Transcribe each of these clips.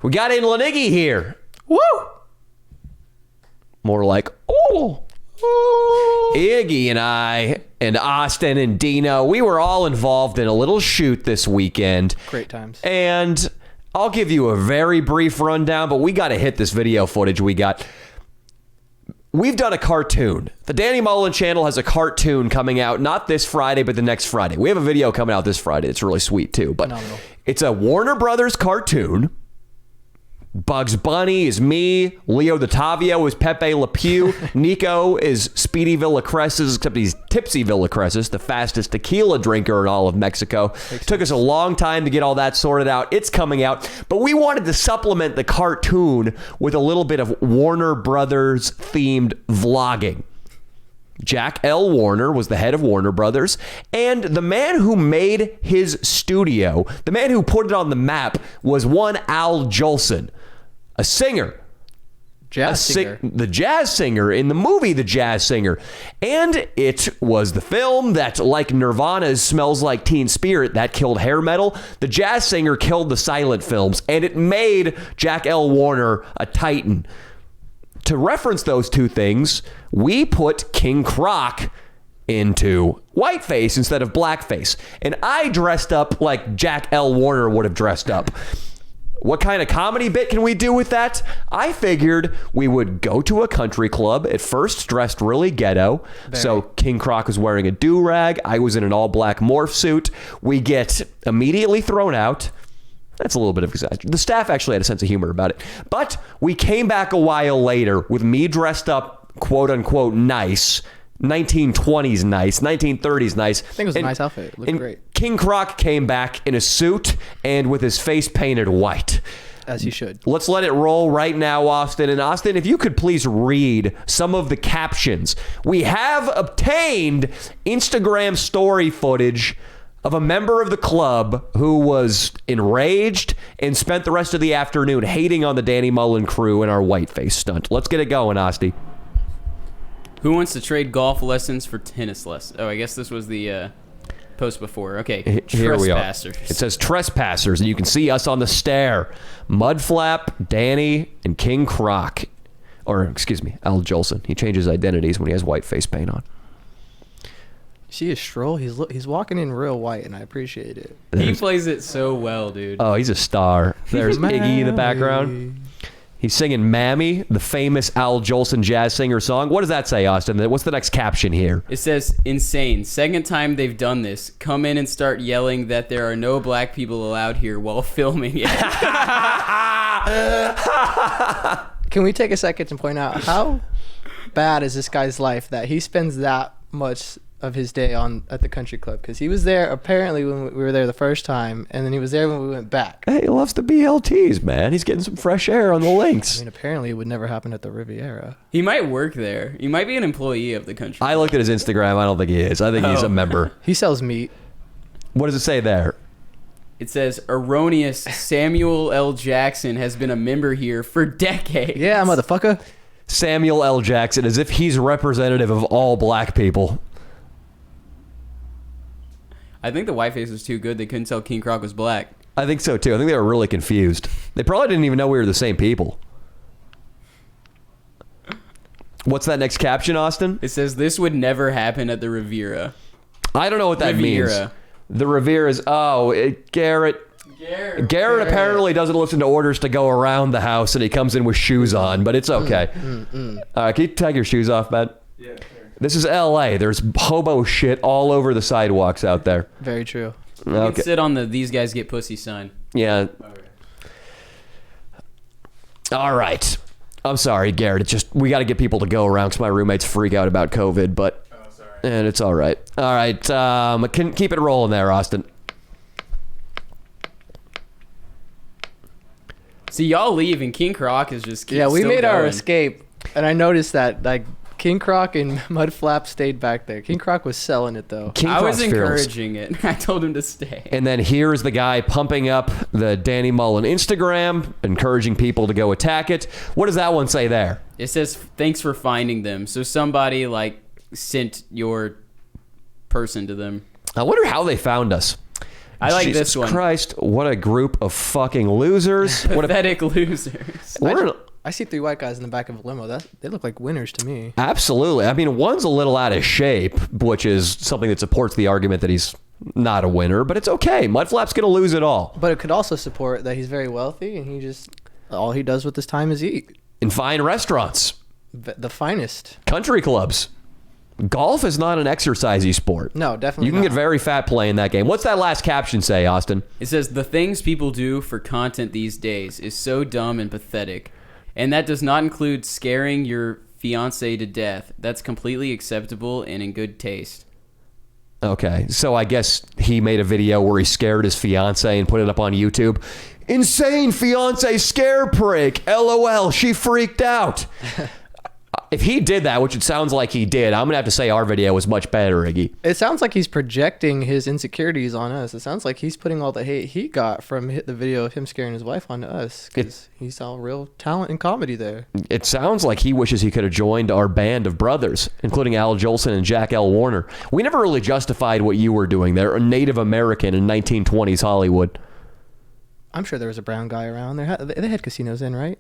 We got in Leniggy here. Woo! More like, oh. Iggy and I and Austin and Dino, we were all involved in a little shoot this weekend. Great times. And I'll give you a very brief rundown, but we got to hit this video footage we got. We've done a cartoon. The Danny Mullen channel has a cartoon coming out, not this Friday, but the next Friday. We have a video coming out this Friday. It's really sweet, too. But phenomenal. It's a Warner Brothers cartoon. Bugs Bunny is me. Leo the Tavio is Pepe Le Pew. Nico is Speedy Villacreses, except he's Tipsy Villacreses, the fastest tequila drinker in all of Mexico. Took us a long time to get all that sorted out. It's coming out. But we wanted to supplement the cartoon with a little bit of Warner Brothers themed vlogging. Jack L. Warner was the head of Warner Brothers, and the man who made his studio, the man who put it on the map, was one Al Jolson, a singer. The jazz singer in the movie The Jazz Singer. And it was the film that, like Nirvana's Smells Like Teen Spirit, that killed hair metal. The Jazz Singer killed the silent films, and it made Jack L. Warner a titan. To reference those two things, we put King Croc into whiteface instead of blackface. And I dressed up like Jack L. Warner would have dressed up. What kind of comedy bit can we do with that? I figured we would go to a country club, at first dressed really ghetto. So King Croc was wearing a do-rag. I was in an all-black morph suit. We get immediately thrown out. That's a little bit of exaggeration. The staff actually had a sense of humor about it. But we came back a while later with me dressed up, quote unquote, nice. 1920s nice, 1930s nice. I think it was a nice outfit. It looked great. King Croc came back in a suit and with his face painted white. As you should. Let's let it roll right now, Austin. And Austin, if you could please read some of the captions. We have obtained Instagram story footage of a member of the club who was enraged and spent the rest of the afternoon hating on the Danny Mullen crew and our whiteface stunt. Let's get it going, Osti. Who wants to trade golf lessons for tennis lessons? Oh, I guess this was the post before. Okay, here we are. Trespassers. It says trespassers, and you can see us on the stair. Mudflap, Danny, and King Croc. Or, excuse me, Al Jolson. He changes identities when he has whiteface paint on. See his stroll? He's walking in real white, and I appreciate it. He plays it so well, dude. Oh, he's a star. There's Iggy in the background. He's singing Mammy, the famous Al Jolson jazz singer song. What does that say, Austin? What's the next caption here? It says, insane. Second time they've done this. Come in and start yelling that there are no black people allowed here while filming it. Can we take a second to point out how bad is this guy's life that he spends that much of his day at the country club? Because he was there apparently when we were there the first time, and then he was there when we went back. Hey, he loves the BLTs, man. He's getting some fresh air on the links. I mean, apparently it would never happen at the Riviera. He might work there. He might be an employee of the country club. I looked at his Instagram. I don't think he is. I think he's a member. He sells meat. What does it say there? It says, erroneous Samuel L. Jackson has been a member here for decades. Yeah, motherfucker. Samuel L. Jackson, as if he's representative of all black people. I think the whiteface was too good. They couldn't tell King Croc was black. I think so, too. I think they were really confused. They probably didn't even know we were the same people. What's that next caption, Austin? It says, this would never happen at the Riviera. I don't know what that means. The Riviera's... Garrett apparently doesn't listen to orders to go around the house, and he comes in with shoes on, but it's okay. Can you take your shoes off, man? Yeah, sure. This is L.A. There's hobo shit all over the sidewalks out there. Very true. You can sit on the "These Guys Get Pussy" sign. Yeah. All right. I'm sorry, Garrett. We got to get people to go around because my roommates freak out about COVID, but and it's all right. All right. Keep it rolling there, Austin. See, y'all leave and King Croc is just we made our going. escape, and I noticed that King Croc and Mudflap stayed back there. King Croc was selling it, though. I was encouraging it. I told him to stay. And then here's the guy pumping up the Danny Mullen Instagram, encouraging people to go attack it. What does that one say there? It says, thanks for finding them. So somebody, sent your person to them. I wonder how they found us. I like Jesus this one. Christ, what a group of fucking losers. What a Pathetic losers. I see 3 white guys in the back of a limo. They look like winners to me. Absolutely. I mean, one's a little out of shape, which is something that supports the argument that he's not a winner, but it's okay. Mudflap's going to lose it all. But it could also support that he's very wealthy and all he does with his time is eat. In fine restaurants. The finest. Country clubs. Golf is not an exercisey sport. No, definitely You can not. get very fat playing that game. What's that last caption say, Austin? It says, the things people do for content these days is so dumb and pathetic. And that does not include scaring your fiance to death. That's completely acceptable and in good taste. Okay, so I guess he made a video where he scared his fiance and put it up on YouTube. Insane fiance scare prank. LOL, she freaked out. If he did that, which it sounds like he did, I'm going to have to say our video was much better, Iggy. It sounds like he's projecting his insecurities on us. It sounds like he's putting all the hate he got from the video of him scaring his wife onto us because he saw real talent in comedy there. It sounds like he wishes he could have joined our band of brothers, including Al Jolson and Jack L. Warner. We never really justified what you were doing there, a Native American in 1920s Hollywood. I'm sure there was a brown guy around there. They had casinos in, right?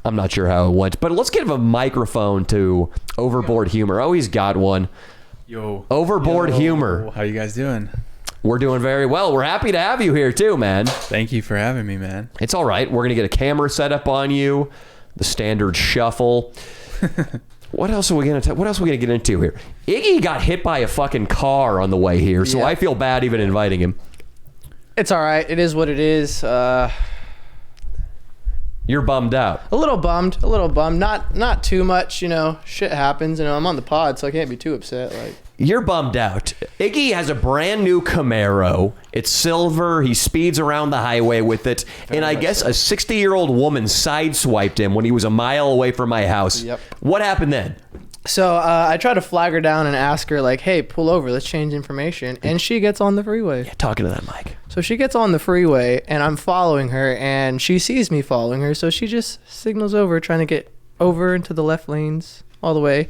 I'm not sure how it went, but let's give a microphone to Overboard Humor. Oh, he's got one. Yo. Overboard Humor. How you guys doing? We're doing very well. We're happy to have you here too, man. Thank you for having me, man. It's all right. We're going to get a camera set up on you, the standard shuffle. What else are we going to get into here? Iggy got hit by a fucking car on the way here, so Yeah. I feel bad even inviting him. It's all right. It is what it is. You're bummed out. A little bummed. Not too much, shit happens. I'm on the pod, so I can't be too upset. Like, You're bummed out. Iggy has a brand new Camaro. It's silver. He speeds around the highway with it. And I guess a 60-year-old woman sideswiped him when he was a mile away from my house. Yep. What happened then? so I try to flag her down and ask her, like, hey, pull over. Let's change information. And she gets on the freeway. Talking to that mic. So she gets on the freeway, and I'm following her, and she sees me following her, so she just signals over, trying to get over into the left lanes all the way.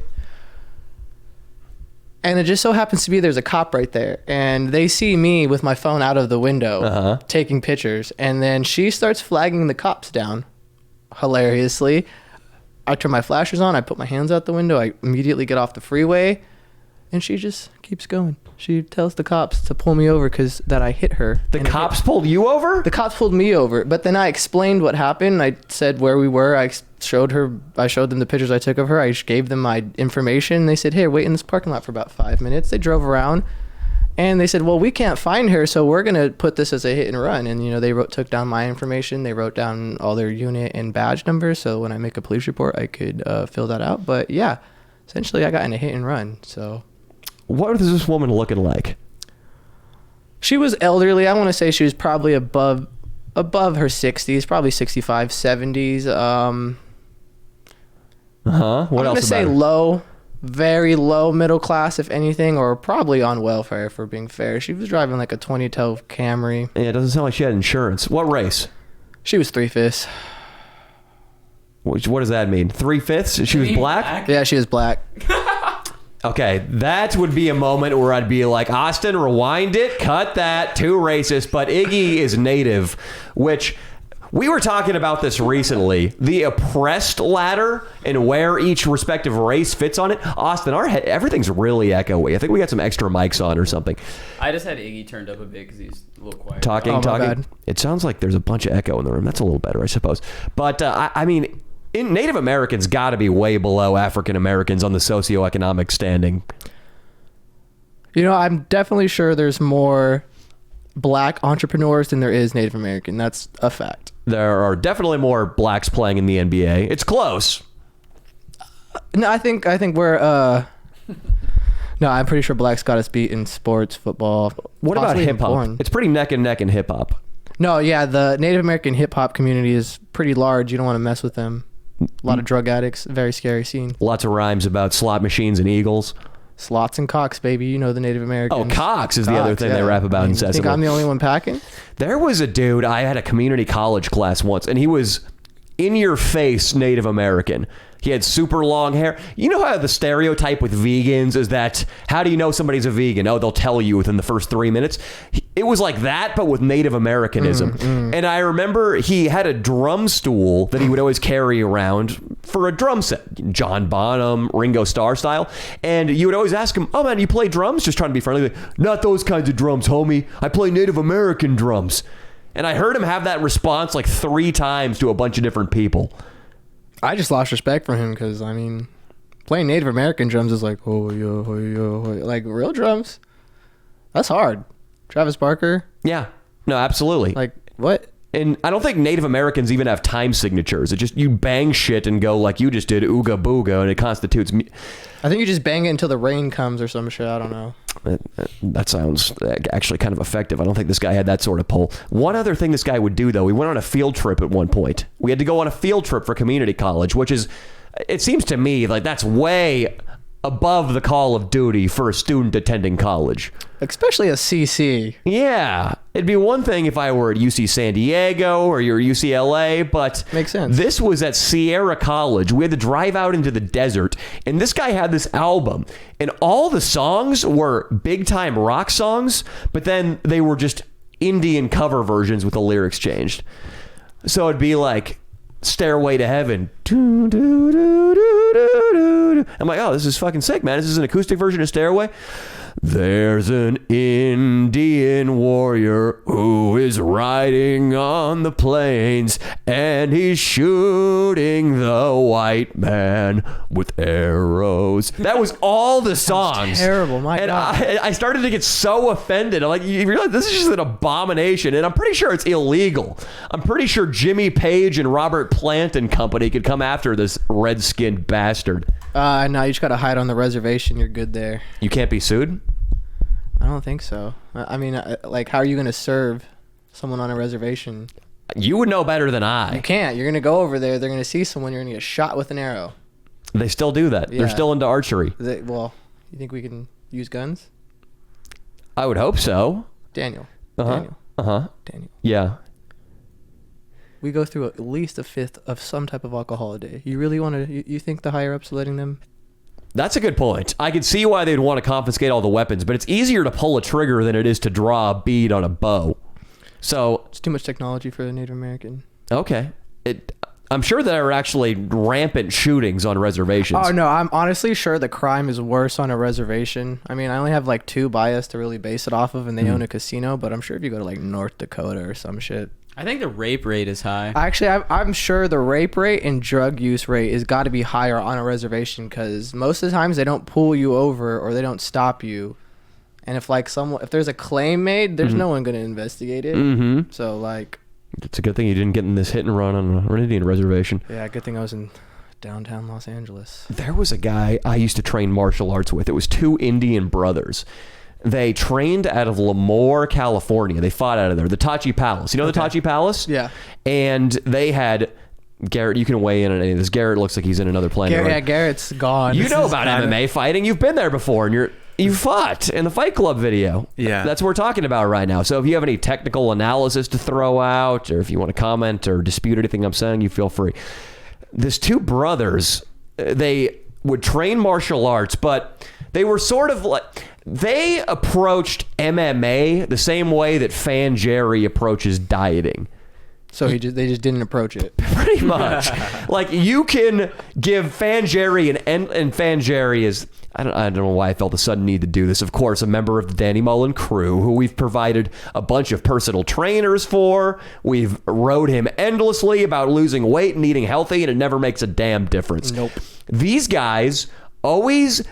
And it just so happens to be there's a cop right there, and they see me with my phone out of the window taking pictures, and then she starts flagging the cops down, hilariously. I turn my flashers on, I put my hands out the window, I immediately get off the freeway, and she just keeps going. She tells the cops to pull me over because that I hit her. The cops pulled you over? The cops pulled me over, but then I explained what happened. I said where we were. I showed them the pictures I took of her. I gave them my information. They said, "Hey, wait in this parking lot for about 5 minutes." They drove around, and they said, "Well, we can't find her, so we're gonna put this as a hit and run." And they took down my information. They wrote down all their unit and badge numbers, so when I make a police report, I could fill that out. But yeah, essentially, I got in a hit and run. So. What is this woman looking like? She was elderly. I want to say she was probably above her 60s, probably 65, 70s. What I'm else going to about say her? low, very low middle class, if anything, or probably on welfare, for being fair. She was driving like a 2012 Camry. Yeah, it doesn't sound like she had insurance. What race? She was 3/5. What does that mean? 3/5? She was black? Yeah, she was black. Okay, that would be a moment where I'd be like, Austin, rewind it, cut that, too racist. But Iggy is native, which we were talking about this recently. The oppressed ladder and where each respective race fits on it. Austin, everything's really echoey. I think we got some extra mics on or something. I just had Iggy turned up a bit because he's a little quiet. Talking. bad. It sounds like there's a bunch of echo in the room. That's a little better, I suppose. But I mean, Native Americans got to be way below African Americans on the socioeconomic standing. I'm definitely sure there's more black entrepreneurs than there is Native American. That's a fact. There are definitely more blacks playing in the NBA. It's close. No, I think we're no, I'm pretty sure blacks got us beat in sports, football. What about possibly even hip hop? porn. It's pretty neck and neck in hip hop. No, yeah, the Native American hip hop community is pretty large. You don't want to mess with them. A lot of drug addicts. Very scary scene. Lots of rhymes about slot machines and eagles. Slots and cocks, baby. You know the Native Americans. Oh, cocks is the other thing they rap about I mean, incessantly. Think I'm the only one packing? There was a dude, I had a community college class once, and he was in-your-face Native American. He had super long hair. You know how the stereotype with vegans is that, how do you know somebody's a vegan? Oh, they'll tell you within the first 3 minutes. It was like that, but with Native Americanism. And I remember he had a drum stool that he would always carry around for a drum set, John Bonham, Ringo Starr style. And you would always ask him, "Oh man, you play drums?" Just trying to be friendly. Like, "Not those kinds of drums, homie. I play Native American drums." And I heard him have that response like 3 times to a bunch of different people. I just lost respect for him because, I mean, playing Native American drums is like, oh, yo, oh, yo, oh, yo. Like real drums, that's hard. Travis Barker. Yeah. No, absolutely. Like, what? And I don't think Native Americans even have time signatures. It just, you bang shit and go like you just did, ooga booga, and it constitutes... I think you just bang it until the rain comes or some shit. I don't know. That sounds actually kind of effective. I don't think this guy had that sort of pull. One other thing this guy would do, though, we went on a field trip at one point. We had to go on a field trip for community college, which is, it seems to me like that's way above the call of duty for a student attending college. Especially a CC. Yeah. It'd be one thing if I were at UC San Diego or you're UCLA, but makes sense. This was at Sierra College. We had to drive out into the desert, and this guy had this album, and all the songs were big-time rock songs, but then they were just Indian cover versions with the lyrics changed. So it'd be like Stairway to Heaven. I'm like, oh, this is fucking sick, man. This is an acoustic version of Stairway. There's an Indian warrior who is riding on the plains, and he's shooting the white man with arrows. That was all the songs. Terrible, my God. I started to get so offended. I'm like, you realize this is just an abomination, and I'm pretty sure it's illegal. I'm pretty sure Jimmy Page and Robert Plant and company could come after this red-skinned bastard. No, you just gotta hide on the reservation. You're good there. You can't be sued? I don't think so. I mean, like, how are you gonna serve someone on a reservation? You would know better than I. You can't. You're gonna go over there. They're gonna see someone. You're gonna get shot with an arrow. They still do that. Yeah. They're still into archery. Well, you think we can use guns? I would hope so. Daniel. Daniel. Daniel. Yeah. We go through at least a fifth of some type of alcohol a day. You really want to... You think the higher-ups are letting them... That's a good point. I could see why they'd want to confiscate all the weapons, but it's easier to pull a trigger than it is to draw a bead on a bow. So... It's too much technology for the Native American. Okay. I'm sure there are actually rampant shootings on reservations. Oh, no. I'm honestly sure the crime is worse on a reservation. I mean, I only have like 2 bias to really base it off of, and they own a casino, but I'm sure if you go to like North Dakota or some shit... I think the rape rate is high. Actually, I'm sure the rape rate and drug use rate has got to be higher on a reservation because most of the times they don't pull you over or they don't stop you. And if there's a claim made, there's no one going to investigate it. Mm-hmm. So like, it's a good thing you didn't get in this hit and run on an Indian reservation. Yeah, good thing I was in downtown Los Angeles. There was a guy I used to train martial arts with. It was 2 Indian brothers. They trained out of Lemoore, California. They fought out of there. The Tachi Palace. You know the Tachi Palace? Yeah. And they had... Garrett, you can weigh in on any of this. Garrett looks like he's in another planet. Yeah, Garrett's gone. You know about MMA fighting. You've been there before, and you fought in the Fight Club video. Yeah. That's what we're talking about right now. So if you have any technical analysis to throw out, or if you want to comment or dispute anything I'm saying, you feel free. These 2 brothers, they would train martial arts, but they were sort of like... They approached MMA the same way that Fan Jerry approaches dieting. So they just didn't approach it. Pretty much. Like, you can give Fan Jerry and Fan Jerry is... I don't know why I felt a sudden need to do this. Of course, a member of the Danny Mullen crew, who we've provided a bunch of personal trainers for. We've rode him endlessly about losing weight and eating healthy, and it never makes a damn difference. Nope. These guys always...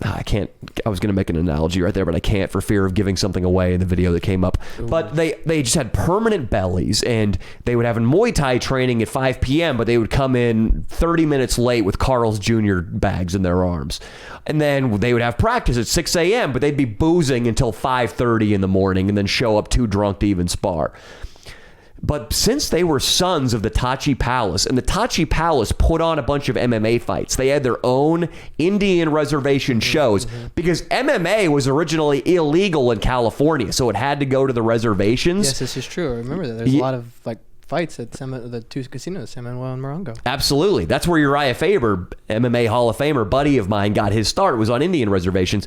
I can't. I was going to make an analogy right there, but I can't for fear of giving something away in the video that came up. Ooh. But they just had permanent bellies, and they would have a Muay Thai training at 5 p.m., but they would come in 30 minutes late with Carl's Jr. bags in their arms. And then they would have practice at 6 a.m., but they'd be boozing until 5:30 in the morning and then show up too drunk to even spar. But since they were sons of the Tachi Palace, and the Tachi Palace put on a bunch of MMA fights, they had their own Indian reservation shows, because MMA was originally illegal in California, so it had to go to the reservations. Yes, this is true. I remember that. There's a lot of like fights at the 2 casinos, San Manuel and Morongo. Absolutely. That's where Uriah Faber, MMA Hall of Famer, buddy of mine, got his start, was on Indian reservations.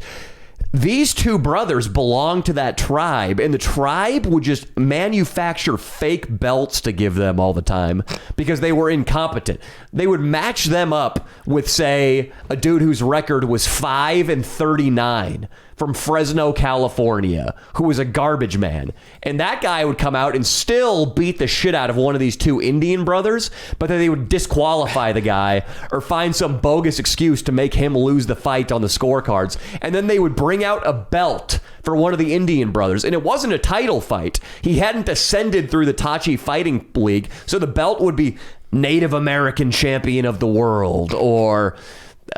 These two brothers belonged to that tribe, and the tribe would just manufacture fake belts to give them all the time because they were incompetent. They would match them up with, say, a dude whose record was 5-39 from Fresno, California, who was a garbage man. And that guy would come out and still beat the shit out of one of these two Indian brothers, but then they would disqualify the guy or find some bogus excuse to make him lose the fight on the scorecards. And then they would bring out a belt for one of the Indian brothers. And it wasn't a title fight. He hadn't ascended through the Tachi Fighting League, so the belt would be Native American Champion of the World, or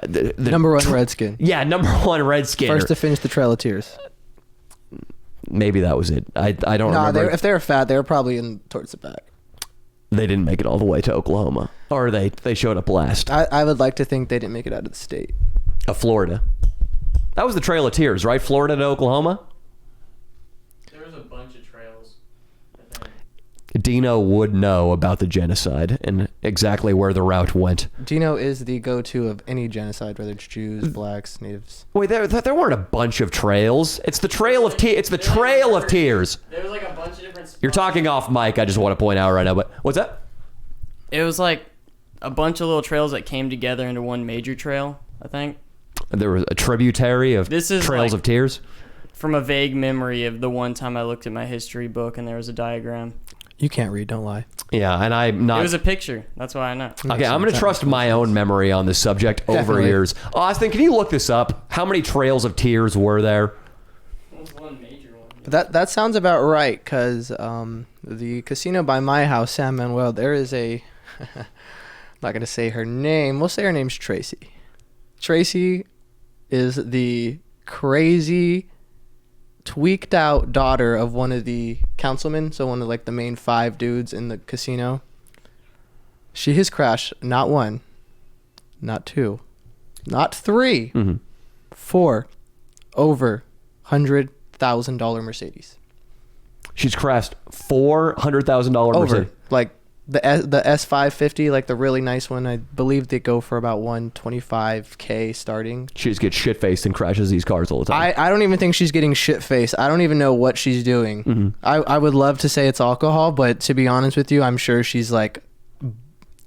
the number one Redskin. Yeah, number one Redskin. First to finish the Trail of Tears. Maybe that was it. I don't remember. If they were fat, they were probably in towards the back. They didn't make it all the way to Oklahoma, or they showed up last. I would like to think they didn't make it out of the state. Of Florida. That was the Trail of Tears, right? Florida to Oklahoma? There was a bunch of trails, I think. Dino would know about the genocide and exactly where the route went. Dino is the go-to of any genocide, whether it's Jews, blacks, natives. Wait, there weren't a bunch of trails. It's the Trail of Tears. It's the Trail of Tears. There was like a bunch of different spots. You're talking off mic. I just want to point out right now. But what's that? It was like a bunch of little trails that came together into one major trail, I think. There was a tributary of This is Trails like- of Tears. From a vague memory of the one time I looked at my history book and there was a diagram. You can't read, don't lie. Yeah, and I'm not. It was a picture. That's why I know. Okay, I'm going to trust my own memory on this subject over Definitely. yours. Austin, can you look this up? How many Trails of Tears were there? There was one major one. That sounds about right, because the casino by my house, San Manuel, there is a... I'm not going to say her name. We'll say her name's Tracy. Tracy is the crazy, tweaked out daughter of one of the councilmen, so one of like the main 5 dudes in the casino. She has crashed not 1, not 2, not 3, 4 over $100,000 Mercedes. She's crashed $400,000 Over Mercedes. like the S550, like the really nice one. I believe they go for about $125K starting. She just gets shit-faced and crashes these cars all the time. I don't even think she's getting shit faced. I don't even know what she's doing. I would love to say it's alcohol, but to be honest with you, I'm sure she's like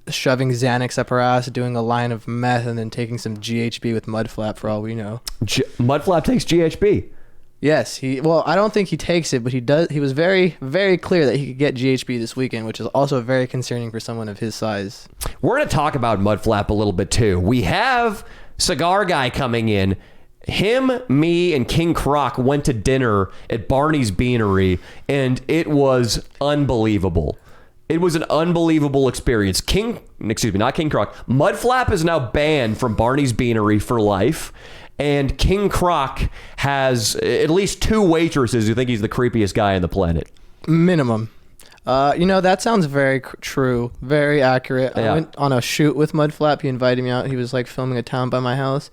shoving Xanax up her ass, doing a line of meth, and then taking some GHB with Mudflap for all we know. Mudflap takes GHB. Yes, I don't think he takes it, but he does. He was very, very clear that he could get GHB this weekend, which is also very concerning for someone of his size. We're going to talk about Mudflap a little bit too. We have Cigar Guy coming in. Him, me, and King Croc went to dinner at Barney's Beanery, and it was unbelievable. It was an unbelievable experience. Not King Croc. Mudflap is now banned from Barney's Beanery for life. And King Croc has at least 2 waitresses who think he's the creepiest guy on the planet. Minimum. That sounds very true, very accurate. Yeah. I went on a shoot with Mudflap. He invited me out. He was like filming a town by my house.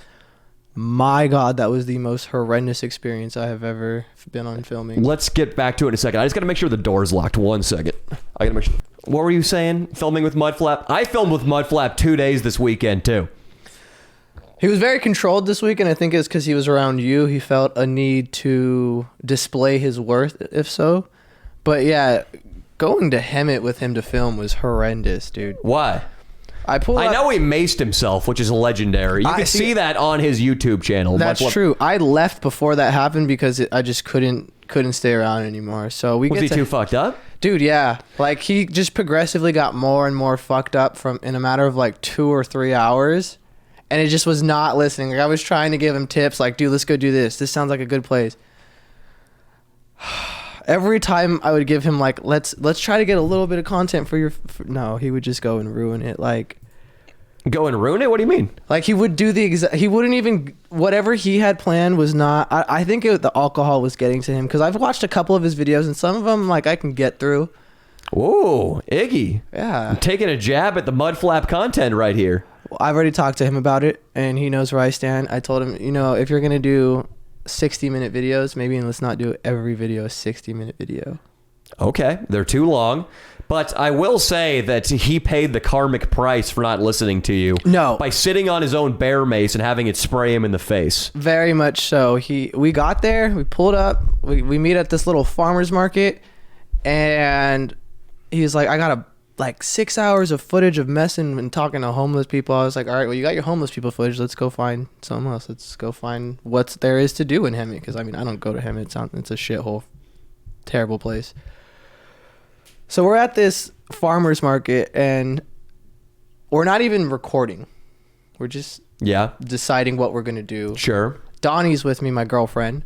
My God, that was the most horrendous experience I have ever been on filming. Let's get back to it in a second. I just got to make sure the door's locked. 1 second. I got to make sure. What were you saying? Filming with Mudflap? I filmed with Mudflap 2 days this weekend too. He was very controlled this week, and I think it's because he was around you. He felt a need to display his worth, if so. But yeah, going to Hemet with him to film was horrendous, dude. Why? I know he maced himself, which is legendary. You can see that on his YouTube channel. That's true. I left before that happened because I just couldn't stay around anymore. So Was he too fucked up? Dude, yeah. Like, he just progressively got more and more fucked up in a matter of like 2 or 3 hours. And it just was not listening. Like, I was trying to give him tips, like, dude, let's go do this. This sounds like a good place. Every time I would give him, like, let's try to get a little bit of content for your... No, he would just go and ruin it. Like... Go and ruin it? What do you mean? Like, he would do the exact... He wouldn't even... Whatever he had planned was not... I think the alcohol was getting to him. Because I've watched a couple of his videos, and some of them, like, I can get through. Whoa, Iggy. Yeah. I'm taking a jab at the Mudflap content right here. I've already talked to him about it, and he knows where I stand. I told him, if you're going to do 60-minute videos, maybe let's not do every video a 60-minute video. Okay, they're too long. But I will say that he paid the karmic price for not listening to you. No. By sitting on his own bear mace and having it spray him in the face. Very much so. We got there, we pulled up, we meet at this little farmer's market, and he's like, I got like 6 hours of footage of messing and talking to homeless people. I was like, all right, well, you got your homeless people footage. Let's go find something else. Let's go find what there is to do in Hemi. Because, I mean, I don't go to Hemi. It's a shithole. Terrible place. So we're at this farmer's market, and we're not even recording. We're just deciding what we're going to do. Sure. Donnie's with me, my girlfriend.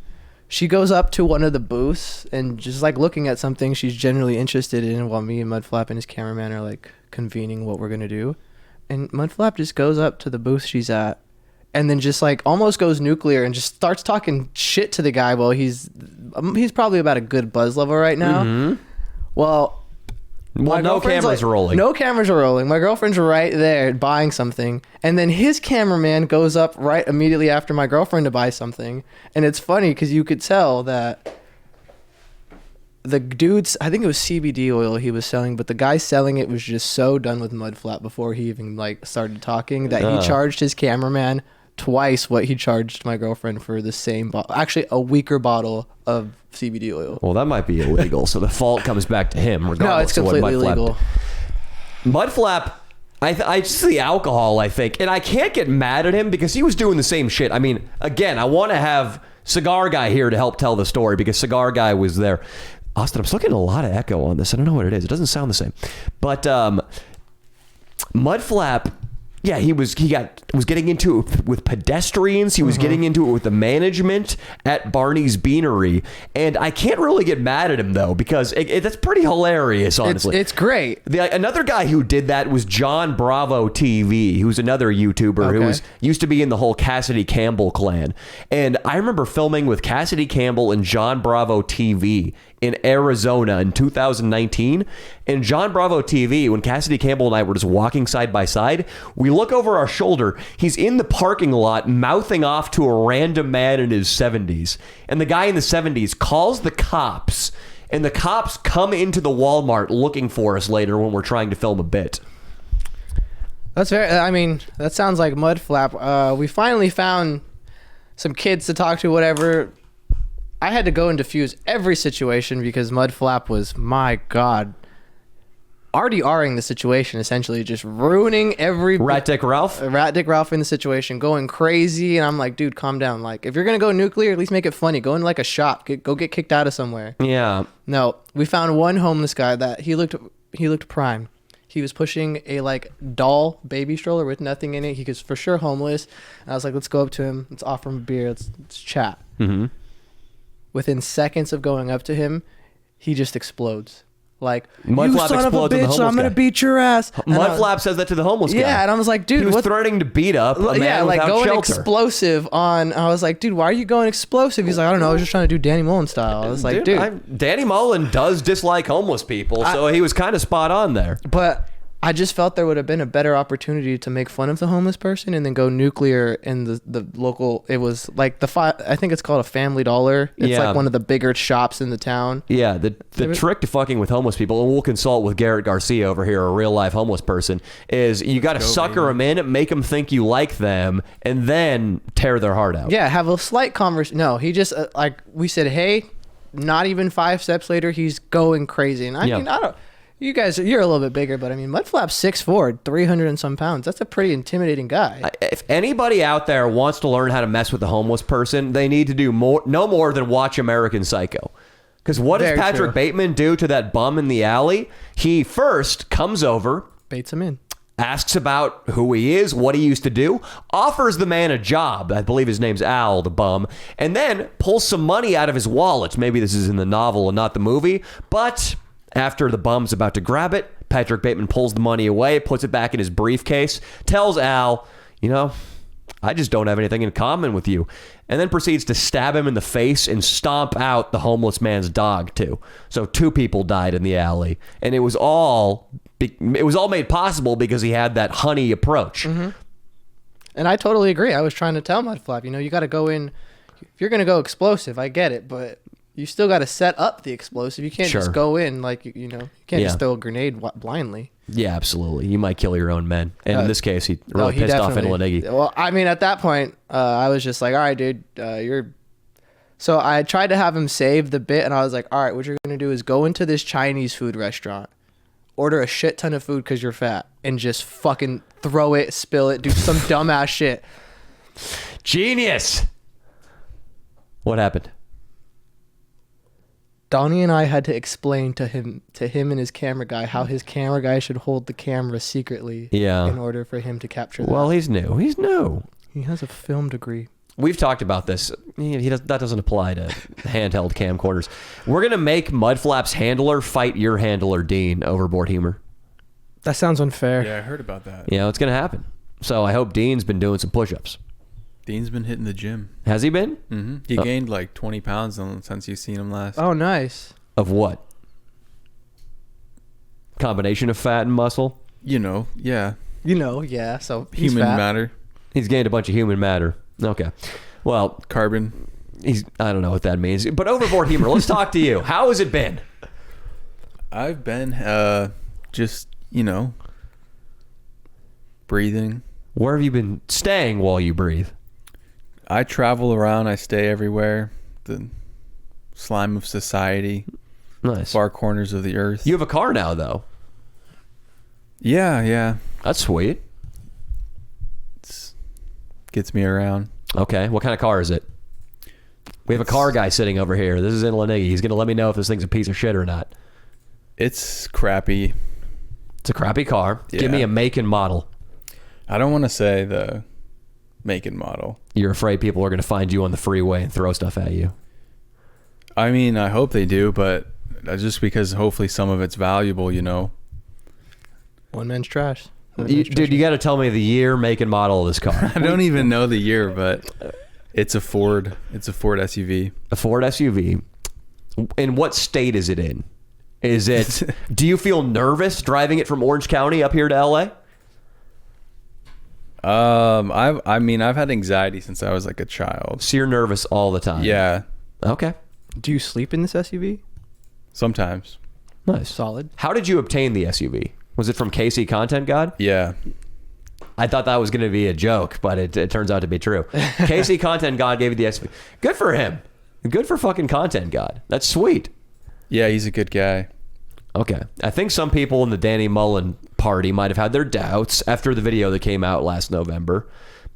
She goes up to one of the booths and just like looking at something she's generally interested in while me and Mudflap and his cameraman are like convening what we're going to do. And Mudflap just goes up to the booth she's at and then just like almost goes nuclear and just starts talking shit to the guy while he's probably about a good buzz level right now. Mm-hmm. Well, no cameras are rolling. No cameras are rolling. My girlfriend's right there buying something. And then his cameraman goes up right immediately after my girlfriend to buy something. And it's funny because you could tell that the dude's, I think it was CBD oil he was selling, but the guy selling it was just so done with Mudflap before he even like started talking that he charged his cameraman twice what he charged my girlfriend for the same bottle. Actually, a weaker bottle of CBD oil. Well, that might be illegal, so the fault comes back to him regardless. No, it's completely illegal. Mudflap, I just the alcohol, I think, and I can't get mad at him because he was doing the same shit. I mean, again, I want to have Cigar Guy here to help tell the story because Cigar Guy was there. Austin, I'm still getting a lot of echo on this. I don't know what it is. It doesn't sound the same. But Mudflap, yeah, he was getting into it with pedestrians. He was getting into it with the management at Barney's Beanery, and I can't really get mad at him though because that's pretty hilarious. Honestly, it's great. Another guy who did that was John Bravo TV, who's another YouTuber who used to be in the whole Cassidy Campbell clan. And I remember filming with Cassidy Campbell and John Bravo TV in Arizona in 2019. And John Bravo TV, when Cassidy Campbell and I were just walking side by side, we look over our shoulder. He's in the parking lot mouthing off to a random man in his 70s. And the guy in the 70s calls the cops. And the cops come into the Walmart looking for us later when we're trying to film a bit. That's that sounds like Mudflap. We finally found some kids to talk to, whatever. I had to go and diffuse every situation because Mudflap was, my God, RDRing the situation, essentially just ruining every... Rat Dick Ralph in the situation, going crazy. And I'm like, dude, calm down. Like, if you're going to go nuclear, at least make it funny. Go in like a shop. Go get kicked out of somewhere. Yeah. No, we found one homeless guy that he looked prime. He was pushing a like doll baby stroller with nothing in it. He was for sure homeless. And I was like, let's go up to him. Let's offer him a beer. Let's chat. Mm-hmm. Within seconds of going up to him, he just explodes. Like, Mudflap you son of a bitch, I'm going to beat your ass. Mudflap says that to the homeless guy. Yeah, and I was like, dude, he was threatening to beat up a man like without going shelter. explosive on. I was like, dude, why are you going explosive? He's like, I don't know, I was just trying to do Danny Mullen style. I was like, dude. Danny Mullen does dislike homeless people, so he was kind of spot on there. But I just felt there would have been a better opportunity to make fun of the homeless person and then go nuclear in the local. It was like I think it's called a Family Dollar. It's like one of the bigger shops in the town. Yeah, the trick to fucking with homeless people, and we'll consult with Garrett Garcia over here, a real life homeless person, is you got to sucker them in, make them think you like them, and then tear their heart out. Yeah, have a slight conversation. No, he just like we said, hey, not even 5 steps later, he's going crazy. And I mean, I don't. You guys, you're a little bit bigger, but I mean, Mudflap's 6'4", 300 and some pounds. That's a pretty intimidating guy. If anybody out there wants to learn how to mess with a homeless person, they need to do no more than watch American Psycho. Because what does Patrick Bateman do to that bum in the alley? He first comes over, baits him in, asks about who he is, what he used to do, offers the man a job. I believe his name's Al, the bum, and then pulls some money out of his wallet. Maybe this is in the novel and not the movie, but after the bum's about to grab it, Patrick Bateman pulls the money away, puts it back in his briefcase, tells Al, I just don't have anything in common with you, and then proceeds to stab him in the face and stomp out the homeless man's dog too. So 2 people died in the alley, and it was all made possible because he had that honey approach. Mm-hmm. And I totally agree. I was trying to tell Mudflap, you got to go in. If you're going to go explosive, I get it, but you still got to set up the explosive. You can't Sure. just go in like you know. You can't Yeah. just throw a grenade blindly. Yeah, absolutely. You might kill your own men. And in this case, he No, really he pissed off definitely- Inlanegi. Well, I mean, at that point, I was just like, all right, dude, you're. So I tried to have him save the bit, and I was like, all right, what you're gonna do is go into this Chinese food restaurant, order a shit ton of food because you're fat, and just fucking throw it, spill it, do some dumbass shit. Genius. What happened? Donnie and I had to explain to him and his camera guy how his camera guy should hold the camera secretly. Yeah. In order for him to capture that. Well, he's new. He's new. He has a film degree. We've talked about this. That doesn't apply to handheld camcorders. We're going to make Mudflap's handler fight your handler, Dean, Overboard Humor. That sounds unfair. Yeah, I heard about that. You know, it's going to happen. So I hope Dean's been doing some push-ups. Dean's been hitting the gym. Has he been? Mm-hmm. He gained like 20 pounds since you've seen him last. Oh, nice. Of what? Combination of fat and muscle? You know, yeah. You know, yeah. So he's Human fat. matter. He's gained a bunch of human matter. Okay. Well, Carbon. I don't know what that means. But Overboard Humor, let's talk to you. How has it been? I've been just, breathing. Where have you been staying while you breathe? I travel around. I stay everywhere. The slime of society. Nice. Far corners of the earth. You have a car now, though. Yeah. That's sweet. Gets me around. Okay. What kind of car is it? We have a car guy sitting over here. This is Inlanegi. He's going to let me know if this thing's a piece of shit or not. It's crappy. It's a crappy car. Yeah. Give me a make and model. I don't want to say the make and model. You're afraid people are going to find you on the freeway and throw stuff at you. I mean, I hope they do, but just because hopefully some of it's valuable, One man's trash. Dude, you got to tell me the year, make, and model of this car. I don't even know the year, but it's a Ford. It's a Ford SUV. A Ford SUV. In what state is it in? Is it? Do you feel nervous driving it from Orange County up here to LA? I've had anxiety since I was like a child. So you're nervous all the time. Yeah, Okay. Do you sleep in this SUV? sometimes. Nice. Solid. How did you obtain the SUV? Was it from KC Content God? Yeah, I thought that was going to be a joke, but it turns out to be true. KC Content God gave you the SUV. Good for him. Good for fucking Content God. That's sweet. yeah, he's a good guy. Okay. I think some people in the Danny Mullen party might have had their doubts after the video that came out last November,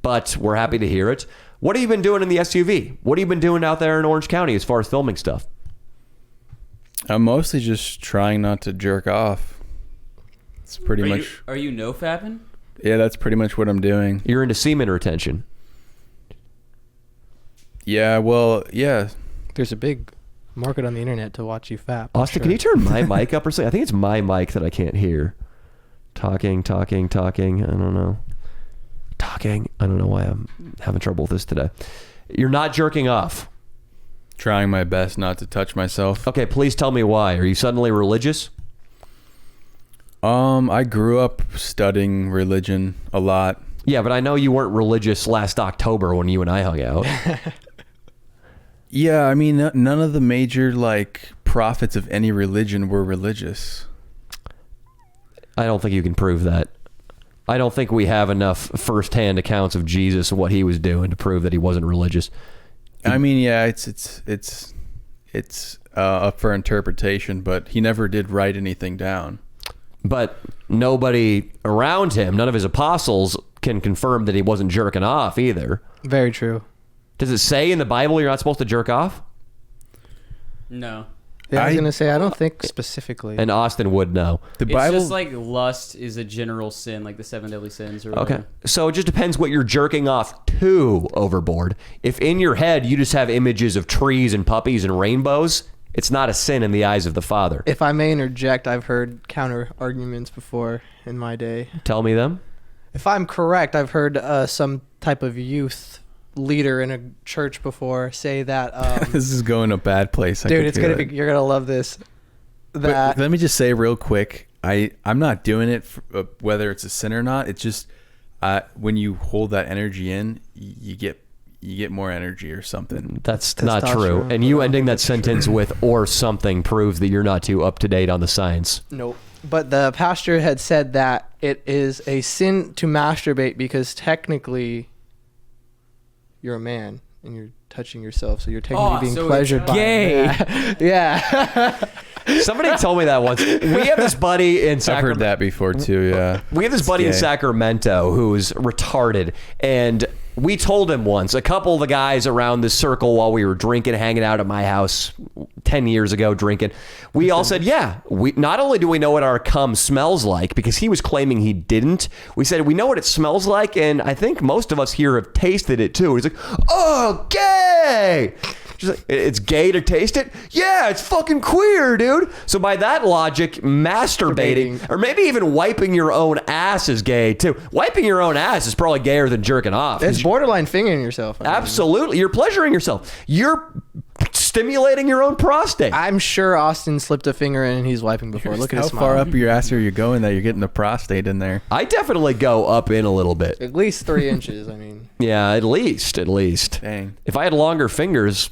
but we're happy to hear it. What have you been doing in the SUV? What have you been doing out there in Orange County as far as filming stuff? I'm mostly just trying not to jerk off. It's pretty much. Are you no fapping? Yeah, that's pretty much what I'm doing. You're into semen retention. Yeah, well, yeah. There's a big market on the internet to watch you fap. Austin, can you turn my mic up or something? I think it's my mic that I can't hear. Talking. I don't know. Talking. I don't know why I'm having trouble with this today. You're not jerking off. Trying my best not to touch myself. Okay, please tell me why. Are you suddenly religious? I grew up studying religion a lot. Yeah, but I know you weren't religious last October when you and I hung out. Yeah, I mean, none of the major prophets of any religion were religious. I don't think you can prove that. I don't think we have enough firsthand accounts of Jesus and what he was doing to prove that he wasn't religious. I mean, yeah, it's up for interpretation, but he never did write anything down. But nobody around him, none of his apostles, can confirm that he wasn't jerking off either. Very true. Does it say in the Bible you're not supposed to jerk off? No. Yeah, I was I- gonna say I don't think specifically. And Austin would know. The It's Bible, just like lust is a general sin, like the 7 deadly sins or Okay. whatever. So it just depends what you're jerking off to, Overboard. If in your head you just have images of trees and puppies and rainbows, it's not a sin in the eyes of the Father. If I may interject, I've heard counter arguments before in my day. Tell me them. If I'm correct, I've heard some type of youth leader in a church before say that. this is going a bad place. I Dude, can it's feel gonna it. be. You're gonna love this. But That let me just say real quick, I'm not doing it whether it's a sin or not. It's just when you hold that energy in, you get you get more energy or something. That's not true. Testosterone. And you ending that sentence with "or something" proves that you're not too up to date on the science. Nope. But the pastor had said that it is a sin to masturbate because technically you're a man and you're touching yourself, so you're technically being so pleasured it's by gay. that. Yeah. Somebody told me that once. We have this buddy in I've Sacramento. heard that before too. Yeah. We have this buddy in gay. Sacramento who's retarded, and we told him once, a couple of the guys around this circle while we were drinking, hanging out at my house 10 years ago drinking, we all said, yeah, we not only do we know what our cum smells like, because he was claiming he didn't, we said we know what it smells like, and I think most of us here have tasted it too. He's like, oh, gay! She's like, it's gay to taste it? Yeah, it's fucking queer, dude. So by that logic, masturbating, or maybe even wiping your own ass is gay too. Wiping your own ass is probably gayer than jerking off. It's borderline fingering yourself. I mean. Absolutely. You're pleasuring yourself. You're stimulating your own prostate. I'm sure Austin slipped a finger in and he's wiping before. Look at How his smile. far up your ass are you going that you're getting the prostate in there? I definitely go up in a little bit. At least 3 inches. I mean, Yeah, at least. Dang. If I had longer fingers,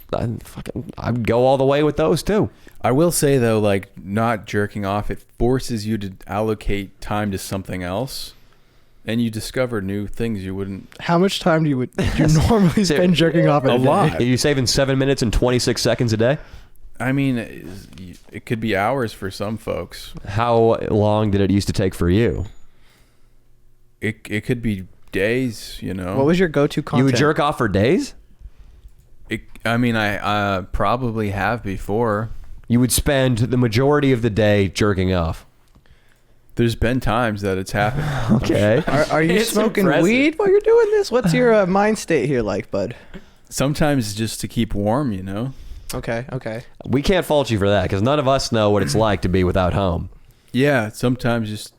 I'd go all the way with those too. I will say though, like not jerking off, it forces you to allocate time to something else, and you discover new things you wouldn't. how much time do you normally spend jerking off? In A day? lot. Are you saving 7 minutes and 26 seconds a day? I mean, it could be hours for some folks. How long did it used to take for you? It could be days. You know. What was your go-to content? You would jerk off for days? I probably have before. You would spend the majority of the day jerking off. There's been times that it's happened. Okay. Are you It's smoking impressive. weed while you're doing this? What's your mind state here like, bud? Sometimes just to keep warm, you know. Okay. We can't fault you for that because none of us know what it's like to be without home. Yeah, sometimes just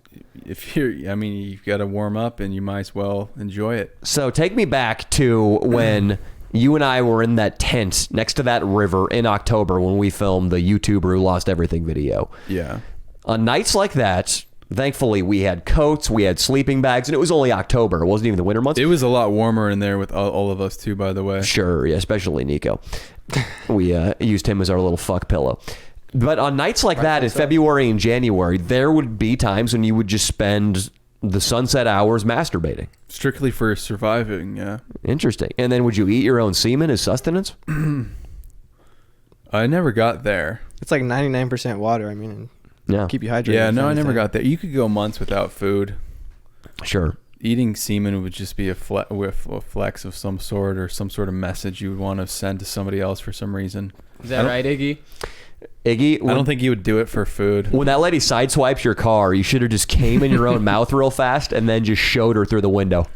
if you've got to warm up and you might as well enjoy it. So take me back to when you and I were in that tent next to that river in October when we filmed the YouTuber who lost everything video. Yeah. On nights like that, thankfully we had coats, we had sleeping bags, and it was only October. It wasn't even the winter months. It was a lot warmer in there with all of us too, by the way. Sure, yeah, especially Nico. We used him as our little fuck pillow. But on nights like that in February and January, there would be times when you would just spend the sunset hours masturbating. Strictly for surviving, yeah. Interesting. And then would you eat your own semen as sustenance? I never got there. It's like 99% water. I mean, Yeah. keep you hydrated. Yeah, if no, I never anything. got there. You could go months without food. Sure. Eating semen would just be a flex of some sort or some sort of message you would want to send to somebody else for some reason. Is that right, Iggy? Iggy, I don't think you would do it for food. when that lady sideswipes your car, you should have just came in your own mouth real fast and then just showed her through the window.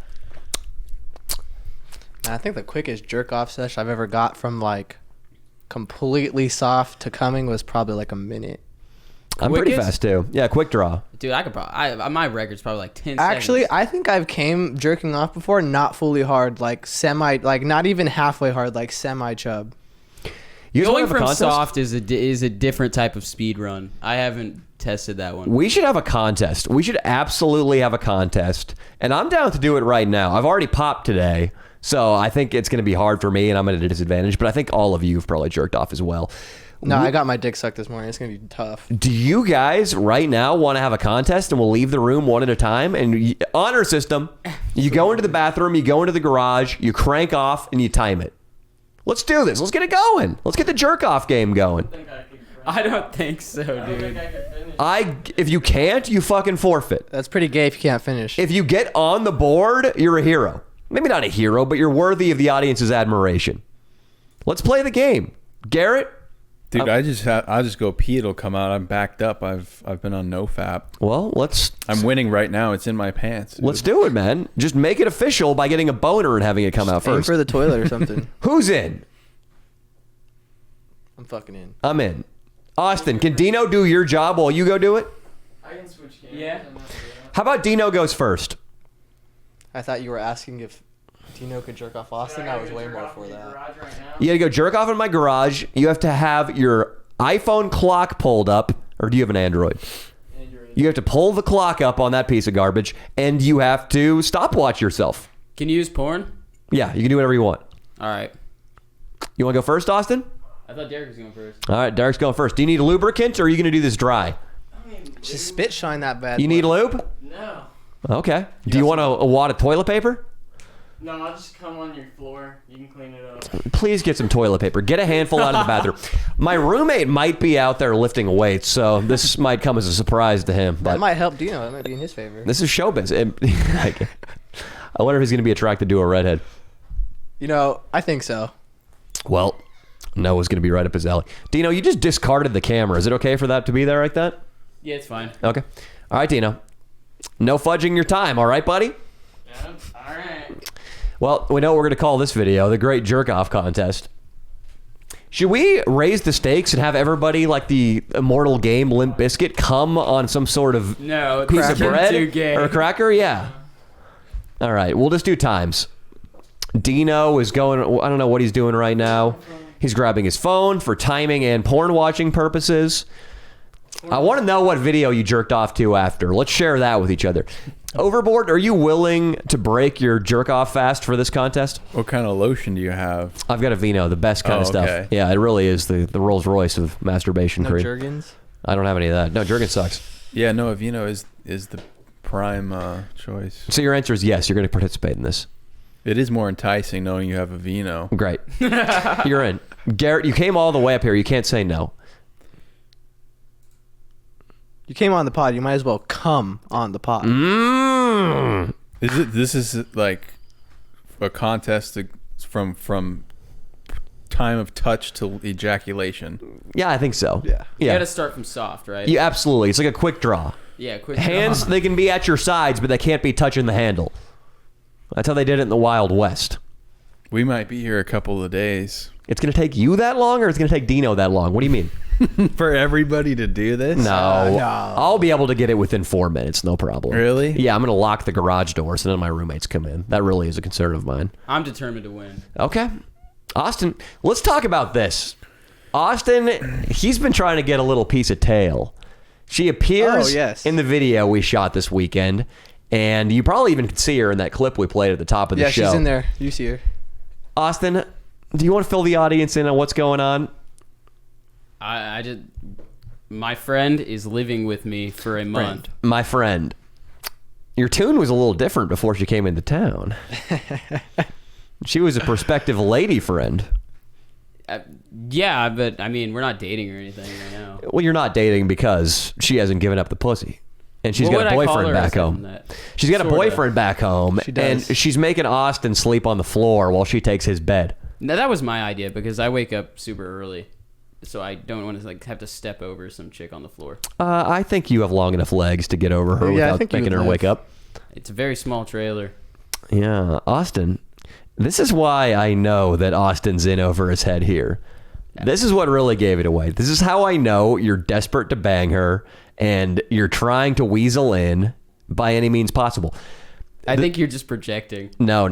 I think the quickest jerk off session I've ever got from like completely soft to coming was probably like a minute. I'm pretty Quickest? fast too. Yeah, quick draw. Dude, I could probably. My record's probably like 10 Actually, seconds. I think I've came jerking off before, not fully hard, like semi, like not even halfway hard, like semi chub. You guys wanna Going have a from contest? soft is a different type of speed run. I haven't tested that one. We should have a contest. We should absolutely have a contest. And I'm down to do it right now. I've already popped today, so I think it's going to be hard for me and I'm at a disadvantage, but I think all of you have probably jerked off as well. No, I got my dick sucked this morning. It's gonna be tough. Do you guys right now want to have a contest and we'll leave the room one at a time? And honor system, you go into the bathroom, you go into the garage, you crank off and you time it. Let's do this. Let's get it going. Let's get the jerk off game going. I don't think so, dude. If you can't, you fucking forfeit. That's pretty gay if you can't finish. If you get on the board, you're a hero. Maybe not a hero, but you're worthy of the audience's admiration. Let's play the game. Garrett? Dude, I just go pee. It'll come out. I'm backed up. I've been on NoFap. Well, I'm winning right now. It's in my pants. Dude. let's do it, man. Just make it official by getting a boner and having it come out Aim first. for the toilet or something. Who's in? I'm fucking in. I'm in. Austin, can Dino do your job while you go do it? I can switch cameras. Yeah. How about Dino goes first? I thought you were asking if Dino could jerk off Austin. I was way more for that. You gotta go jerk off in my garage. You have to have your iPhone clock pulled up, or do you have an Android? You have to pull the clock up on that piece of garbage, and you have to stopwatch yourself. Can you use porn? Yeah, you can do whatever you want. All right. You want to go first, Austin? I thought Derek was going first. All right, Derek's going first. Do you need lubricant, or are you going to do this dry? Just spit shine that bad. You need lube? No. Okay. Do you want a wad of toilet paper? No, I'll just come on your floor. You can clean it up. Please get some toilet paper. Get a handful out of the bathroom. My roommate might be out there lifting weights, so this might come as a surprise to him. But That might help Dino. That might be in his favor. this is showbiz. I wonder if he's going to be attracted to a redhead. You know, I think so. Well, Noah's going to be right up his alley. Dino, you just discarded the camera. Is it okay for that to be there like that? Yeah, it's fine. Okay. All right, Dino. No fudging your time, all right, buddy? Yep. All right. Well, we know what we're going to call this video, the Great Jerk-Off Contest. Should we raise the stakes and have everybody, like the immortal game Limp Bizkit, come on some sort of No, piece of bread too gay. or a cracker? Yeah. All right, we'll just do times. Dino is going, I don't know what he's doing right now. He's grabbing his phone for timing and porn watching purposes. I want to know what video you jerked off to after. Let's share that with each other. Overboard, are you willing to break your jerk off fast for this contest? What kind of lotion do you have? I've got a Vino, the best kind of stuff. Okay. Yeah, it really is the Rolls Royce of masturbation No cream. Jergens. I don't have any of that. No, Jergens sucks. Yeah, no, Aveeno is the prime choice. So your answer is yes, you're going to participate in this. It is more enticing knowing you have a Vino. Great. You're in. Garrett, you came all the way up here. You can't say no. You came on the pod. You might as well come on the pod. This is like a contest from time of touch to ejaculation. Yeah, I think so. Yeah. You Yeah. got to start from soft, right? Yeah, absolutely. It's like a quick draw. Yeah, quick. Hands, they can be at your sides, but they can't be touching the handle. That's how they did it in the Wild West. We might be here a couple of days. It's going to take you that long, or it's going to take Dino that long? What do you mean? For everybody to do this? No. No. I'll be able to get it within 4 minutes, no problem. Really? Yeah, I'm going to lock the garage door so none of my roommates come in. That really is a concern of mine. I'm determined to win. Okay. Austin, let's talk about this. Austin, he's been trying to get a little piece of tail. She appears Oh, yes. in the video we shot this weekend, and you probably even could see her in that clip we played at the top of the Yeah, show. she's in there. You see her. Austin, do you want to fill the audience in on what's going on? I just. My friend is living with me for a month. My friend, your tune was a little different before she came into town. She was a prospective lady friend. Yeah, but I mean, we're not dating or anything right now. Well, you're not dating because she hasn't given up the pussy. And she's What got a would I call boyfriend her back other home. than that? She's got a Sorta. boyfriend back home. She does. And she's making Austin sleep on the floor while she takes his bed. No, that was my idea because I wake up super early, so I don't want to like have to step over some chick on the floor. I think you have long enough legs to get over her Yeah, I without think you making would her live. wake up. It's a very small trailer. Yeah, Austin. This is why I know that Austin's in over his head here. This is what really gave it away. This is how I know you're desperate to bang her and you're trying to weasel in by any means possible. I think you're just projecting. No.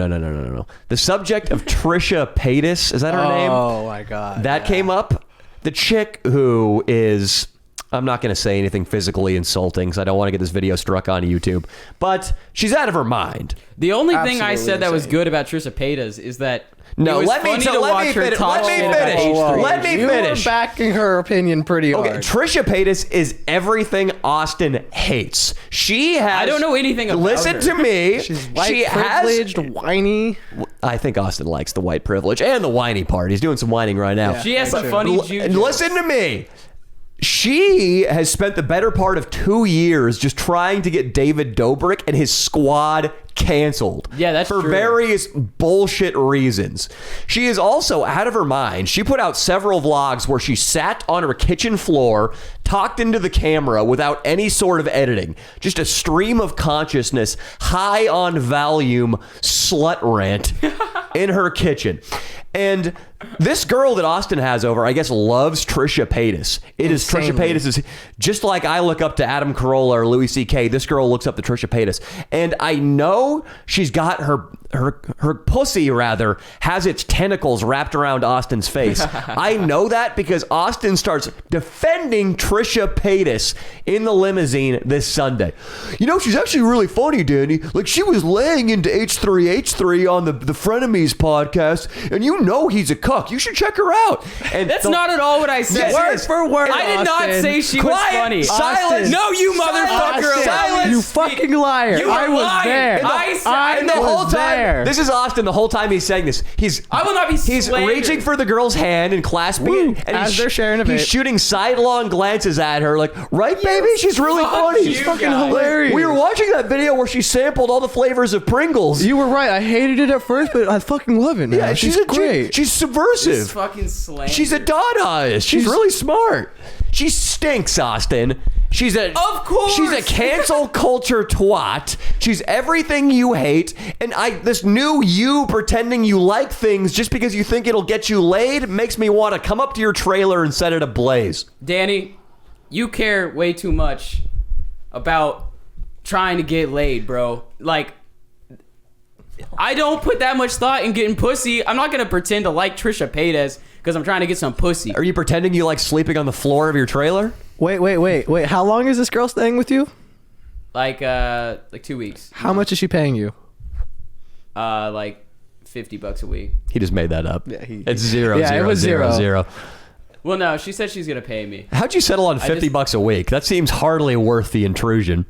The subject of Trisha Paytas, is that her name? Oh my god. That came up. The chick who is, I'm not going to say anything physically insulting because I don't want to get this video struck on YouTube, but she's out of her mind. The only thing I Absolutely said that was insane. good about Trisha Paytas is that No, it was let me funny tell- to let watch me her finish- talk let me shit about finish. H3. Let me you finish. were backing her opinion pretty Okay, hard. Trisha Paytas is everything Austin hates. She has. I don't know anything about Listen her. to me. She's white she privileged, whiny. I think Austin likes the white privilege and the whiny part. He's doing some whining right now. Yeah. She has some Sure. funny juju. Listen to me. She has spent the better part of 2 years just trying to get David Dobrik and his squad canceled. Yeah, that's for true. various bullshit reasons. She is also out of her mind. She put out several vlogs where she sat on her kitchen floor, talked into the camera without any sort of editing. Just a stream of consciousness, high on volume, slut rant in her kitchen. And this girl that Austin has over, I guess, loves Trisha Paytas. It is Trisha Insanely. Paytas is just like I look up to Adam Carolla or Louis C.K. This girl looks up to Trisha Paytas, and I know she's got her pussy rather has its tentacles wrapped around Austin's face. I know that because Austin starts defending Trisha Paytas in the limousine this Sunday. You know, she's actually really funny, Danny. Like, she was laying into H3 H3 on the Frenemies podcast, and you know he's a cuck. You should check her out. And That's not at all what I said. Yes, it is. for word. I did not Austin. say she was Quiet. funny. Silence. No, you motherfucker. Austin, Silence. you fucking liar. You I were was lying. there. And the whole was time, there. this is Austin. The whole time he's saying this, I will not be he's slandered. reaching for the girl's hand and clasping Woo. it, and As they're sharing a he's vape. shooting sidelong glances at her, like, right, baby, she's really fuck funny. you She's fucking guys. hilarious. We were watching that video where she sampled all the flavors of Pringles. You were right. I hated it at first, but I fucking love it now. Yeah, she's a- great. She's subversive. This fucking slander. She's a Dadaist. She's really smart. She stinks, Austin. She's a Of course. She's a cancel culture twat. She's everything you hate. And this new you pretending you like things just because you think it'll get you laid makes me want to come up to your trailer and set it ablaze. Danny, you care way too much about trying to get laid, bro. Like, I don't put that much thought in getting pussy. I'm not gonna pretend to like Trisha Paytas because I'm trying to get some pussy. Are you pretending you like sleeping on the floor of your trailer? Wait. How long is this girl staying with you? Like 2 weeks. How much is she paying you? Like $50 a week. He just made that up. Yeah, It's zero, Yeah, it zero, was zero, zero. zero. Well, no, she said she's gonna pay me. How'd you settle on $50 just- a week? That seems hardly worth the intrusion.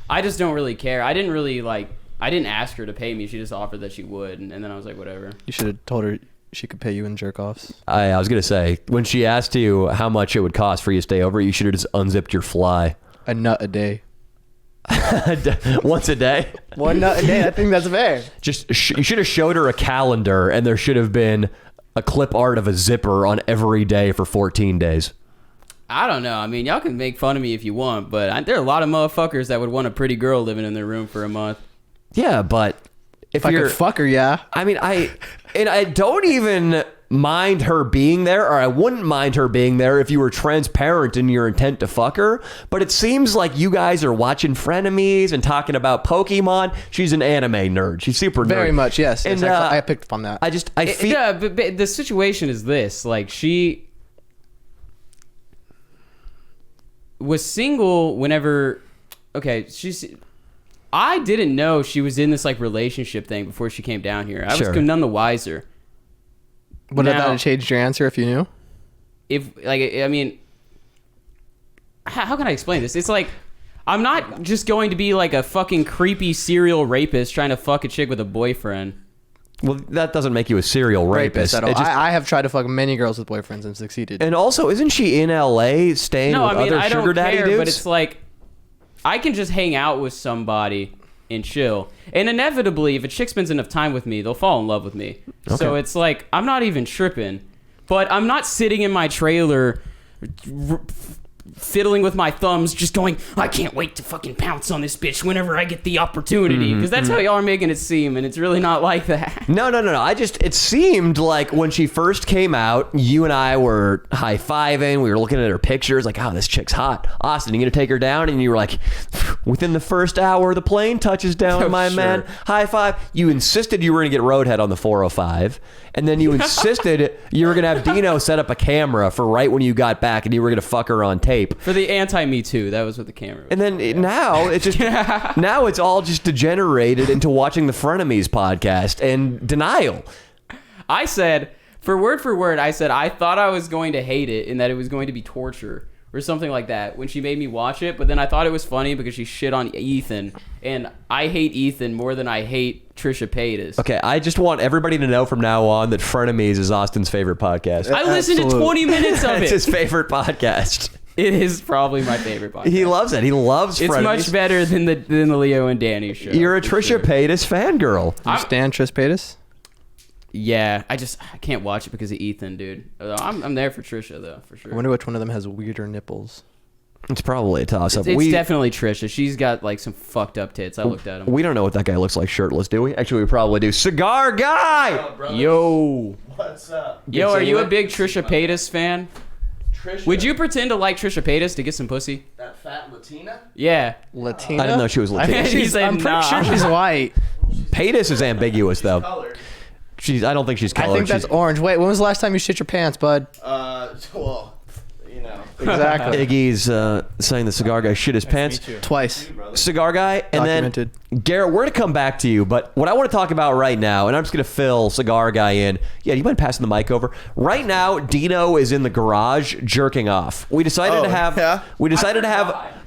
I just don't really care. I didn't ask her to pay me. She just offered that she would, and then I was like, whatever. You should have told her she could pay you in jerk offs. I was going to say, when she asked you how much it would cost for you to stay over, you should have just unzipped your fly. A nut a day. Once a day? One nut a day. I think that's fair. Just you should have showed her a calendar, and there should have been a clip art of a zipper on every day for 14 days. I don't know. I mean, y'all can make fun of me if you want, but there are a lot of motherfuckers that would want a pretty girl living in their room for a month. Yeah, but if I you're... could fuck her, yeah. I mean, I don't even mind her being there, or I wouldn't mind her being there if you were transparent in your intent to fuck her. But it seems like you guys are watching Frenemies and talking about Pokemon. She's an anime nerd. She's super Very nerd. much, yes. And I picked up on that. I feel... Yeah, but the situation is this. Like, she was single whenever... Okay, I didn't know she was in this, like, relationship thing before she came down here. I Sure. was none the wiser. Would that Now- have changed your answer if you knew? If, like, I mean... How can I explain this? It's like... I'm not just going to be, like, a fucking creepy serial rapist trying to fuck a chick with a boyfriend. Well, that doesn't make you a serial rapist. at all. It just- I have tried to fuck many girls with boyfriends and succeeded. and also, isn't she in LA staying No, with I mean, other I sugar don't daddy care, dudes? but it's like, I can just hang out with somebody and chill. And inevitably, if a chick spends enough time with me, they'll fall in love with me. So Okay. it's like, I'm not even tripping. But I'm not sitting in my trailer fiddling with my thumbs, just going, I can't wait to fucking pounce on this bitch whenever I get the opportunity. Because that's how y'all are making it seem, and it's really not like that. No. It seemed like when she first came out, you and I were high-fiving. We were looking at her pictures like, oh, this chick's hot. Austin, you going to take her down? And you were like, within the first hour, the plane touches down, Oh, my sure. man. High five. You insisted you were going to get roadhead on the 405. And then you insisted you were going to have Dino set up a camera for right when you got back, and you were going to fuck her on tape. For the anti-Me Too, that was what the camera was. And then now it's just now it's all just degenerated into watching the Frenemies podcast and denial. I said, for word, I said, I thought I was going to hate it and that it was going to be torture or something like that when she made me watch it. But then I thought it was funny because she shit on Ethan. And I hate Ethan more than I hate Trisha Paytas. Okay, I just want everybody to know from now on that Frenemies is Austin's favorite podcast. I listened to 20 minutes of It's it. his favorite podcast. It is probably my favorite podcast. He loves it. He loves It's Frenemies. much better than the Leo and Danny show. You're a for Trisha sure. Paytas fangirl. You stand Tris Paytas? Yeah, I can't watch it because of Ethan, dude. I'm there for Trisha though, for I sure. wonder which one of them has weirder nipples. It's probably a toss-up. It's definitely Trisha. She's got like some fucked up tits. I looked at him. We don't know what that guy looks like shirtless, do we? Actually, we probably do. Cigar Guy! Yo. What's up? Yo, are you a singer? big Trisha Paytas fan? Trisha, Would you pretend to like Trisha Paytas to get some pussy? that fat Latina? Yeah. Latina? I didn't know she was Latina. He said I'm pretty nah. sure she's white. Paytas is ambiguous, though. Colored. I don't think she's I colored. think that's orange. Wait, when was the last time you shit your pants, bud? Well, you know. Exactly. Iggy's saying the Cigar Guy shit his pants. Twice. Brother. Cigar Guy, and Documented. then Garrett, we're going to come back to you, but what I want to talk about right now, and I'm just going to fill Cigar Guy in. Yeah, do you mind passing the mic over? Right now, Dino is in the garage jerking off. We decided to have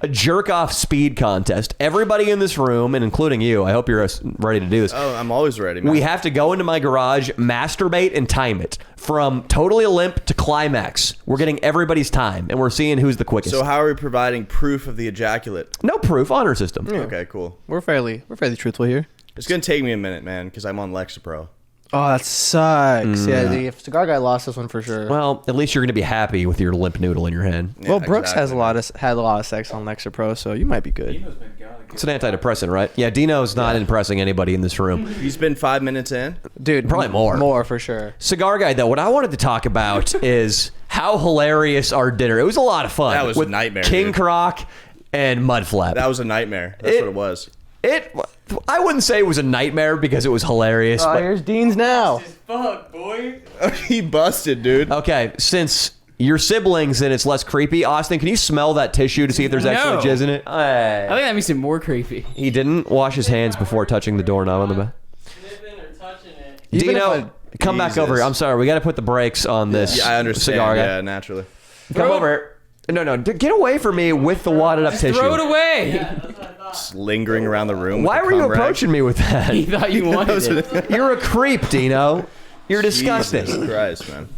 a jerk off speed contest. Everybody in this room, and including you, I hope you're ready to do this. Oh, I'm always ready, man. We have to go into my garage, masturbate, and time it from totally limp to climax. We're getting everybody's time, and we're seeing who's the quickest. So how are we providing proof of the ejaculate? No proof, honor system. Okay, cool. We're fairly truthful here. It's gonna take me a minute, man, because I'm on Lexapro. Oh, that sucks. Yeah, the Cigar Guy lost this one for sure. Well, at least you're going to be happy with your limp noodle in your hand. Yeah, well, Brooks has exactly. had a lot of sex on Lexapro, so you might be good. It's an antidepressant, right? Yeah, Dino's not impressing anybody in this room. He's been 5 minutes in. Dude, Probably more. More for sure. Cigar Guy, though, what I wanted to talk about is how hilarious our dinner. It was a lot of fun. That was a with nightmare, King dude. Croc and Mudflap. That was a nightmare. That's what it was. I wouldn't say it was a nightmare because it was hilarious. Oh, but, here's Dean's now. Fuck, boy. He busted, dude. okay, since your siblings and it's less creepy, Austin, can you smell that tissue to see if there's actually No. jizz in it? I think that makes it more creepy. He didn't wash his hands before touching the doorknob on the back. Sniffing or touching it. Even Dino, if come back over here. I'm sorry, we got to put the brakes on this. Yeah, I understand. Cigar Guy. Yeah, naturally. Come over here. No, get away from me with the wadded up tissue. Throw it away. That's what I thought. Just lingering around the room. Why with were the you cum rag. approaching me with He that? thought you wanted it. You're a creep, Dino. You're disgusting. Jesus Christ, man.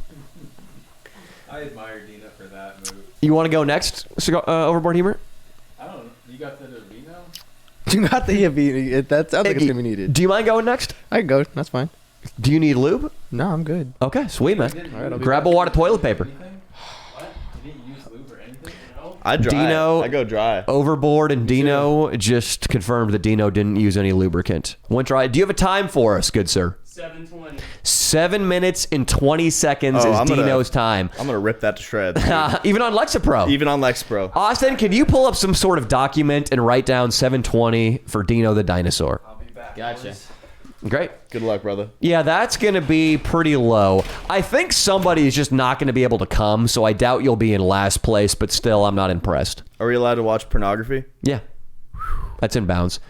I admire Dina for that move. You want to go next, Overboard Humor? I don't know. You got the vino? You got the that sounds like it's Iggy, gonna be needed. Do you mind going next? I can go. That's fine. Do you need lube? No, I'm good. Okay, sweet, man. All right, I'll be Grab a wad of toilet paper. What? You didn't use lube or anything? No. I dry. Dino- I go dry. Overboard and Dino just confirmed that Dino didn't use any lubricant. Went dry. Do you have a time for us, good sir? 720. 7 minutes and 20 seconds Oh, is I'm gonna- Dino's time. I'm gonna rip that to shreds. dude. Even on Lexapro. Even on Lexapro. Austin, can you pull up some sort of document and write down 720 for Dino the dinosaur? I'll be back. Gotcha. Great. Good luck, brother. Yeah, that's going to be pretty low. I think somebody is just not going to be able to come, so I doubt you'll be in last place, but still, I'm not impressed. Are we allowed to watch pornography? Yeah. That's in bounds.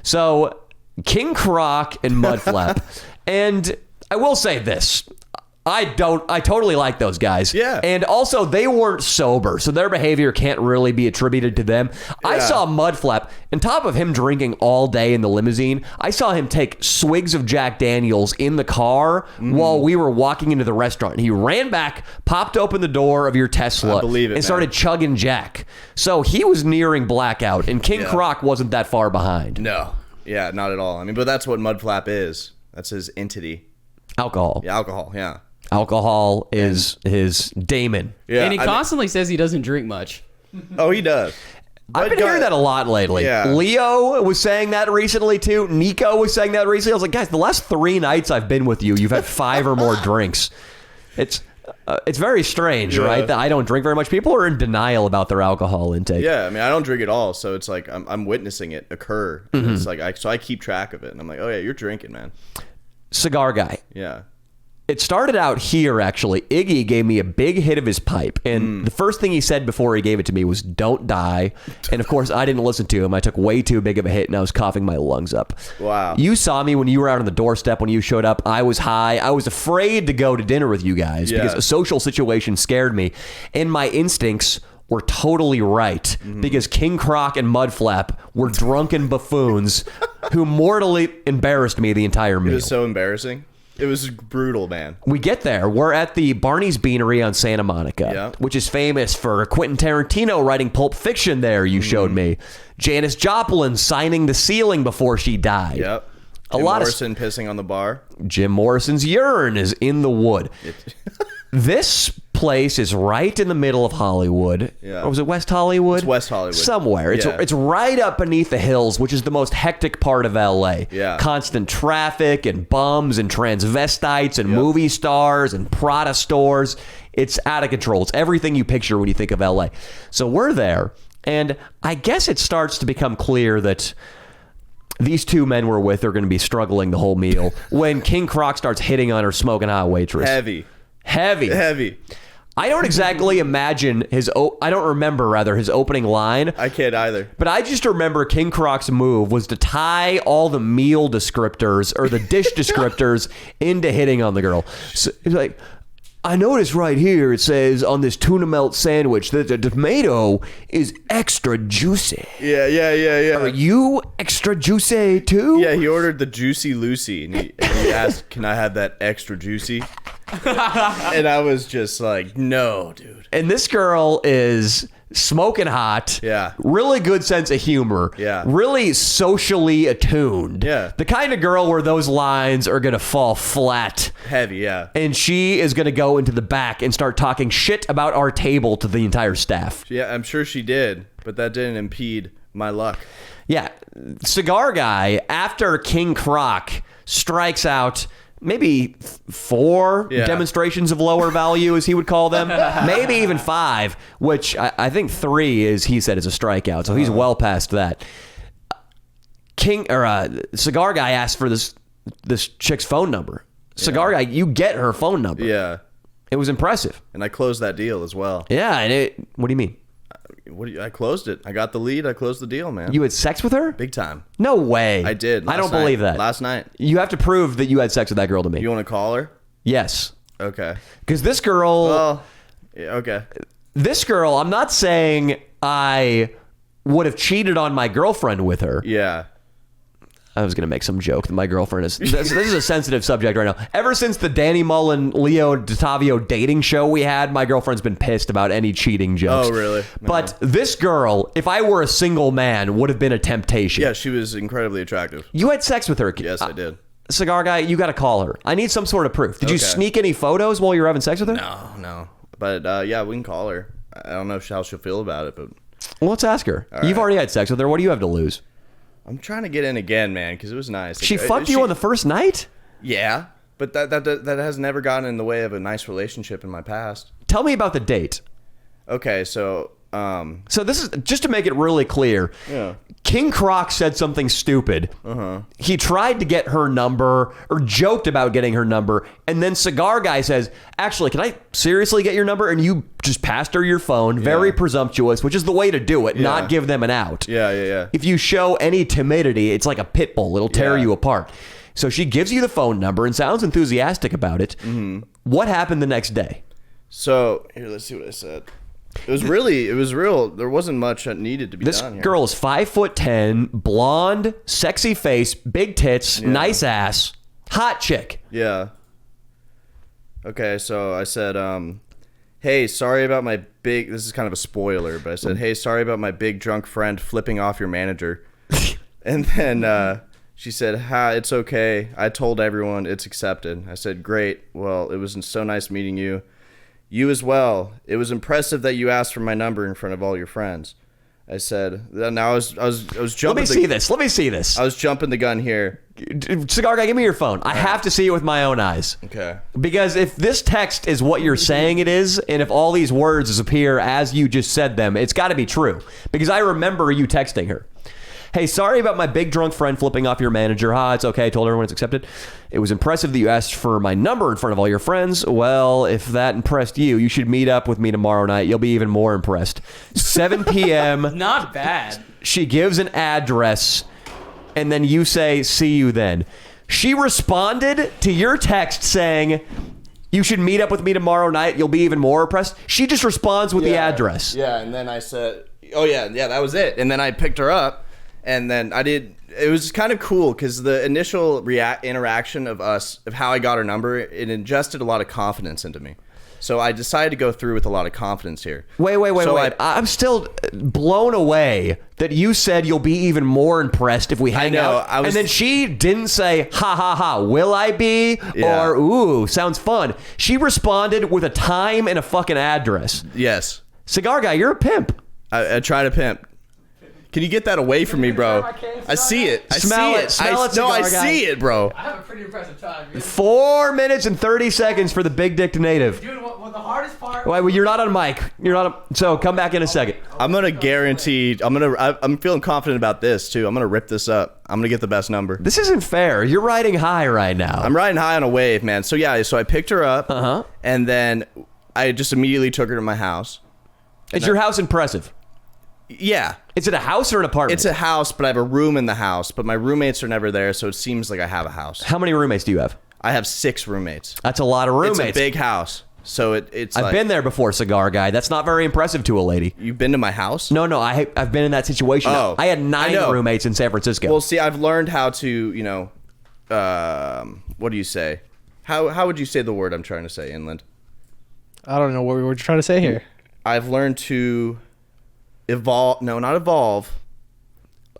So, King Croc and Mudflap. And I will say this. I totally like those guys. Yeah. And also, they weren't sober, so their behavior can't really be attributed to them. I Yeah. saw Mudflap, on top of him drinking all day in the limousine, I saw him take swigs of Jack Daniels in the car while we were walking into the restaurant. He ran back, popped open the door of your Tesla, I believe it, and man. started chugging Jack. So he was nearing blackout, and King Yeah. Croc wasn't that far behind. No. Yeah, not at all. I mean, but that's what Mudflap is. That's his entity. Alcohol. Yeah, alcohol. Yeah. Alcohol is his daemon. Yeah. And he I mean- constantly says he doesn't drink much. oh, he does. I've been hearing that a lot lately. Yeah. Leo was saying that recently too. Nico was saying that recently. I was like, guys, the last 3 nights I've been with you, you've had 5 or more drinks. It's very strange, Yeah. right? That I don't drink very much. People are in denial about their alcohol intake. Yeah, I mean, I don't drink at all, so it's like I'm witnessing it occur. It's like I keep track of it, and I'm like, oh yeah, you're drinking, man. Cigar Guy. Yeah. It started out here, actually. Iggy gave me a big hit of his pipe. And the first thing he said before he gave it to me was, don't die. And of course, I didn't listen to him. I took way too big of a hit and I was coughing my lungs up. Wow. You saw me when you were out on the doorstep when you showed up. I was high. I was afraid to go to dinner with you guys because Yeah. a social situation scared me. And my instincts were totally right because King Croc and Mudflap were drunken buffoons who mortally embarrassed me the entire It meal. was so embarrassing. It was brutal, man. We get there. We're at the Barney's Beanery on Santa Monica, Yeah. which is famous for Quentin Tarantino writing Pulp Fiction there, you showed me. Janis Joplin signing the ceiling before she died. Yep. A Jim lot Morrison pissing on the bar. of Jim Morrison's urine is in the wood. This place is right in the middle of Hollywood. Yeah. Or was it West Hollywood? It's West Hollywood. Somewhere. Yeah. It's right up beneath the hills, which is the most hectic part of LA. Yeah. Constant traffic and bums and transvestites and movie stars and Prada stores. It's out of control. It's everything you picture when you think of LA. So we're there, and I guess it starts to become clear that these two men we're with are going to be struggling the whole meal when King Croc starts hitting on her smoking hot waitress. Heavy. Heavy. Heavy. I don't exactly imagine I don't remember rather his opening line. I can't either. But I just remember King Kroc's move was to tie all the meal descriptors or the dish descriptors into hitting on the girl. So it's like, I noticed right here it says on this tuna melt sandwich that the tomato is extra juicy. Yeah. Are you extra juicy too? Yeah, he ordered the Juicy Lucy, and he asked, "Can I have that extra juicy?" And I was just like, "No, dude." And this girl is smoking hot. Yeah. Really good sense of humor. Yeah. Really socially attuned. Yeah. The kind of girl where those lines are going to fall flat. Heavy, yeah. And she is going to go into the back and start talking shit about our table to the entire staff. Yeah, I'm sure she did, but that didn't impede my luck. Yeah. Cigar Guy, after King Kroc strikes out maybe 4 demonstrations of lower value, as he would call them, maybe even 5, which I think 3 is, he said, is a strikeout, so he's well past that. Cigar Guy asked for this chick's phone number. Cigar Guy, you get her phone number. Yeah. It was impressive. And I closed that deal as well. Yeah, and what do you mean? I closed it. I got the lead. I closed the deal, man. You had sex with her? Big time. No way. I did. I don't believe that. Last night. You have to prove that you had sex with that girl to me. You want to call her? Yes. Okay. Because this girl... Well, yeah, okay. This girl, I'm not saying I would have cheated on my girlfriend with her. Yeah. I was going to make some joke that my girlfriend is... This is a sensitive subject right now. Ever since the Danny Mullen, Leo DiTavio dating show we had, my girlfriend's been pissed about any cheating jokes. Oh, really? But this girl, if I were a single man, would have been a temptation. Yeah, she was incredibly attractive. You had sex with her. Yes, I did. Cigar Guy, you got to call her. I need some sort of proof. Did you sneak any photos while you were having sex with her? No. But yeah, we can call her. I don't know how she'll feel about it, but... Well, let's ask her. You've already had sex with her. What do you have to lose? I'm trying to get in again, man, because it was nice. She fucked you on the first night? Yeah, but that has never gotten in the way of a nice relationship in my past. Tell me about the date. Okay, so... So this is, just to make it really clear, King Kroc said something stupid. He tried to get her number, or joked about getting her number, and then Cigar Guy says, actually, can I seriously get your number? And you just passed her your phone, very presumptuous, which is the way to do it, not give them an out. Yeah. If you show any timidity, it's like a pit bull. It'll tear you apart. So she gives you the phone number and sounds enthusiastic about it. What happened the next day? So, here, let's see what I said. It was real. There wasn't much that needed to be done here. This girl is 5'10", blonde, sexy face, big tits, nice ass, hot chick. Yeah. Okay, so I said, hey, sorry about my big... This is kind of a spoiler, but I said, hey, sorry about my big drunk friend flipping off your manager. And then she said, ha, it's okay. I told everyone it's accepted. I said, great. Well, it was so nice meeting you. You as well. It was impressive that you asked for my number in front of all your friends. I said. Now I was jumping. Let me see this. I was jumping the gun here. Cigar Guy, give me your phone. I have to see it with my own eyes. Okay. Because if this text is what you're saying it is, and if all these words appear as you just said them, it's got to be true. Because I remember you texting her. Hey, sorry about my big drunk friend flipping off your manager. It's okay. I told everyone it's accepted. It was impressive that you asked for my number in front of all your friends. Well, if that impressed you, you should meet up with me tomorrow night. You'll be even more impressed. 7 p.m. Not bad. She gives an address, and then you say, see you then. She responded to your text saying, you should meet up with me tomorrow night. You'll be even more impressed. She just responds with the address. Yeah, and then I said, oh, yeah, that was it. And then I picked her up. And then it was kind of cool because the initial interaction of how I got her number, it ingested a lot of confidence into me. So I decided to go through with a lot of confidence here. Wait. I'm still blown away that you said you'll be even more impressed if we hang out. And then she didn't say, ha, ha, ha, will I be? Yeah. Or, ooh, sounds fun. She responded with a time and a fucking address. Yes. Cigar Guy, you're a pimp. I try to pimp. Can you get that away from me, bro? I see it. Smell it, I see it, bro. I have a pretty impressive time. 4 minutes and 30 seconds for the big dick native. Dude, what the hardest part... Well, you're not on mic. So come back in a second. I'm going to guarantee... I'm feeling confident about this, too. I'm going to rip this up. I'm going to get the best number. This isn't fair. You're riding high right now. I'm riding high on a wave, man. So, yeah. So I picked her up. And then... I just immediately took her to my house. Is your house impressive? Yeah. Is it a house or an apartment? It's a house, but I have a room in the house, but my roommates are never there, so it seems like I have a house. How many roommates do you have? I have 6 roommates. That's a lot of roommates. It's a big house. So it's I've like, been there before, Cigar Guy. That's not very impressive to a lady. You've been to my house? No, I've been in that situation. Oh, I had 9 know. roommates in San Francisco. Well, see, I've learned how to, you know, what do you say? How would you say the word I'm trying to say, Inland? I don't know what we were trying to say here. I've learned to evolve. No, not evolve.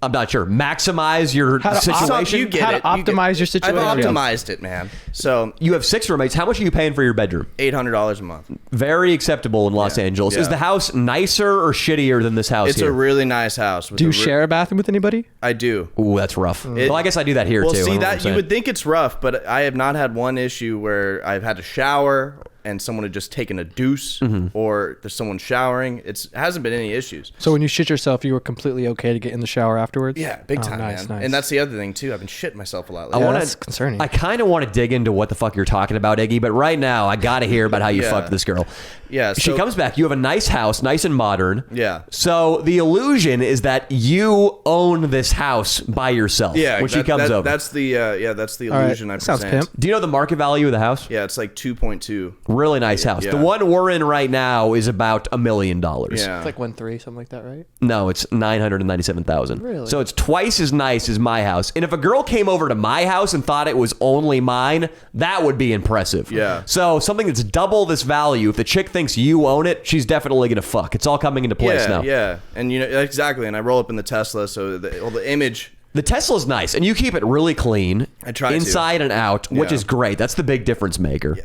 I'm not sure. Maximize your situation. You get How to it. optimize your situation. I've optimized it, man. So You have 6 roommates. How much are you paying for your bedroom? $800 a month. Very acceptable in Los Angeles. Yeah. Is the house nicer or shittier than this house It's here? a really nice house. Do you share a bathroom with anybody? I do. Ooh, that's rough. Well, I guess I do that here Well, too. I see know what I'm that you saying. would think it's rough, but I have not had one issue where I've had to shower and someone had just taken a deuce, or there's someone showering. It hasn't been any issues. So when you shit yourself, you were completely okay to get in the shower afterwards? Yeah, big Oh, time, nice, man. nice. And that's the other thing too. I've been shitting myself a lot I lately. Yeah, wanna- that's concerning. I kind of want to dig into what the fuck you're talking about, Iggy, but right now I got to hear about how you Yeah. fucked this girl. Yeah, She so- comes back. You have a nice house, nice and modern. Yeah. So the illusion is that you own this house by yourself Yeah, when she comes over. That's the that's the All right, illusion I sounds present. pimp. Do you know the market value of the house? Yeah, it's like 2.2. Really nice house. Yeah. The one we're in right now is about $1 million. Yeah. It's like 1.3, something like that, right? No, it's 997,000. Really? So it's twice as nice as my house. And if a girl came over to my house and thought it was only mine, that would be impressive. Yeah. So something that's double this value, if the chick thinks you own it, she's definitely gonna fuck. It's all coming into place now. Yeah, and you know exactly. And I roll up in the Tesla, so the image. The Tesla's nice, and you keep it really clean. I try to. inside and out, which Yeah. is great. That's the big difference maker.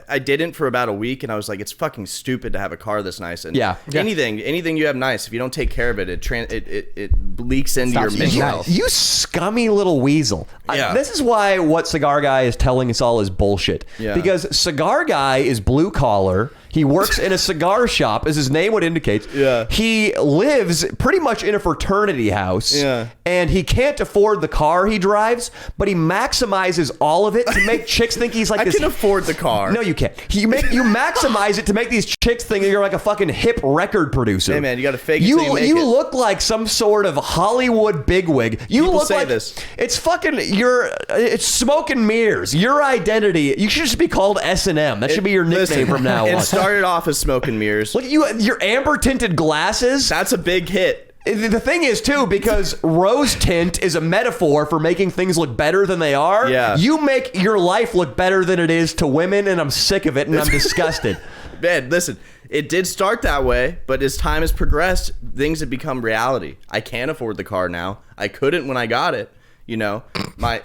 I didn't for about a week, and I was like, it's fucking stupid to have a car this nice. And Yeah. anything you have nice, if you don't take care of it, it leaks into your Stops being mental nice. health. You scummy little weasel. Yeah. This is why what Cigar Guy is telling us all is bullshit. Yeah. Because Cigar Guy is blue collar. He works in a cigar shop, as his name would indicate. Yeah. He lives pretty much in a fraternity house. Yeah. And he can't afford the car he drives, but he maximizes all of it to make chicks think he's like I this. can afford the car. No, you can't. You maximize it to make these chicks think you're like a fucking hip record producer. Hey, man, you gotta fake it till you make You it. look like some sort of Hollywood bigwig. You People look say like this. It's fucking. It's smoke and mirrors. Your identity. You should just be called S&M. That should be your nickname Listen, from now It on. started off as smoke and mirrors. Look at you. Your amber tinted glasses. That's a big hit. The thing is, too, because rose tint is a metaphor for making things look better than they are. Yeah. You make your life look better than it is to women, and I'm sick of it, and I'm disgusted. Man, listen, it did start that way, but as time has progressed, things have become reality. I can't afford the car now. I couldn't when I got it. You know,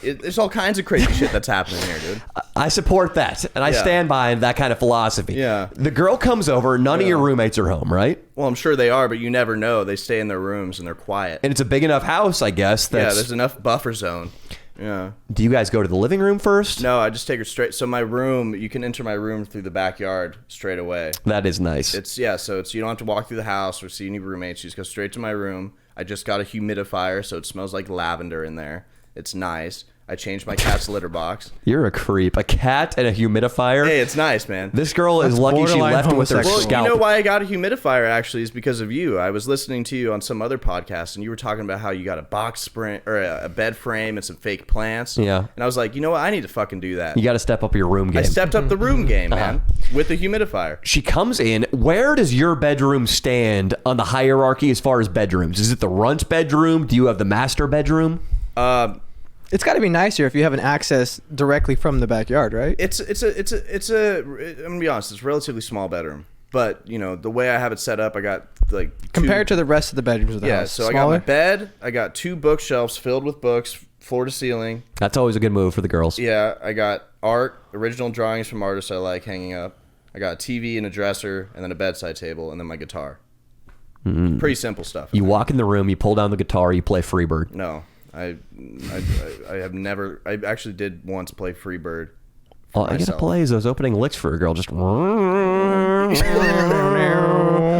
there's all kinds of crazy shit that's happening here, dude. I support that, and I Yeah. stand by that kind of philosophy. Yeah. The girl comes over. None of your roommates are home, right? Well, I'm sure they are, but you never know. They stay in their rooms and they're quiet. And it's a big enough house, I guess. Yeah, That's, there's enough buffer zone. Yeah. Do you guys go to the living room first? No, I just take her straight. So my room, you can enter my room through the backyard straight away. That is nice. So you don't have to walk through the house or see any roommates. You just go straight to my room. I just got a humidifier, so it smells like lavender in there. It's nice. I changed my cat's litter box. You're a creep. A cat and a humidifier. Hey, it's nice, man. This girl is That's lucky she borderline left with her homosexual. scalp. You know why I got a humidifier actually is because of you. I was listening to you on some other podcast, and you were talking about how you got a box spring or a bed frame and some fake plants. Yeah. And I was like, you know what? I need to fucking do that. You got to step up your room game. I stepped up the room game, man, with the humidifier. She comes in. Where does your bedroom stand on the hierarchy as far as bedrooms? Is it the runt bedroom? Do you have the master bedroom? It's got to be nicer if you have an access directly from the backyard, right? It's a I'm gonna be honest, it's a relatively small bedroom. But you know the way I have it set up, I got like Compared to the rest of the bedrooms of the house. So Smaller? I got my bed, I got 2 bookshelves filled with books, floor to ceiling. That's always a good move for the girls. Yeah, I got art, original drawings from artists I like hanging up. I got a TV and a dresser, and then a bedside table, and then my guitar. Pretty simple stuff. You walk in the room, you pull down the guitar, you play Freebird. No, I have never. I actually did once play Freebird. All I gotta play is those opening licks for a girl. Just. You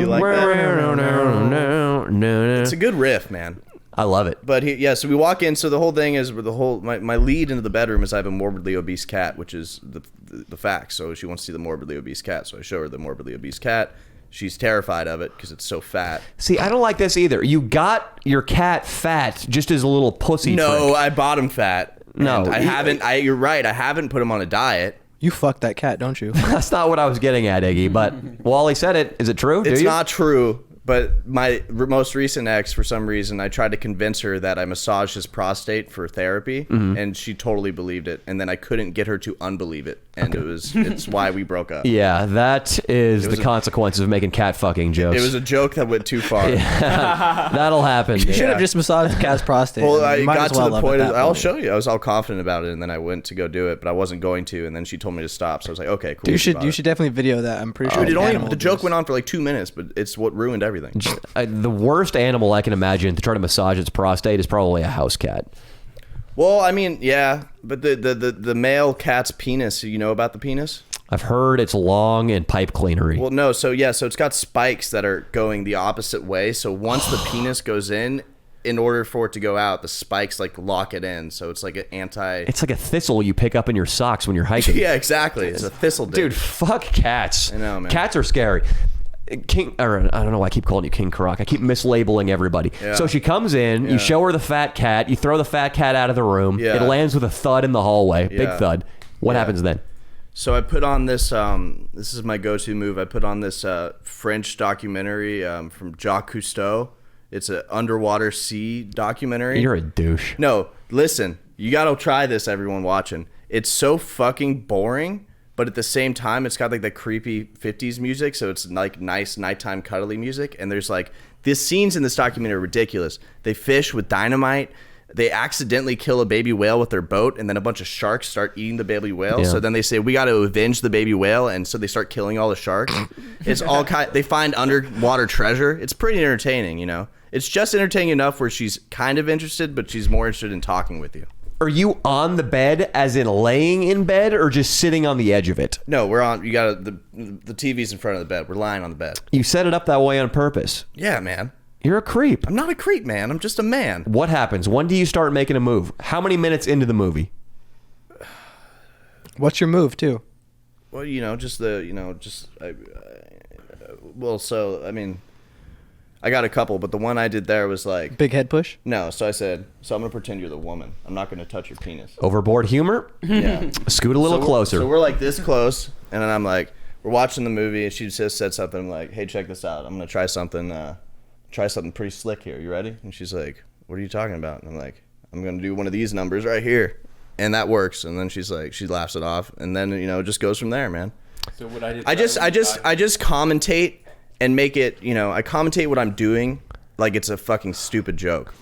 like that? It's a good riff, man. I love it. But so we walk in. So the whole thing is my lead into the bedroom is I have a morbidly obese cat, which is the fact. So she wants to see the morbidly obese cat. So I show her the morbidly obese cat. She's terrified of it because it's so fat. See, I don't like this either. You got your cat fat just as a little pussy No, trick. I bought him fat. No, And I haven't. You're right. I haven't put him on a diet. You fuck that cat, don't you? That's not what I was getting at, Iggy. But Wally said it. Is it true? It's Do you? not true. But my most recent ex, for some reason, I tried to convince her that I massaged his prostate for therapy, and she totally believed it. And then I couldn't get her to unbelieve it, and it's why we broke up. Yeah, that is the consequences of making cat fucking jokes. It was a joke that went too far. That'll happen. You should have just massaged the cat's prostate. Well, I You might got as well to the have point. at that I'll point. show you. I was all confident about it, and then I went to go do it, but I wasn't going to. And then she told me to stop, so I was like, okay, cool. You should definitely video that. I'm pretty sure. Dude, it's animal the joke abuse. went on for like 2 minutes, but it's what ruined everything. The worst animal I can imagine to try to massage its prostate is probably a house cat. Well, I mean, yeah, but the male cat's penis. You know about the penis? I've heard it's long and pipe cleanery. Well, no. So it's got spikes that are going the opposite way. So once the penis goes in order for it to go out, the spikes like lock it in. So it's like an anti. It's like a thistle you pick up in your socks when you're hiking. Yeah, exactly. It's a thistle, Dude, fuck cats. I know, man. Cats are scary. Or I don't know why I keep calling you King Croc. I keep mislabeling everybody. Yeah. So she comes in, you show her the fat cat, you throw the fat cat out of the room, Yeah. it lands with a thud in the hallway, big Yeah. thud. What happens then? So I put on this. This is my go-to move. I put on this French documentary from Jacques Cousteau. It's an underwater sea documentary. You're a douche. No, listen. You gotta try this, everyone watching. It's so fucking boring, but at the same time, it's got like the creepy 50s music, so it's like nice nighttime cuddly music. And there's like, the scenes in this documentary are ridiculous. They fish with dynamite. They accidentally kill a baby whale with their boat, and then a bunch of sharks start eating the baby whale. Yeah. So then they say, we got to avenge the baby whale, and so they start killing all the sharks. It's all they find underwater treasure. It's pretty entertaining, you know. It's just entertaining enough where she's kind of interested, but she's more interested in talking with you. Are you on the bed, as in laying in bed, or just sitting on the edge of it? No, we're on. You got the TV's in front of the bed. We're lying on the bed. You set it up that way on purpose. Yeah, man. You're a creep. I'm not a creep, man. I'm just a man. What happens? When do you start making a move? How many minutes into the movie? What's your move too? Well, well, so I mean, I got a couple, but the one I did there was like Big head push. no. So I said, so I'm gonna pretend you're the woman. I'm not gonna touch your penis. Overboard humor? Yeah. Scoot a little closer. So we're like this close, and then I'm like, we're watching the movie, and she just said something like, "Hey, check this out. I'm gonna try something pretty slick here. You ready?" And she's like, "What are you talking about?" And I'm like, "I'm gonna do one of these numbers right here," and that works. And then she's like, she laughs it off, and then it just goes from there, man. So what I did. I just commentate and make it. I commentate what I'm doing like it's a fucking stupid joke.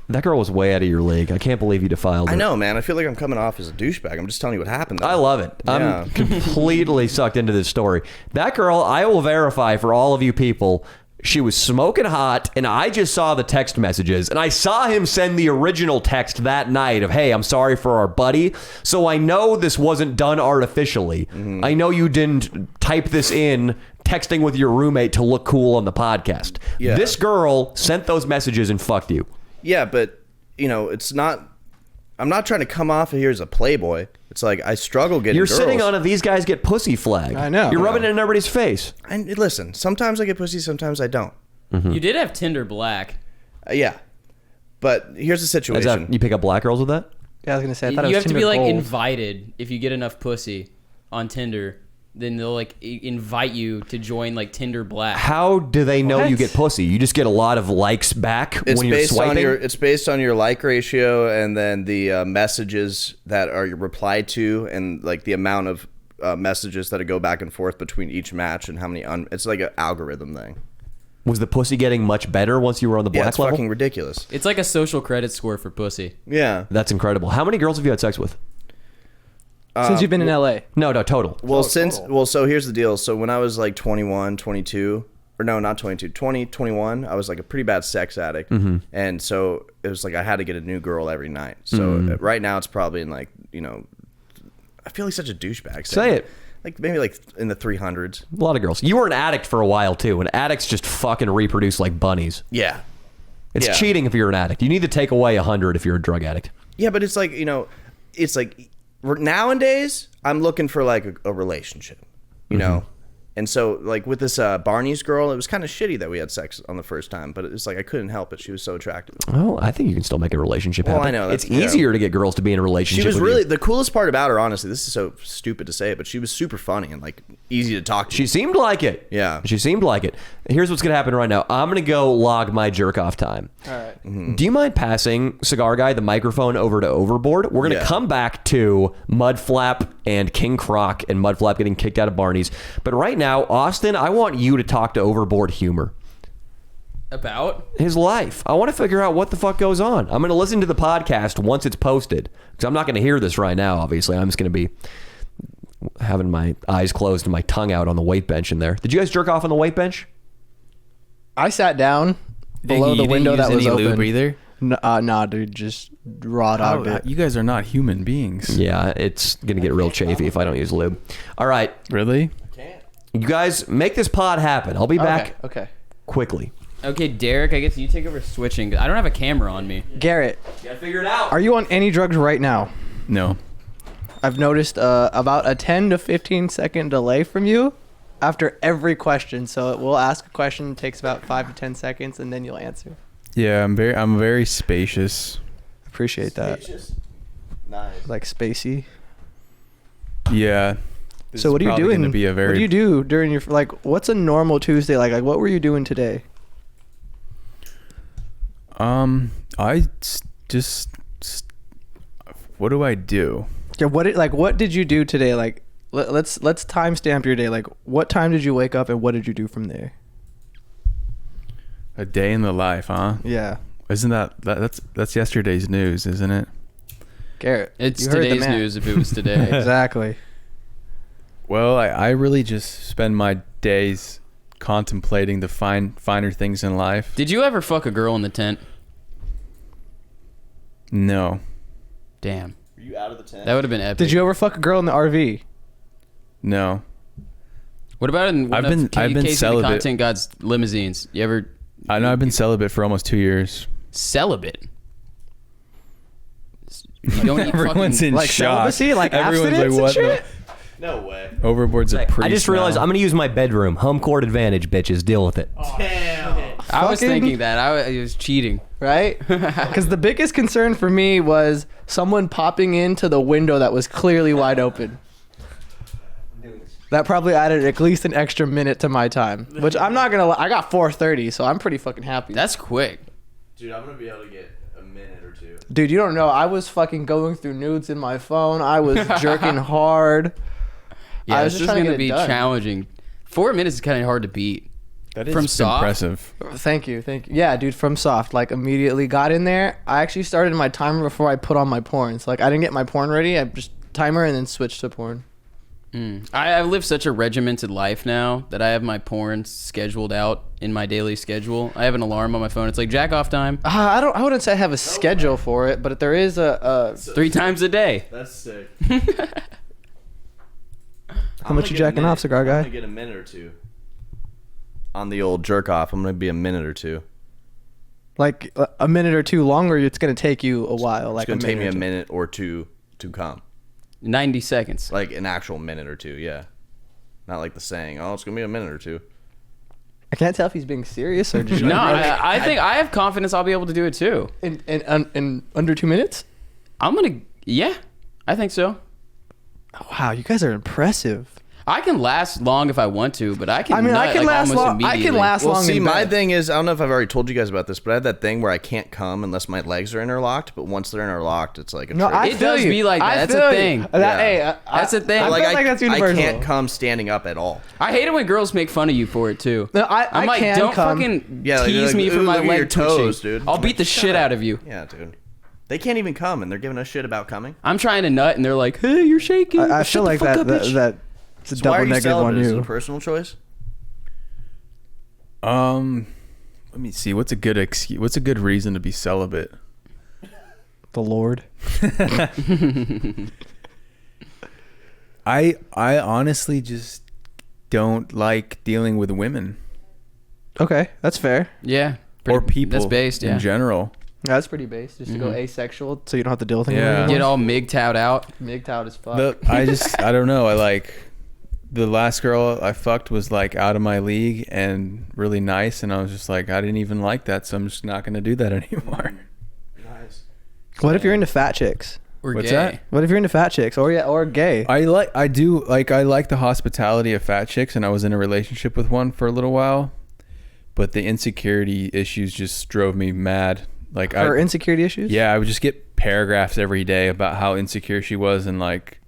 That girl was way out of your league. I can't believe you defiled her. I know, man. I feel like I'm coming off as a douchebag. I'm just telling you what happened. Though. I love it. Yeah. I'm completely sucked into this story. That girl, I will verify for all of you people, she was smoking hot, and I just saw the text messages, and I saw him send the original text that night of, "Hey, I'm sorry for our buddy." So I know this wasn't done artificially. Mm-hmm. I know you didn't type this in texting with your roommate to look cool on the podcast. Yeah. This girl sent those messages and fucked you. Yeah, but it's not. I'm not trying to come off of here as a playboy. It's like I struggle getting. You're girls. sitting on a "these guys get pussy" flag. I know. You're rubbing it in everybody's face. And listen, sometimes I get pussy, sometimes I don't. You did have Tinder Black. Yeah, but here's the Is situation. that, you pick up black girls with that? Yeah, I was gonna say. I thought it You was have to be Tinder like Gold. invited if you get enough pussy on Tinder. Then they'll like invite you to join like Tinder Black. How do they know you What? get pussy? You just get a lot of likes back It's when you're based swiping? it's based on your like ratio and then the messages that are replied to and like the amount of messages that go back and forth between each match and how many. It's like an algorithm thing. Was the pussy getting much better once you were on the Yeah, black it's level? fucking ridiculous. It's like a social credit score for pussy. Yeah. That's incredible. How many girls have you had sex with? Since you've been in LA. No, total. Well, so here's the deal. So when I was like 21, 22, or no, not 22, 20, 21, I was like a pretty bad sex addict. Mm-hmm. And so it was like I had to get a new girl every night. So right now it's probably in like, I feel like such a douchebag. Say it. Like maybe like in the 300s. A lot of girls. You were an addict for a while too, and addicts just fucking reproduce like bunnies. Yeah. It's Yeah. cheating if you're an addict. You need to take away 100 if you're a drug addict. Yeah, but it's like, it's like nowadays I'm looking for like a relationship, you know? And so like with this Barney's girl, it was kind of shitty that we had sex on the first time, but it's like I couldn't help it. She was so attractive. Well, I think you can still make a relationship happen. I know, It's that's- easier to get girls to be in a relationship She was with really you. the coolest part about her, honestly. This is so stupid to say, but she was super funny and like easy to talk to. She seemed like it. Yeah. She seemed like it. Here's what's going to happen right now. I'm going to go log my jerk off time. All right. Do you mind passing Cigar Guy the microphone over to Overboard? We're going to Yeah. come back to Mudflap and King Croc and Mudflap getting kicked out of Barney's. But right now, Austin, I want you to talk to Overboard Humor. About? His life. I want to figure out what the fuck goes on. I'm going to listen to the podcast once it's posted because I'm not going to hear this right now, obviously. I'm just going to be having my eyes closed and my tongue out on the weight bench in there. Did you guys jerk off on the weight bench? I sat down below You the didn't window use that was any open. lube either? Nah, dude, just raw dogged it. You guys are not human beings. Yeah, it's going to get real chafy if I don't use lube. All right. Really? You guys make this pod happen. I'll be back Okay. quickly. Okay, Derek, I guess you take over switching. I don't have a camera on me. Garrett, You got to figure it out. are you on any drugs right now? No. I've noticed about a 10 to 15 second delay from you after every question. So we'll ask a question, it takes about 5 to 10 seconds, and then you'll answer. Yeah, I'm very spacious. Appreciate that. Nice. Like spacey. Yeah. This So is what are you probably doing? gonna be a very What do you do during your what's a normal Tuesday like? Like what were you doing today? I just what do I do? Yeah, what did you do today? Like let's timestamp your day. Like what time did you wake up and what did you do from there? A day in the life, huh? Yeah. Isn't that's yesterday's news, isn't it? Garrett. It's you heard the today's man. news if it was today. Exactly. Well, I really just spend my days contemplating the finer things in life. Did you ever fuck a girl in the tent? No. Damn. Were you out of the tent? That would have been epic. Did you ever fuck a girl in the RV? No. What about in one I've been Casey the celibate. Content God's limousines? You ever I know I've been celibate for almost 2 years. celibate? You don't eat Everyone's fucking... in Like shock. celibacy? Like Everyone's abstinence and what shit? No way. Overboard's a priest. I just realized now. I'm going to use my bedroom. Home court advantage, bitches. Deal with it. I was Fucking- thinking that. I was cheating. Right? Because the biggest concern for me was someone popping into the window that was clearly wide open. That probably added at least an extra minute to my time, which I'm not gonna. I got 4:30, so I'm pretty fucking happy. That's quick. Dude, I'm gonna be able to get a minute or two. Dude, you don't know. I was fucking going through nudes in my phone. I was jerking hard. Yeah, I was it's just just trying to gonna get it be done. challenging. 4 minutes is kind of hard to beat. That is from soft. impressive. Thank you. Yeah, dude, from soft. Like immediately got in there. I actually started my timer before I put on my porn. So like I didn't get my porn ready. I just timer and then switched to porn. I live such a regimented life now that I have my porn scheduled out in my daily schedule. I have an alarm on my phone. It's like jack off time I wouldn't say I have a schedule for it, but there is a 3 times a day. That's sick. How much you jacking off, Cigar I'm Guy? gonna get a minute or two. On the old jerk off, I'm gonna be a minute or two. Like a minute or two longer, it's gonna take you a while. Like It's gonna take me or a two. minute or two to come. 90 seconds. Like an actual minute or two, yeah. Not like the saying, oh, it's gonna be a minute or two. I can't tell if he's being serious or just No, I think I have confidence I'll be able to do it too. in under 2 minutes. Yeah, I think so. Wow, you guys are impressive. I can last long if I want to, but I can. I mean, I nut, can like, last almost long. I can immediately. last Well, long. see, in my bed. thing is, I don't know if I've already told you guys about this, but I have that thing where I can't come unless my legs are interlocked. But once they're interlocked, it's like a No, trick. I It feel does you. be like that. I That's a feel you. thing. Yeah. That's a thing. I like feel like that's I universal. can't come standing up at all. I hate it when girls make fun of you for it too. No, I I'm like, can don't come. fucking Yeah, like, tease like, me for ooh, my look at leg your toes, twitching. dude. I'll I'm beat like, the shut shit up. out of you. Yeah, dude. They can't even come, and they're giving us shit about coming. I'm trying to nut, and they're like, "Hey, you're shaking." I Shut feel the like fuck that up, bitch. that's a So why double are you negative on celibate? Is it you. a personal choice? Let me see. What's a good reason to be celibate? The Lord. I honestly just don't like dealing with women. Okay, that's fair. Yeah, or people That's based, yeah. in general. That's pretty base. Just to go asexual, so you don't have to deal with anything. Yeah. Get all MGTOW'd out. MGTOW'd out as fuck. I don't know. The last girl I fucked was like out of my league and really nice, and I was just like, I didn't even like that, so I'm just not gonna do that anymore. Nice. What if you're into fat chicks? Or What's gay. that? What if you're into fat chicks, or gay? I like the hospitality of fat chicks, and I was in a relationship with one for a little while, but the insecurity issues just drove me mad. Like Her insecurity issues? Yeah, I would just get paragraphs every day about how insecure she was, and like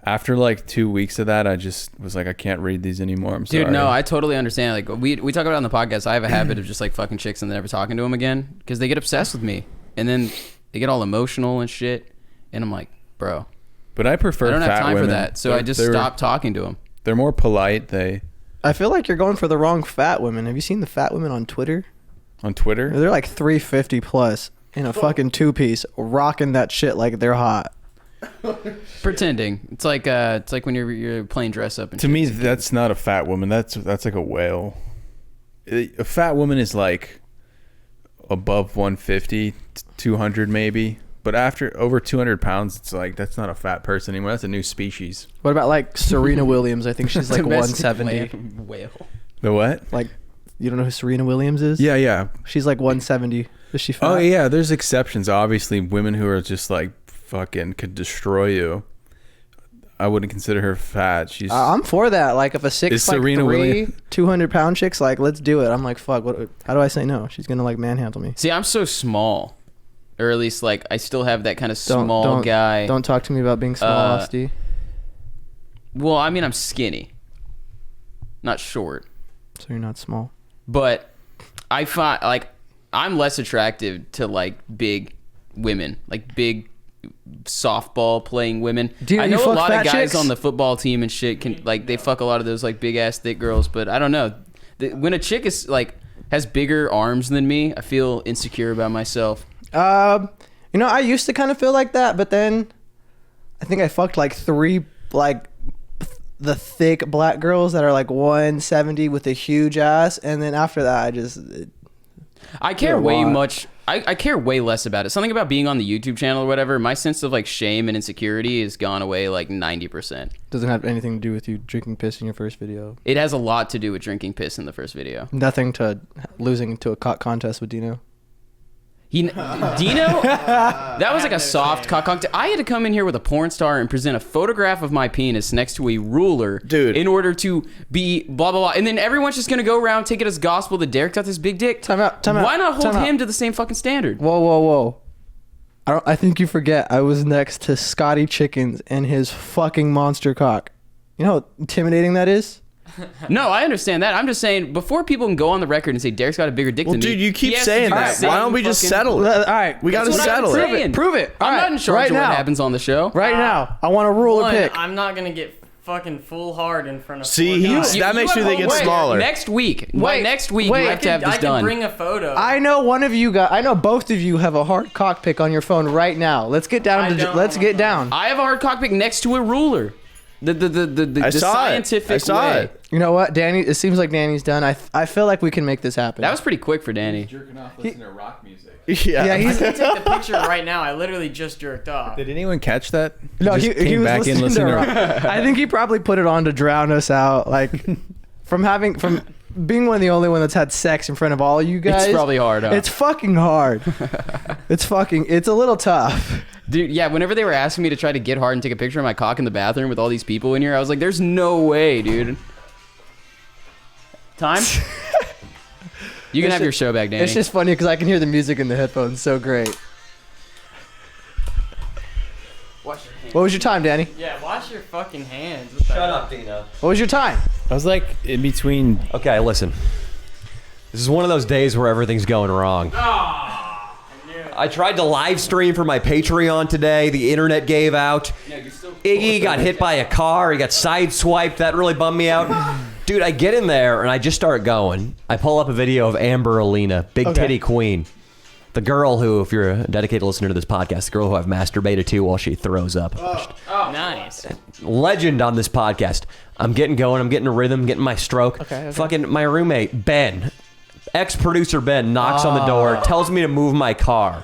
after like 2 weeks of that, I just was like, I can't read these anymore. I'm sorry. Dude, no, I totally understand. Like we talk about it on the podcast. I have a habit of just like fucking chicks and then never talking to them again because they get obsessed with me, and then they get all emotional and shit, and I'm like, bro, But I prefer. I don't have fat time women. for that, so I just stopped talking to them. They're more polite. I feel like you're going for the wrong fat women. Have you seen the fat women on Twitter? On Twitter. They're like 350 plus in a fucking 2-piece, rocking that shit like they're hot. Pretending. It's like when you're playing dress up. And To shit. me, that's not a fat woman. That's like a whale. A fat woman is like above 150, 200 maybe. But after over 200 pounds, it's like that's not a fat person anymore. That's a new species. What about like Serena Williams? I think she's like Domestic 170. whale. The what? Like, you don't know who Serena Williams is? Yeah. She's like 170. Is she fat? Oh yeah, there's exceptions. Obviously, women who are just like fucking could destroy you. I wouldn't consider her fat. She's. I'm for that. Like, if a 6'3", Serena Williams- 200-pound chick's like, let's do it. I'm like, fuck. What? How do I say no? She's gonna like manhandle me. See, I'm so small, or at least like I still have that kind of small guy. Don't talk to me about being small, Austie. Well, I mean, I'm skinny, not short. So you're not small. But I find like I'm less attractive to like big women, like big softball playing women. Do you I know a fuck lot of fat guys chicks? on the football team and shit can like they fuck a lot of those like big ass thick girls, but I don't know. When a chick is like has bigger arms than me, I feel insecure about myself. You know, I used to kind of feel like that, but then I think I fucked like 3 like the thick black girls that are like 170 with a huge ass, and then after that I care a way lot. much. I care way less about it. Something about being on the YouTube channel or whatever. My sense of like shame and insecurity has gone away like 90%. doesn't have anything to do with you drinking piss in your first video. It has a lot to do with drinking piss in the first video. Nothing to losing to a cock contest with Dino. Dino, that was like a soft cock contest. I had to come in here with a porn star and present a photograph of my penis next to a ruler, Dude. in order to be blah blah blah. And then everyone's just gonna go around take it as gospel that Derek's got this big dick. Time out. Why not hold time out. him to the same fucking standard? Whoa. I think you forget I was next to Scotty Chickens and his fucking monster cock. You know how intimidating that is? No, I understand that. I'm just saying before people can go on the record and say Derek's got a bigger dick Well, than me. dude, you keep he has to saying do the that. same Why don't we just fucking- settle it? All right. We got to That's what I've settle been it. saying. Prove it. I'm All not right. in charge Right of now. what happens on the show. Right now. I want a ruler One, pick. I'm not gonna get fucking full hard in front of. See, 4 he- guys. that makes have me think it's homework. smaller. Next week. By Wait, next week, wait. you have to have I this could done. bring a photo. I know one of you got. I know both of you have a hard cock pick on your phone right now. Let's get down I to. don't. Let's get down. I have a hard cockpit next to a ruler. The I saw scientific it. I saw way. it. You know what, Danny? It seems like Danny's done. I feel like we can make this happen. That was pretty quick for Danny. Jerking off, listening to rock music. Yeah. Yeah, he's. Take the picture right now. I literally just jerked off. Did anyone catch that? No, Just he came was back in listening listening to. I think he probably put it on to drown us out, like from being one of the only one that's had sex in front of all you guys. It's probably hard, huh? It's fucking hard. It's a little tough. Dude, yeah, whenever they were asking me to try to get hard and take a picture of my cock in the bathroom with all these people in here, I was like, there's no way, dude. Time? You can It's have your just- show back, Danny. It's just funny because I can hear the music in the headphones. So great. Wash your hands. What was your time, Danny? Yeah, wash your fucking hands. What the hell? Dino. What was your time? I was like in between. Okay, listen. This is one of those days where everything's going wrong. I tried to live stream for my Patreon today. The internet gave out. Iggy got hit by a car. He got sideswiped. That really bummed me out. Dude, I get in there and I just start going. I pull up a video of Amber Alina, Big Okay. Titty Queen. The girl who, if you're a dedicated listener to this podcast, the girl who I've masturbated to while she throws up. Nice. Legend on this podcast. I'm getting going. I'm getting a rhythm, getting my stroke. Okay. Fucking my roommate, Ben. Ex-producer Ben knocks on the door, tells me to move my car.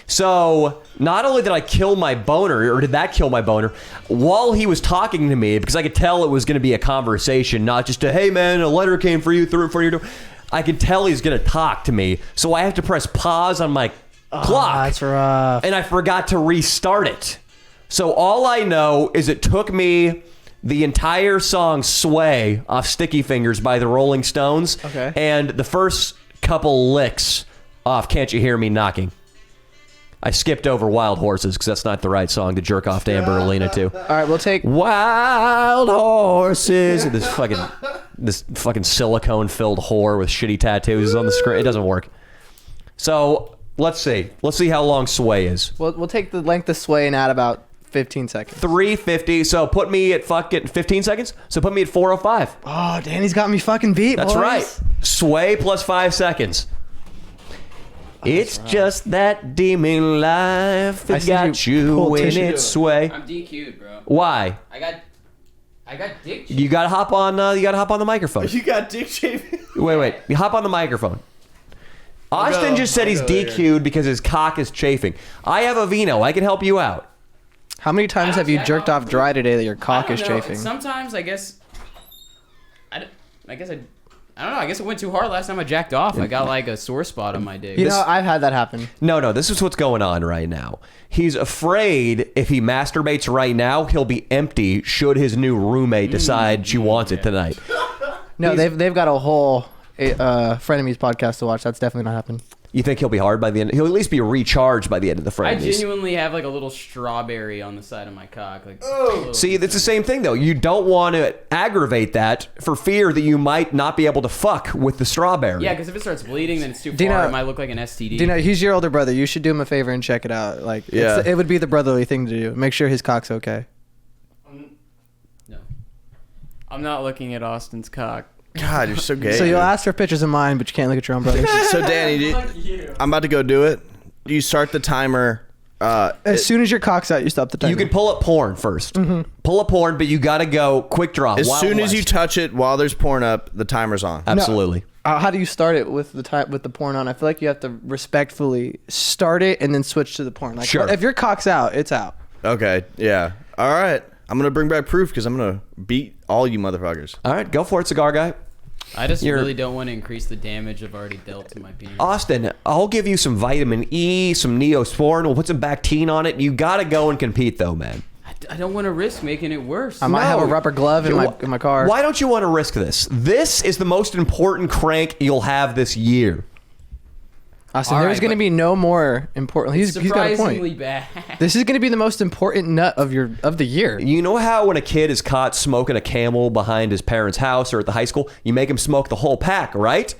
So not only did I kill my boner, or did that kill my boner, while he was talking to me, because I could tell it was going to be a conversation, not just a, hey man, a letter came for you through in front of your door. I could tell he's going to talk to me, so I have to press pause on my clock. That's rough. And I forgot to restart it. So all I know is it took me the entire song Sway off Sticky Fingers by the Rolling Stones, Okay. and the first couple licks off Can't You Hear Me Knocking. I skipped over Wild Horses because that's not the right song to jerk off to Amberlina to. All right, we'll take. Wild Horses. This fucking silicone-filled whore with shitty tattoos on the screen. It doesn't work. So let's see. Let's see how long Sway is. We'll take the length of Sway and add about 15 seconds. 3:50. So put me at fucking 15 seconds. So put me at 4:05. Oh, Danny's got me fucking beat. That's boys. right. Sway plus 5 seconds. It's just that demon life I that see got you you pull in tissue. its sway. I'm DQ'd, bro. Why? I got dick. You gotta hop on. You gotta hop on the microphone. You got dick shaving. Wait. You hop on the microphone. Austin just said he's DQ'd because his cock is chafing. I have a vino. I can help you out. How many times have you jack jerked off off dry today that your cock I is don't know. chafing? Sometimes I guess. I don't know. I guess it went too hard last time I jacked off. I got like a sore spot on my dick. You know, I've had that happen. No. This is what's going on right now. He's afraid if he masturbates right now, he'll be empty should his new roommate decide she wants it tonight. No, they've got a whole Frenemies podcast to watch. That's definitely not happening. You think he'll be hard by the end? He'll at least be recharged by the end of the I Fridays. genuinely have like a little strawberry on the side of my cock. Like, See, it's the same thing though. You don't want to aggravate that for fear that you might not be able to fuck with the strawberry. yeah, because if it starts bleeding, then it's too Dino- far. It might look like an STD. Do you know, he's your older brother. You should do him a favor and check it out. Like, Yeah. it would be the brotherly thing to do. Make sure his cock's okay. No. I'm not looking at Austin's cock. God, you're so gay. So you'll ask for pictures of mine, but you can't look at your own brother's. So Danny, I'm about to go do it. You start the timer. As soon as your cock's out, you stop the timer. You can pull up porn 1st. Pull up porn, but you got to go quick draw. As Wild soon as you West. touch it while there's porn up, the timer's on. Absolutely. How do you start it with the porn on? I feel like you have to respectfully start it and then switch to the porn. Like, Sure. If your cock's out, it's out. Okay, yeah. All right. I'm going to bring back proof because I'm going to beat all you motherfuckers. All right, go for it, Cigar Guy. I just You're- really don't want to increase the damage I've already dealt to my penis. Austin, I'll give you some vitamin E, some Neosporin. We'll put some Bactine on it. You got to go and compete, though, man. I don't want to risk making it worse. I might have a rubber glove in my car. Why don't you want to risk this? This is the most important crank you'll have this year. Austin, All there's right, going to but- be no more important. He's got a Surprisingly point. bad. This is going to be the most important nut of the year. You know how when a kid is caught smoking a Camel behind his parents' house or at the high school, you make him smoke the whole pack, right?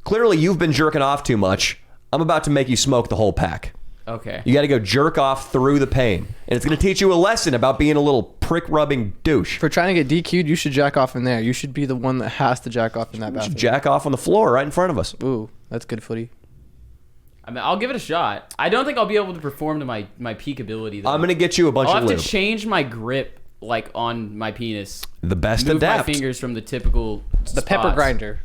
Clearly, you've been jerking off too much. I'm about to make you smoke the whole pack. Okay. You got to go jerk off through the pain. And it's going to teach you a lesson about being a little prick-rubbing douche. For trying to get DQ'd, you should jack off in there. You should be the one that has to jack off in that bathroom. Jack off on the floor right in front of us. Ooh, that's good footy. I mean, I'll give it a shot. I don't think I'll be able to perform to my peak ability, though. I'm going to get you a bunch I'll of have to lube. change my grip, like, on my penis. The best Move adapt. my fingers from the typical The pepper spots. grinder.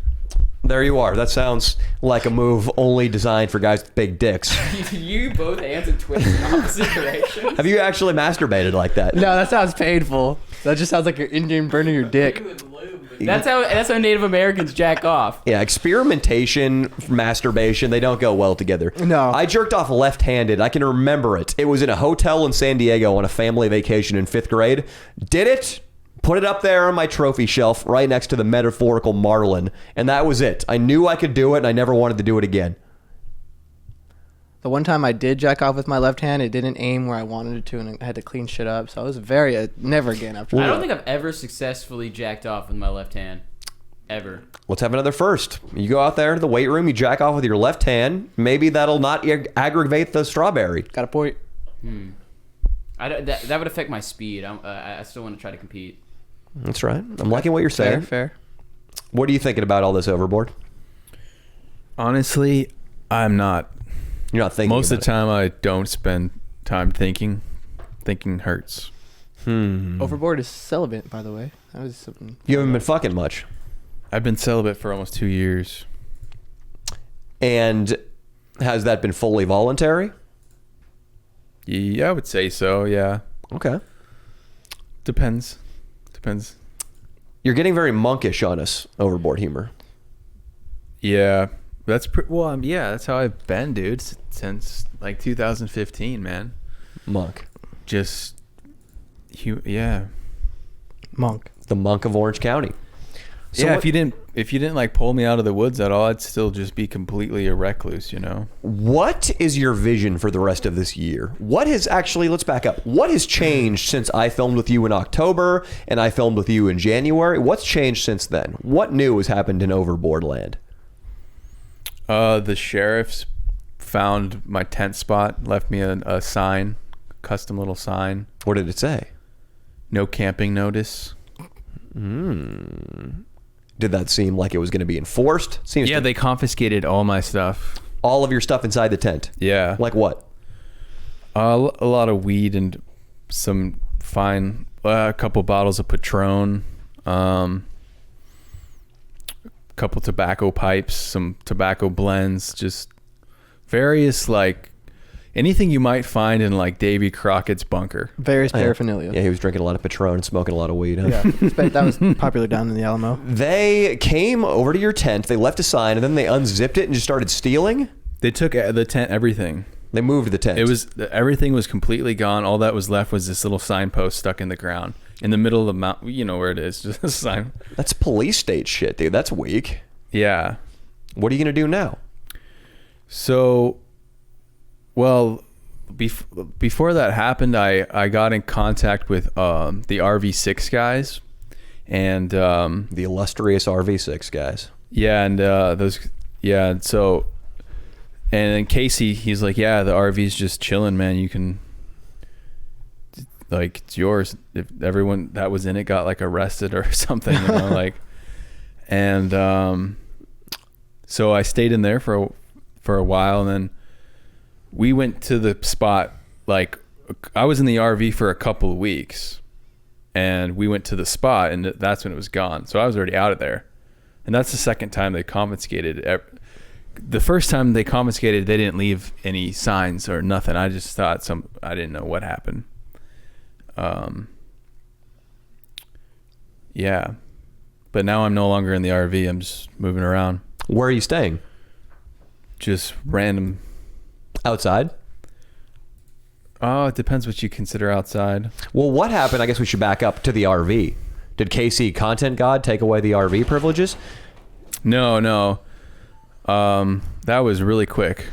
There you are. That sounds like a move only designed for guys with big dicks. You both answered twist in opposite directions. Have you actually masturbated like that? No, that sounds painful. That just sounds like you're Indian burning your dick. That's how Native Americans jack off. Yeah, experimentation, masturbation, they don't go well together. No. I jerked off left-handed. I can remember it. It was in a hotel in San Diego on a family vacation in 5th grade. Did it, put it up there on my trophy shelf right next to the metaphorical marlin, and that was it. I knew I could do it, and I never wanted to do it again. The one time I did jack off with my left hand, it didn't aim where I wanted it to, and I had to clean shit up. So I was never again after I that. don't think I've ever successfully jacked off with my left hand. Ever. Let's have another first. You go out there to the weight room, you jack off with your left hand. Maybe that'll not aggravate the strawberry. Got a point. That would affect my speed. I still want to try to compete. That's right. I'm liking what you're saying. Fair. What are you thinking about all this overboard? Honestly, I'm not. You're not thinking Most of about the time, I don't spend time thinking. Thinking hurts. Overboard is celibate, by the way. That was something. it. You haven't been fucking much. I've been celibate for almost 2 years. And has that been fully voluntary? Yeah, I would say so. Yeah. Okay. Depends. You're getting very monkish on us, Overboard Humor. Yeah. Yeah, that's how I've been, dude, since like 2015, man. Monk. Yeah. Monk. The monk of Orange County. So yeah, what- if you didn't like pull me out of the woods at all, I'd still just be completely a recluse, you know. What is your vision for the rest of this year? What has actually, let's back up. What has changed since I filmed with you in October and I filmed with you in January? What's changed since then? What new has happened in Overboard land? The sheriffs found my tent spot, left me a sign, custom little sign. What did it say? No camping notice. Did that seem like it was going to be enforced? Yeah, they confiscated all my stuff. all of your stuff inside the tent. Yeah. Like what? A lot of weed and some fine, a couple bottles of Patron, couple tobacco pipes, some tobacco blends, just various, like anything you might find in like Davy Crockett's bunker. Various paraphernalia. Yeah, he was drinking a lot of Patron and smoking a lot of weed. Huh? Yeah, that was popular down in the Alamo. They came over to your tent, they left a sign, and then they unzipped it and just started stealing? They took the tent, everything. They moved the tent. Everything was completely gone. All that was left was this little signpost stuck in the ground in the middle of the mountain. You know where it is, just a sign. That's police state shit, dude. That's weak. Yeah. What are you going to do now? So, well, before that happened, I got in contact with the RV6 guys, and The illustrious RV6 guys. yeah, and and then Casey, he's like, yeah, the RV's just chilling, man. You can, like, it's yours. If everyone that was in it got like arrested or something, you know, like, and so I stayed in there for a while, and then we went to the spot. Like, I was in the RV for a couple of weeks, and we went to the spot, and that's when it was gone. So I was already out of there, and that's the second time they confiscated. The first time they confiscated, they didn't leave any signs or nothing. I just thought I didn't know what happened. Yeah, but now I'm no longer in the RV. I'm just moving around. Where are you staying? Just random. Outside? Oh, it depends what you consider outside. Well, what happened? I guess we should back up to the RV. Did KC Content God take away the RV privileges? No. That was really quick.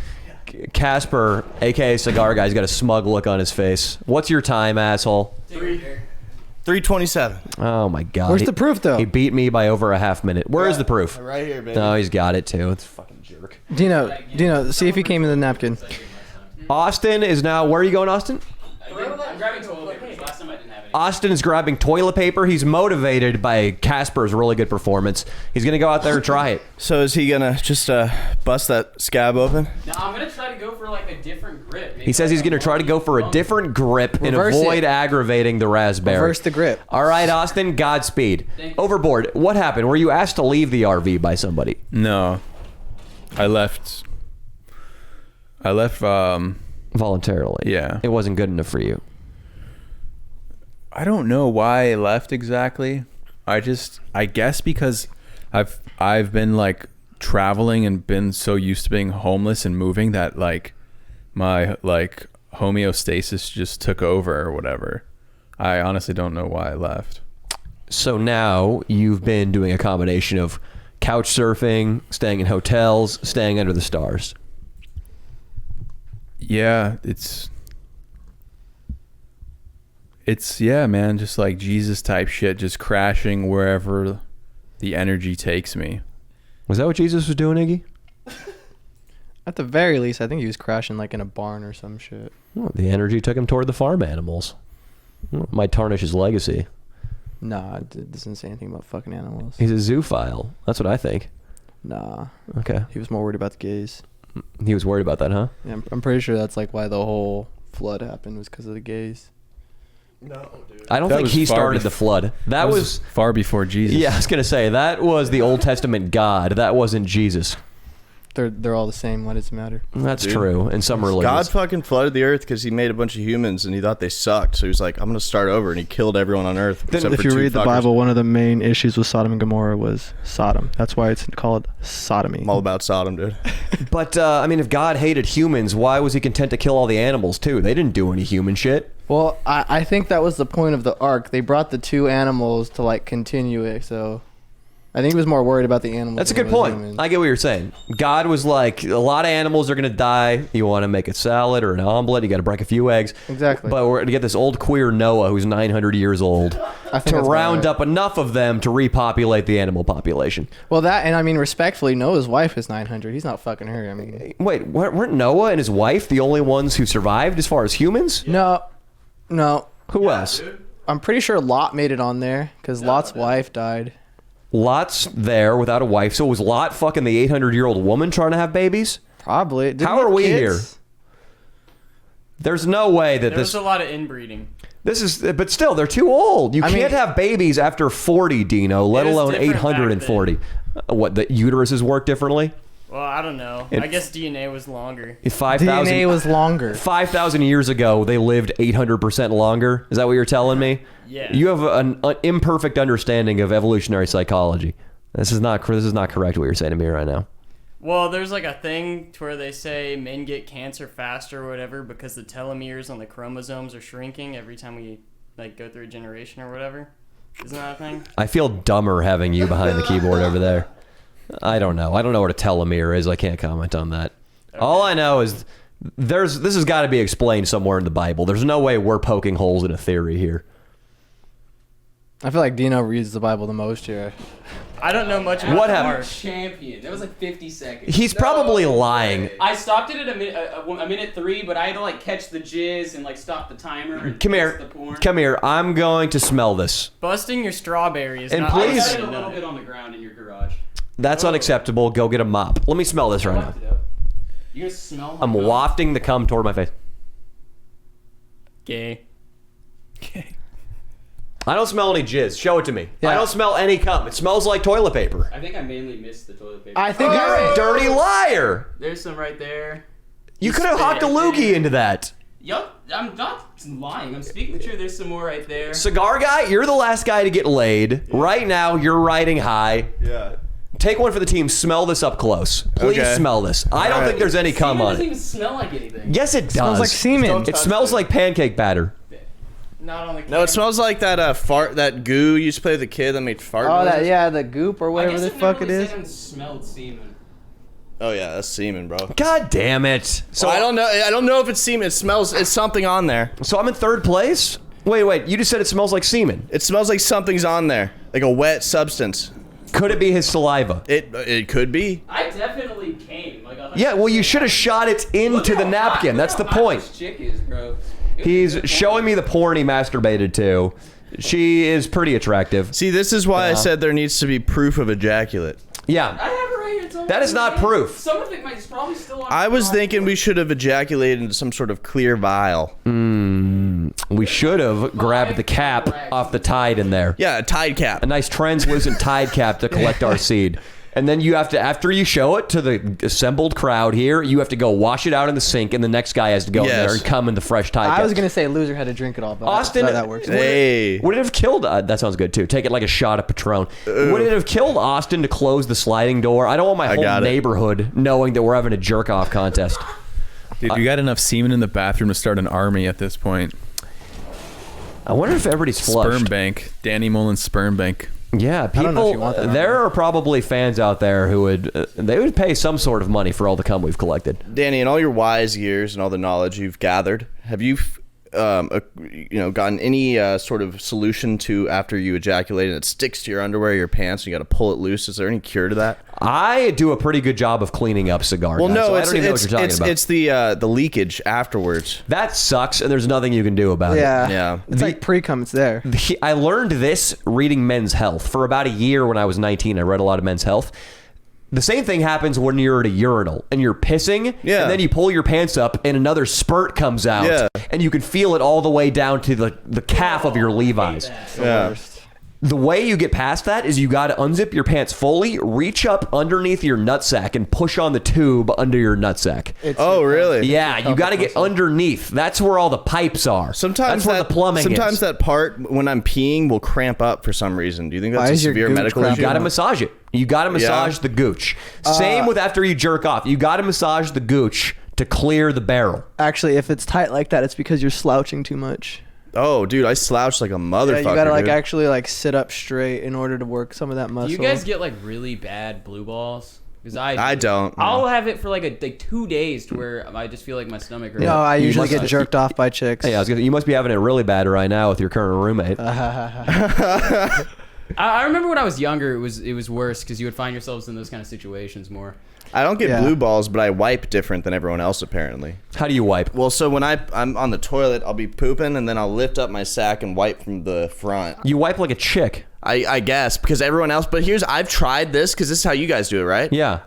Casper, aka Cigar Guy's got a smug look on his face. What's your time, asshole? 3:27. Oh my god. Where's the proof, though? He beat me by over a half minute. Where is the proof? Right here, baby. No, he's got it too. It's a fucking jerk. Dino, see if he came in the napkin. Austin is now. Where are you going, Austin? I'm grabbing toilet paper. Last time I didn't have any. Austin is grabbing toilet paper. He's motivated by Casper's really good performance. He's gonna go out there and try it. So is he gonna just bust that scab open? No, I'm gonna try to go for like a different grip. He says he's gonna try to go for a different grip and Reverse avoid it. aggravating the raspberry. Reverse the grip. All right, Austin. Godspeed. Thank you. Overboard. What happened? Were you asked to leave the RV by somebody? No, I left. Voluntarily. Yeah. It wasn't good enough for you. I don't know why I left exactly. I guess because I've been like traveling and been so used to being homeless and moving that like my like homeostasis just took over or whatever. I honestly don't know why I left. So now you've been doing a combination of couch surfing, staying in hotels, staying under the stars. Yeah, it's yeah, man, just like Jesus type shit, just crashing wherever the energy takes me. Was that what Jesus was doing, Iggy? At the very least, I think he was crashing like in a barn or some shit. Well, the energy took him toward the farm animals. Well, might tarnish his legacy. Nah, it doesn't say anything about fucking animals. He's a zoophile. That's what I think. Nah, Okay. he was more worried about the gays. He was worried about that, huh? Yeah, I'm pretty sure that's like why the whole flood happened was because of the gays. No, dude. I don't That think was he far started bef- the flood. That was far before Jesus. yeah, I was going to say, that was the Old Testament God. That wasn't Jesus. they're all the same. Why does it matter? That's true. In some religions. God fucking flooded the earth because he made a bunch of humans and he thought they sucked. So he was like, I'm going to start over. And he killed everyone on earth. except If for you two read the fuckers. Bible, one of the main issues with Sodom and Gomorrah was Sodom. That's why it's called sodomy. I'm all about Sodom, dude. But, I mean, if God hated humans, why was he content to kill all the animals, too? They didn't do any human shit. Well, I think that was the point of the ark. They brought the two animals to like continue it. So I think he was more worried about the animals. That's a than good he was point. humans. I get what you're saying. God was like, a lot of animals are going to die. You want to make a salad or an omelet, you got to break a few eggs. Exactly. But we're going to get this old queer Noah, who's 900 years old, I think to that's round about up enough of them to repopulate the animal population. Well, that, and I mean, respectfully, Noah's wife is 900. He's not fucking her. I mean, Wait, weren't Noah and his wife the only ones who survived as far as humans? no. Who else? I'm pretty sure Lot made it on there because Lot's wife died. Lot's there without a wife. So was Lot fucking the 800-year-old woman trying to have babies? Probably. Didn't How he have are we kids? here? There's no way that There was a lot of inbreeding. this is, but still, they're too old. You I can't mean- have babies after 40, Dino, let It was alone different back 840. What, the uteruses work differently? Well, I don't know. I guess DNA was longer. 5,000 DNA was longer. 5,000 years ago, they lived 800% longer. Is that what you're telling me? Yeah. You have an imperfect understanding of evolutionary psychology. This is not correct what you're saying to me right now. Well, there's like a thing to where they say men get cancer faster or whatever because the telomeres on the chromosomes are shrinking every time we like go through a generation or whatever. Isn't that a thing? I feel dumber having you behind the keyboard over there. I don't know. I don't know what a telomere is. I can't comment on that. Okay. All I know is this has got to be explained somewhere in the Bible. There's no way we're poking holes in a theory here. I feel like Dino reads the Bible the most here. I don't know much about What the happened? Mark. Champion. That was like 50 seconds. He's probably lying. I stopped it at a minute 3, but I had to like catch the jizz and like stop the timer. And Come taste here. The porn. Come here. I'm going to smell this. Busting your strawberry is And not please- I like got it a saying little no. bit on the ground in your garage. That's unacceptable. Go get a mop. Let me smell this right now. Locked it up. You gonna smell? my I'm cum? wafting the cum toward my face. Gay. I don't smell any jizz. Show it to me. Yeah. I don't smell any cum. It smells like toilet paper. I think I mainly missed the toilet paper. I think You're a dirty liar. There's some right there. You could have hocked a loogie into that. Yup, I'm not lying. I'm speaking the truth. There's some more right there. Cigar Guy, you're the last guy to get laid. Right now, you're riding high. Yeah. Take one for the team. Smell this up close. Please Okay. smell this. I don't right. think there's any cum Semen on doesn't it. even smell like anything. Yes, it does. smells like semen. It smells like pancake batter. Not on the No, it smells like that fart, that goo you used to play with the kid that made fart Oh, noises. the goop or I whatever guess the I've fuck never it really is. sat and smelled semen. Oh yeah, that's semen, bro. God damn it. So I don't know. I don't know if it's semen. It smells. It's something on there. So I'm in third place? Wait. You just said it smells like semen. It smells like something's on there, like a wet substance. Could it be his saliva? It could be. I definitely came. Like 100%. Yeah, well, you should have shot it into the napkin. That's the point. This chick is, bro. It was He's a good showing porn. me the porn he masturbated to. She is pretty attractive. See, this is why I Yeah. said there needs to be proof of ejaculate. Yeah. I have it right here. It's on That is my not hand. proof. Some of it might, it's probably still on. I was thinking we should have ejaculated into some sort of clear vial. We should have grabbed the cap off the tide in there. Yeah, a Tide cap. A nice translucent tide cap to collect our seed. And then you have to, after you show it to the assembled crowd here, you have to go wash it out in the sink, and the next guy has to go in there Yes. and come in the fresh tide cap. I was gonna say loser had to drink it all, but Austin, that works. Hey. Would it have killed? That sounds good too. Take it like a shot of Patron. Would it have killed Austin to close the sliding door? I don't want my whole got it. neighborhood knowing that we're having a jerk off contest. Dude, you got enough semen in the bathroom to start an army at this point. I wonder if everybody's flushed. Sperm bank. Danny Mullen's sperm bank. Yeah, don't know if you people. want that, There are probably fans out there who would they would pay some sort of money for all the cum we've collected. Danny, in all your wise years and all the knowledge you've gathered, have you, gotten any sort of solution to after you ejaculate and it sticks to your underwear, or your pants, and you got to pull it loose? Is there any cure to that? I do a pretty good job of cleaning up Cigar Well, Guy, no, so I it's don't even know what you're talking about. it's the leakage afterwards. That sucks, and there's nothing you can do about Yeah, it. Yeah. It's like pre-cum. It's there. I learned this reading Men's Health. For about a year when I was 19, I read a lot of Men's Health. The same thing happens when you're at a urinal and you're pissing, Yeah. and then you pull your pants up and another spurt comes out, Yeah. and you can feel it all the way down to the calf of your Levi's. Yeah. The way you get past that is you got to unzip your pants fully, reach up underneath your nutsack, and push on the tube under your nutsack. Oh, really? Yeah, you got to get underneath. That's where all the pipes are. Sometimes that's where the plumbing sometimes is. that part when I'm peeing will cramp up for some reason. Do you think Why that's a is your severe gooch medical cramping issue? You got to massage it. You got to massage the gooch. Same with after you jerk off. You got to massage the gooch to clear the barrel. Actually, if it's tight like that, it's because you're slouching too much. Oh, dude, I slouched like a motherfucker. Yeah, you gotta like dude. actually like sit up straight in order to work some of that muscle. Do you guys get like really bad blue balls? Because I don't. I'll have it for like 2 days to where I just feel like my stomach hurts. No, I You usually must- get jerked off by chicks. Hey, you must be having it really bad right now with your current roommate. I remember when I was younger, it was worse because you would find yourselves in those kind of situations more. I don't get Yeah. blue balls, but I wipe different than everyone else apparently. How do you wipe? Well, so when I'm on the toilet, I'll be pooping and then I'll lift up my sack and wipe from the front. You wipe like a chick. I guess because everyone else. But I've tried this because this is how you guys do it, right? Yeah.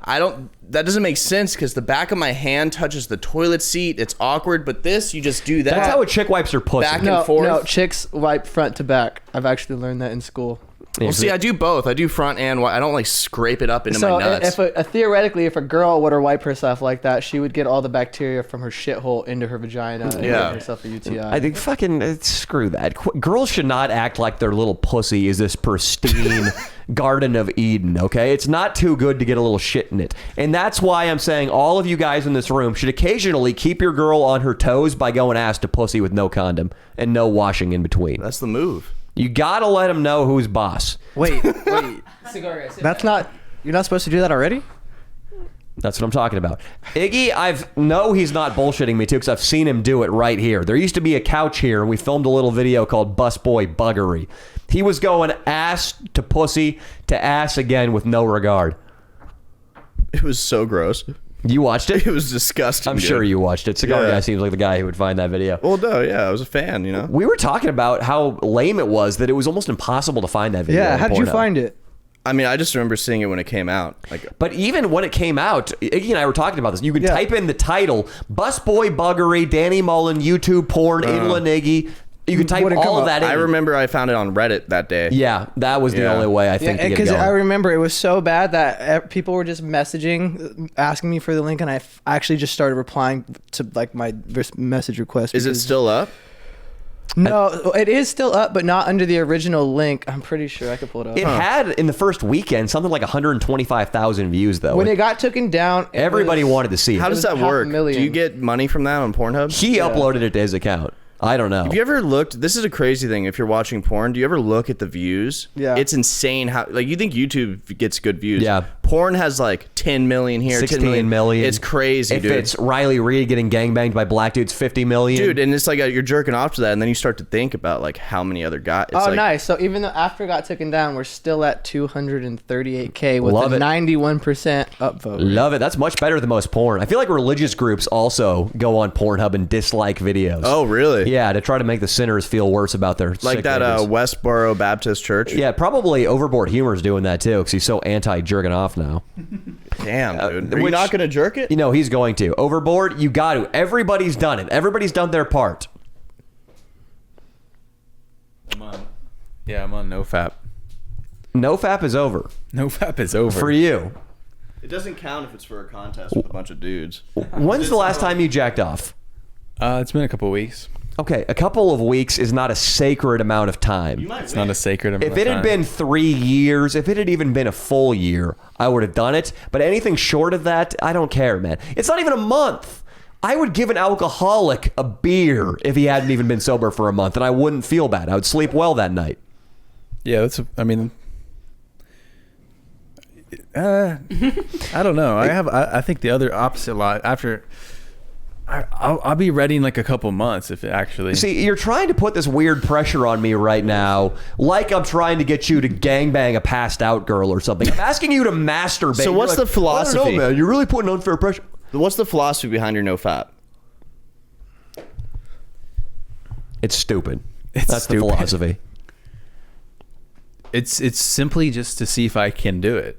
That doesn't make sense because the back of my hand touches the toilet seat. It's awkward. But this, you just do that. That's how a chick wipes her pussy. Back- No, and forth. no, chicks wipe front to back. I've actually learned that in school. Well, see, I do both. I do front and I don't like scrape it up into So my nuts. theoretically, if a girl were to wipe herself like that, she would get all the bacteria from her shithole into her vagina and Yeah. get herself a UTI. I think screw that. Girls should not act like their little pussy is this pristine Garden of Eden, okay? It's not too good to get a little shit in it. And that's why I'm saying all of you guys in this room should occasionally keep your girl on her toes by going ass to pussy with no condom and no washing in between. That's the move. You gotta let them know who's boss. wait. Cigar Guy, sit That's back. not. You're not supposed to do that already. That's what I'm talking about. Iggy, he's not bullshitting me too, because I've seen him do it right here. There used to be a couch here, and we filmed a little video called Busboy Buggery. He was going ass to pussy to ass again with no regard. It was so gross. You watched it? It was disgusting. I'm dude. sure you watched it. Cigar Yeah. Guy seems like the guy who would find that video. Well, no, yeah, I was a fan. You know. We were talking about how lame it was, that it was almost impossible to find that video. Yeah. on How did you Pornhub. find it? I mean, I just remember seeing it when it came out. Like, But even when it came out, Iggy and I were talking about this. You could Yeah. type in the title, Busboy Buggery, Danny Mullen, YouTube porn, Inland Iggy. You could type Wouldn't come all of up. that in. I remember I found it on Reddit that day. Yeah, that was the Yeah. only way I think to get it Because going. I remember it was so bad that people were just messaging, asking me for the link, and I actually just started replying to like my message request. Is it because- still up? No, it is still up, but not under the original link. I'm pretty sure I could pull it up. It had in the first weekend something like 125,000 views though. When it got taken down, it Everybody was- wanted to see it. How does was that work? 500,000. Do you get money from that on Pornhub? He uploaded it to his account. I don't know. Have you ever looked? This is a crazy thing. If you're watching porn, do you ever look at the views? Yeah. It's insane how, like, you think YouTube gets good views. Yeah. Porn has like 10 million here, 16 10 million. It's crazy, if dude. it's Riley Reid getting gangbanged by black dudes, 50 million. Dude, and it's like you're jerking off to that, and then you start to think about like how many other guys. It's Oh, like, nice. So even though after it got taken down, we're still at 238K with Love a it. 91% upvote. Love it. That's much better than most porn. I feel like religious groups also go on Pornhub and dislike videos. Oh, really? Yeah, to try to make the sinners feel worse about their Like sick that neighbors. Westboro Baptist Church. Yeah, probably Overboard Humor is doing that too, because he's so anti-jerking off now. Damn, dude. Are you which- not gonna jerk it? You know, he's going to. Overboard, you got to. Everybody's done it. Everybody's done their part. I'm on NoFap. NoFap is over NoFap is over. for you. It doesn't count if it's for a contest with a bunch of dudes. When's the last time you jacked off? It's been a couple weeks. Okay, a couple of weeks is not a sacred amount of time. It's not a sacred amount If of it had time. been 3 years, if it had even been a full year, I would have done it. But anything short of that, I don't care, man. It's not even a month. I would give an alcoholic a beer if he hadn't even been sober for a month, and I wouldn't feel bad. I would sleep well that night. Yeah, I don't know. I think the other opposite lot after. I'll be ready in like a couple months if it actually. See, you're trying to put this weird pressure on me right now, like I'm trying to get you to gangbang a passed out girl or something. I'm asking you to masturbate. So You're what's the I don't philosophy? know, man. You're really putting unfair pressure. What's the philosophy behind your NoFap? It's stupid. It's That's stupid. the philosophy. It's simply just to see if I can do it.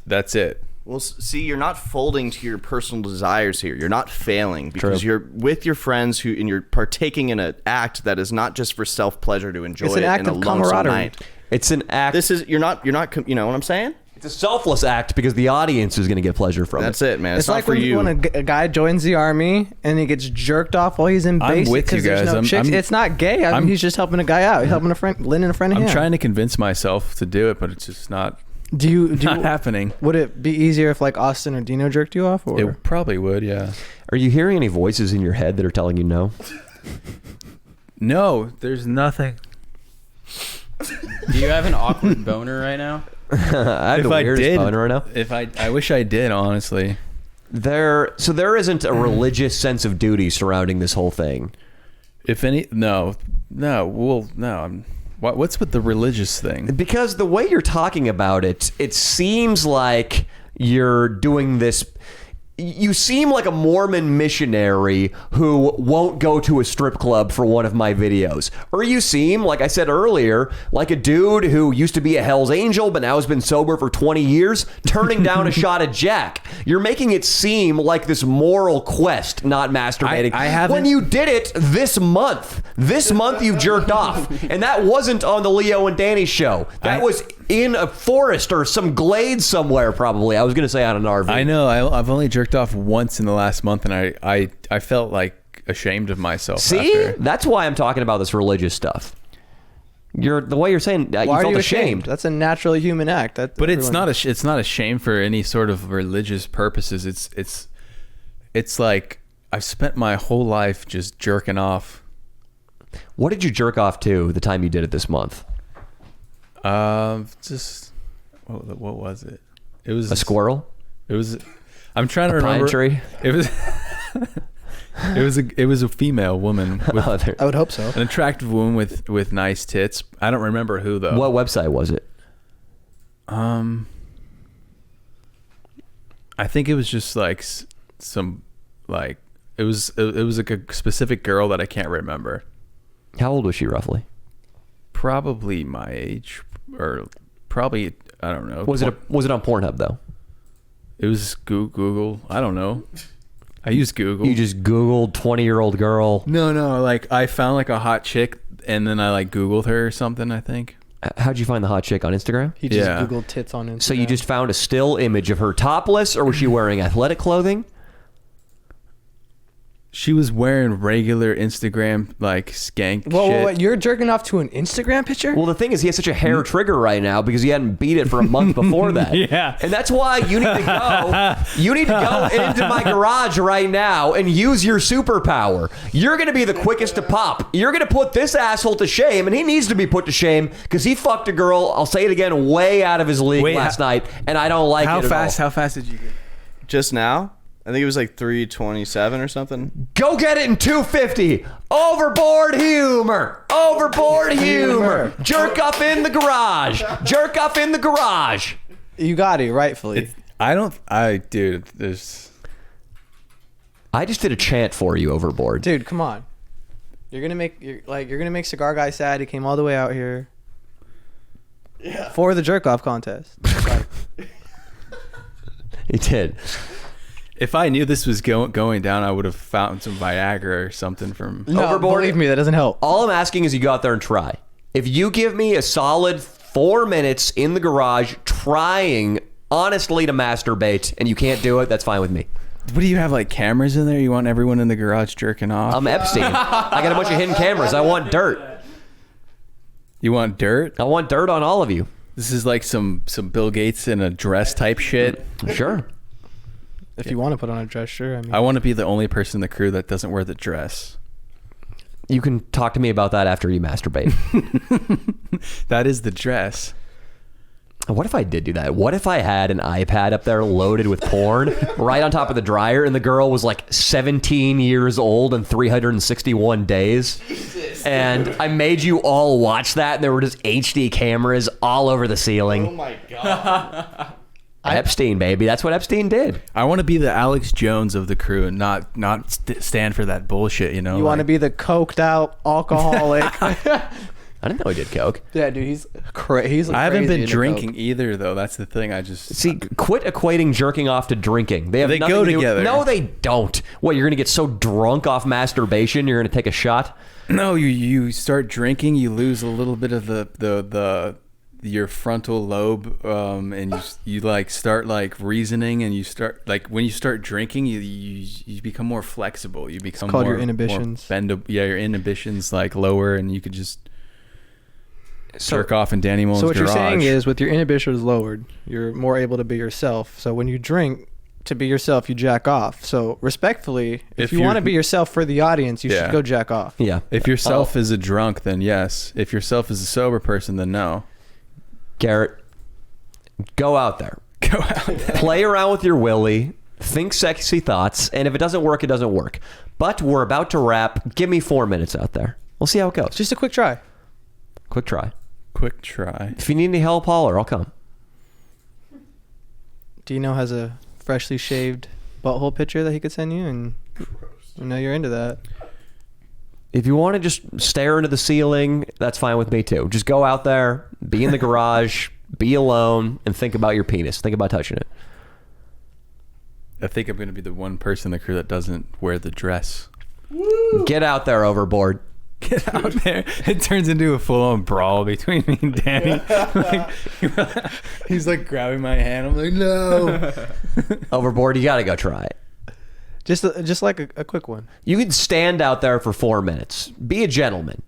That's it. Well, see, you're not folding to your personal desires here. You're not failing because True. you're with your friends and you're partaking in an act that is not just for self-pleasure to enjoy It's an it act in a of lonesome camaraderie. night. It's an act. You're not, you know what I'm saying? It's a selfless act because the audience is going to get pleasure from That's it. it, man. It's, It's not like for when, you. when a guy joins the army and he gets jerked off while he's in I'm basic with you 'cause there's guys. no chicks. It's not gay. I mean, he's just helping a guy out. He's helping a friend, lending a friend a I'm hand. trying to convince myself to do it, but it's just not Do you happening. Would it be easier if like Austin or Dino jerked you off? Or It probably would, yeah. Are you hearing any voices in your head that are telling you no? No, there's nothing. Do you have an awkward boner right now? I have the weirdest boner right now. If I wish I did, honestly. There isn't a religious sense of duty surrounding this whole thing. If any, no. What's with the religious thing? Because the way you're talking about it, it seems like you're doing this. You seem like a Mormon missionary who won't go to a strip club for one of my videos. Or you seem, like I said earlier, like a dude who used to be a Hell's Angel but now has been sober for 20 years, turning down a shot at Jack. You're making it seem like this moral quest, not masturbating. I haven't. When you did it this month. This month you jerked off. And that wasn't on the Leo and Danny show. That was in a forest or some glade somewhere, probably. I was going to say on an RV. I know. I've only jerked off once in the last month, and I felt like ashamed of myself. See? after. That's why I'm talking about this religious stuff. The way you're saying you why felt are you ashamed. That's a naturally human act. But it's not a shame for any sort of religious purposes. It's like I've spent my whole life just jerking off. What did you jerk off to the time you did it this month? Just what was it? It was A squirrel? It was. I'm trying to A pine remember. tree? It was. It was a female woman, with Oh, there- I would hope so. an attractive woman with nice tits. I don't remember who though. What website was it? I think it was just like some like it was like a specific girl that I can't remember. How old was she roughly? Probably my age, or probably I don't know. Was it on Pornhub though? It was Google. I don't know. I used Google. You just Googled 20-year-old girl. No. Like I found like a hot chick, and then I like Googled her or something. I think. How'd you find the hot chick on Instagram? He just Yeah. Googled tits on Instagram. So you just found a still image of her topless, or was she wearing athletic clothing? She was wearing regular Instagram like skank Whoa, shit. wait, you're jerking off to an Instagram picture? Well, the thing is, he has such a hair trigger right now because he hadn't beat it for a month before that. Yeah. And that's why you need to go. You need to go into my garage right now and use your superpower. You're going to be the quickest to pop. You're going to put this asshole to shame, and he needs to be put to shame because he fucked a girl, I'll say it again, way out of his league Wait, last night, and I don't like How it at fast? all. How fast did you get? Just now? I think it was like 3:27 or something. Go get it in 250. Overboard humor. Overboard humor. Jerk off in the garage. Jerk off in the garage. You got it, rightfully. Dude, there's. I just did a chant for you, Overboard. Dude, come on. You're gonna make Cigar Guy sad. He came all the way out here. Yeah. For the jerk off contest. Like, He did. If I knew this was going down, I would have found some Viagra or something from. no, Overboard. believe me, that doesn't help. All I'm asking is you go out there and try. If you give me a solid 4 minutes in the garage trying honestly to masturbate and you can't do it, that's fine with me. What do you have, like cameras in there? You want everyone in the garage jerking off? I'm Epstein. I got a bunch of hidden cameras. I want dirt. You want dirt? I want dirt on all of you. This is like some Bill Gates in a dress type shit. Sure. If you want to put on a dress, sure. I mean, I want to be the only person in the crew that doesn't wear the dress. You can talk to me about that after you masturbate. That is the dress. What if I did do that? What if I had an iPad up there loaded with porn right on top of the dryer and the girl was like 17 years old and 361 days? Jesus. And I made you all watch that and there were just HD cameras all over the ceiling. Oh my god. Epstein, baby. That's what Epstein did. I want to be the Alex Jones of the crew and not stand for that bullshit, you know? you want to be the coked out alcoholic. I didn't know he did coke. Yeah, dude, he's crazy. I haven't been drinking either, though. That's the thing. I just See, quit equating jerking off to drinking. They They nothing go to do- together. No, they don't. What, you're going to get so drunk off masturbation, you're going to take a shot? No, you start drinking, you lose a little bit of your frontal lobe, and you like start like reasoning, and you start like when you start drinking, you become more flexible. You become called more, your inhibitions. More bendable. Yeah, your inhibitions like lower, and you could just jerk off in Danny Mullen's So what garage. you're saying is, with your inhibitions lowered, you're more able to be yourself. So when you drink to be yourself, you jack off. So respectfully, if you you're- want to be yourself for the audience, you Yeah. should go jack off. Yeah. if yourself is a drunk, then yes. If yourself is a sober person, then no. Garrett, go out there. Go out there. Play around with your willy. Think sexy thoughts. And if it doesn't work, it doesn't work. But we're about to wrap. Give me 4 minutes out there. We'll see how it goes. Just a quick try. Quick try. Quick try. If you need any help, holler. I'll come. Dino has a freshly shaved butthole picture that he could send you, and I know you're into that. If you want to just stare into the ceiling, that's fine with me too. Just go out there, be in the garage, be alone, and think about your penis. Think about touching it. I think I'm going to be the one person in the crew that doesn't wear the dress. Get out there, Overboard. Get out there. It turns into a full-on brawl between me and Danny. Like, he's like grabbing my hand. I'm like, no. Overboard, you got to go try it. Just like a quick one. You can stand out there for 4 minutes. Be a gentleman.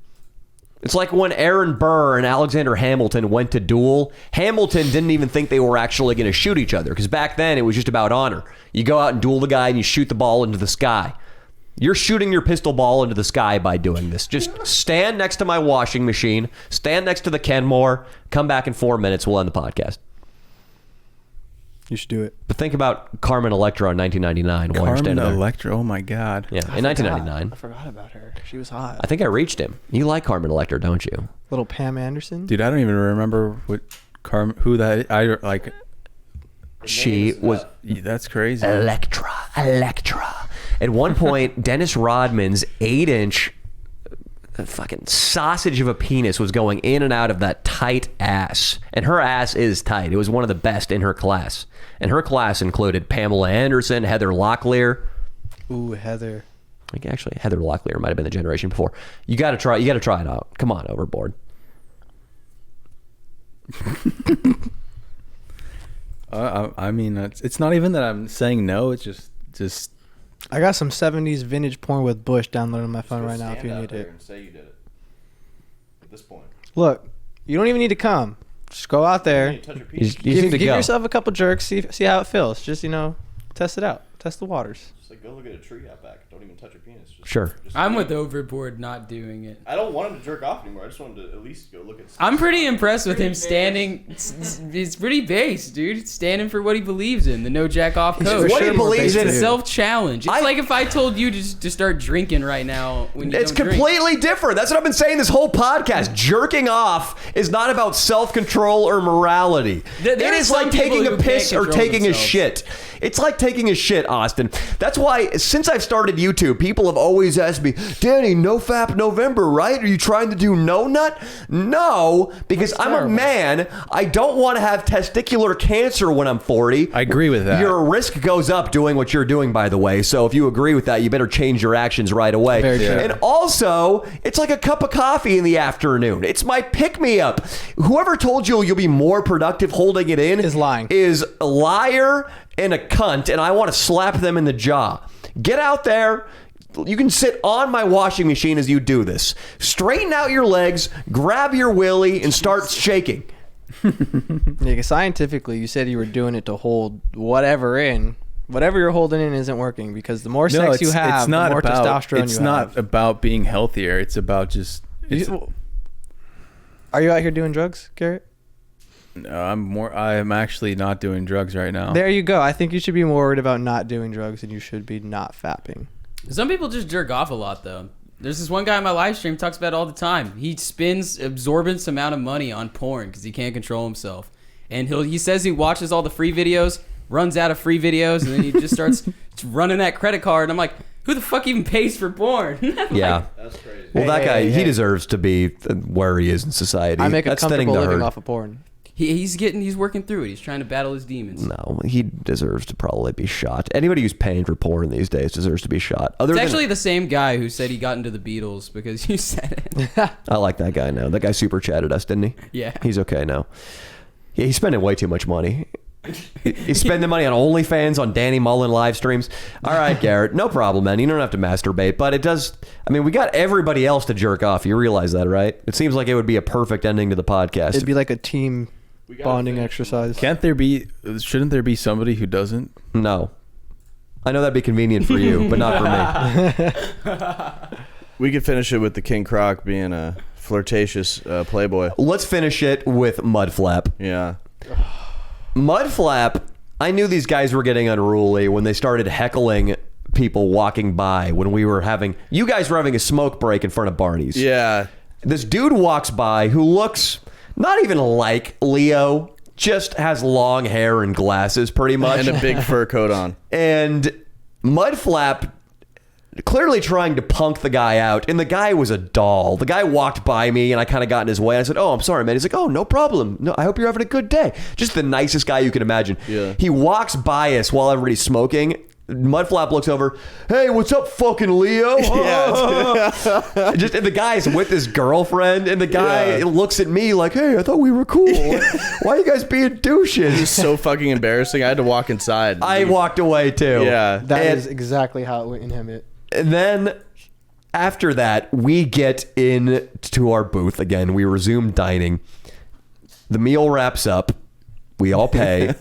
It's like when Aaron Burr and Alexander Hamilton went to duel. Hamilton didn't even think they were actually going to shoot each other, because back then it was just about honor. You go out and duel the guy and you shoot the ball into the sky. You're shooting your pistol ball into the sky by doing this. Just stand next to my washing machine. Stand next to the Kenmore. Come back in 4 minutes. We'll end the podcast. You should do it. But think about Carmen Electra in 1999 while you're Carmen standing there. Electra. Oh my God. Yeah, in 1999. I forgot about her. She was hot. I think I reached him. You like Carmen Electra, don't you? Little Pam Anderson. Dude, I don't even remember who that is. I like. She was That's crazy. Electra. At one point, Dennis Rodman's 8-inch fucking sausage of a penis was going in and out of that tight ass. And her ass is tight. It was one of the best in her class. And her class included Pamela Anderson, Heather Locklear. Ooh, Heather. I think actually Heather Locklear might have been the generation before. You got to try it out. Come on, Overboard. I mean, it's not even that I'm saying no. It's just. I got some 70s vintage porn with Bush downloaded on my phone right now if you need it. And say you did it. At this point. Look, you don't even need to come. Just go out there. Touch your You penis. just need to Give go. yourself a couple jerks. See how it feels. Just, test it out. Test the waters. Just like go look at a tree out back. Don't even touch your penis. Just, Sure. I'm with Overboard not doing it. I don't want him to jerk off anymore. I just want him to at least go look at. I'm pretty impressed with him standing. It's pretty base, dude. Standing for what he believes in. The no jack off code. What he believes in. It's a self-challenge. It's I- like if I told you to start drinking right now when you It's don't drink. completely different. That's what I've been saying this whole podcast. Jerking off is not about self-control or morality. There It are is some like people taking a who can't piss or control taking a themselves. shit. It's like taking a shit, Austin. That's why since I've started YouTube, people have always asked me, Danny, no fap November, right? Are you trying to do no nut? No, because I'm a man. I don't want to have testicular cancer when I'm 40. I agree with that. Your risk goes up doing what you're doing, by the way. So if you agree with that, you better change your actions right away. Very true. And also, it's like a cup of coffee in the afternoon. It's my pick-me-up. Whoever told you you'll be more productive holding it in Is lying. Is a liar and a cunt, and I want to slap them in the jaw. Get out there. You can sit on my washing machine as you do this. Straighten out your legs, grab your willy, and start shaking. Yeah, 'cause scientifically, you said you were doing it to hold whatever in. Whatever you're holding in isn't working, because the more sex you have, the more testosterone it's you not have. about being healthier. It's about just. Are you out here doing drugs, Garrett? I'm actually not doing drugs right now. There you go. I think you should be more worried about not doing drugs than you should be not fapping. Some people just jerk off a lot, though. There's this one guy on my live stream talks about it all the time. He spends absorbent amount of money on porn because he can't control himself. And he says he watches all the free videos, runs out of free videos, and then he just starts running that credit card. And I'm like, Who the fuck even pays for porn? Yeah. That's crazy. Well, that guy, hey, he hey. deserves to be where he is in society. I make a That's thinning comfortable the living herd. off of porn. He's working through it. He's trying to battle his demons. No, he deserves to probably be shot. Anybody who's paying for porn these days deserves to be shot. It's actually the same guy who said he got into the Beatles because you said it. I like that guy now. That guy super chatted us, didn't he? Yeah. He's okay now. Yeah, he's spending way too much money. He's spending money on OnlyFans, on Danny Mullen live streams. All right, Garrett, no problem, man. You don't have to masturbate, but it does. I mean, we got everybody else to jerk off. You realize that, right? It seems like it would be a perfect ending to the podcast. It'd be like a team bonding exercise. Shouldn't there be somebody who doesn't? No. I know that'd be convenient for you, but not for me. We could finish it with the King Croc being a flirtatious playboy. Let's finish it with Mudflap. Yeah. Mudflap, I knew these guys were getting unruly when they started heckling people walking by when you guys were having a smoke break in front of Barney's. Yeah. This dude walks by who looks not even like Leo, just has long hair and glasses pretty much. And a big fur coat on. And Mudflap clearly trying to punk the guy out, and the guy was a doll. The guy walked by me, and I kind of got in his way. I said, "Oh, I'm sorry, man." He's like, "Oh, no problem. No, I hope you're having a good day." Just the nicest guy you can imagine. Yeah. He walks by us while everybody's smoking. Mudflap looks over. "Hey, what's up, fucking Leo?" Just and the guy's with his girlfriend, and the guy looks at me like, "Hey, I thought we were cool. Why are you guys being douches?" It's so fucking embarrassing. I had to walk inside. I walked away too. Yeah. That And- is exactly how it went in him. And then after that, we get into our booth again. We resume dining. The meal wraps up. We all pay.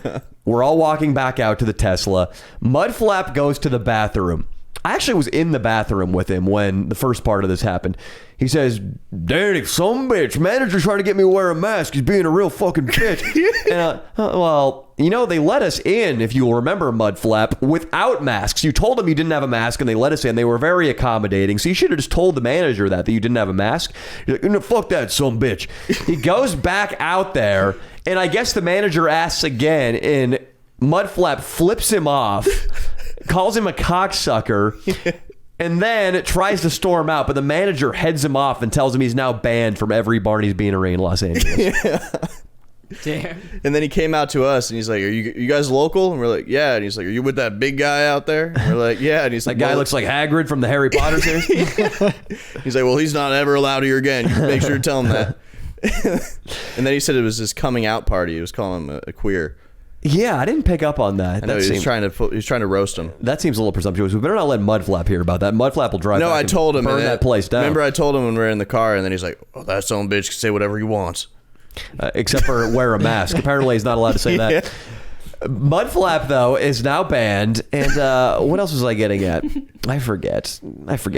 We're all walking back out to the Tesla. Mudflap goes to the bathroom. I actually was in the bathroom with him when the first part of this happened. He says, "Danny, some bitch. Manager's trying to get me to wear a mask. He's being a real fucking bitch." And well, you know, they let us in, if you'll remember, Mudflap, without masks. You told them you didn't have a mask, and they let us in. They were very accommodating. So you should have just told the manager that you didn't have a mask. You're like, "No, fuck that, some bitch." He goes back out there, and I guess the manager asks again, and Mudflap flips him off, calls him a cocksucker, and then tries to storm out, but the manager heads him off and tells him he's now banned from every Barney's Beanery in Los Angeles. Damn. And then he came out to us and he's like, "Are you guys local?" And we're like, "Yeah." And he's like, "Are you with that big guy out there?" And we're like, "Yeah." And he's That like, guy "Well," looks like Hagrid from the Harry Potter series. he's like, "Well, he's not ever allowed here again. You make sure to tell him that." And then he said it was his coming out party. He was calling him a queer. Yeah, I didn't pick up on that. I know he was trying to roast him. That seems a little presumptuous. We better not let Mudflap hear about that. Mudflap will drive No, back I and told him. burn and that place down. Remember, I told him when we were in the car, and then he's like, "Oh, that son of a bitch can say whatever he wants." Except for wear a mask. Apparently, he's not allowed to say that. Mudflap, though, is now banned. And what else was I getting at? I forget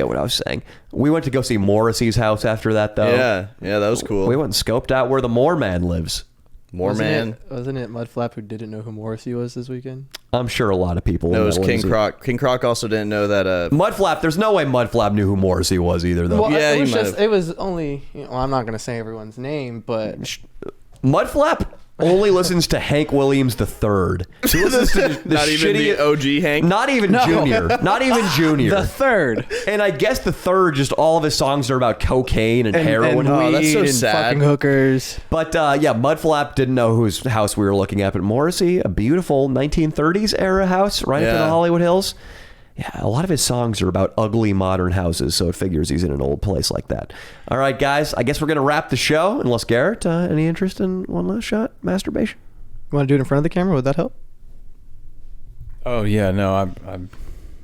what I was saying. We went to go see Morrissey's house after that, though. Yeah, that was cool. We went and scoped out where the Moore Man lives. Man. Wasn't it Mudflap who didn't know who Morrissey was this weekend? I'm sure a lot of people. No, it was know King Morrissey. Croc. King Croc also didn't know that. Mudflap. There's no way Mudflap knew who Morrissey was either, though. Well, Yeah, it was he might just have. it was only. Well, I'm not gonna say everyone's name, but Mudflap only listens to Hank Williams III. He listens to the not even shitty, the OG Hank. Not even No. Junior. Not even Junior. the third. And I guess the third, just all of his songs are about cocaine and heroin. and Oh, weed that's so and sad. fucking hookers. But yeah, Mudflap didn't know whose house we were looking at. But Morrissey, a beautiful 1930s era house right up in the Yeah. Hollywood Hills. Yeah, a lot of his songs are about ugly modern houses, so it figures he's in an old place like that. All right, guys, I guess we're going to wrap the show. Unless Garrett, any interest in one last shot? Masturbation? You want to do it in front of the camera? Would that help? Oh yeah, no,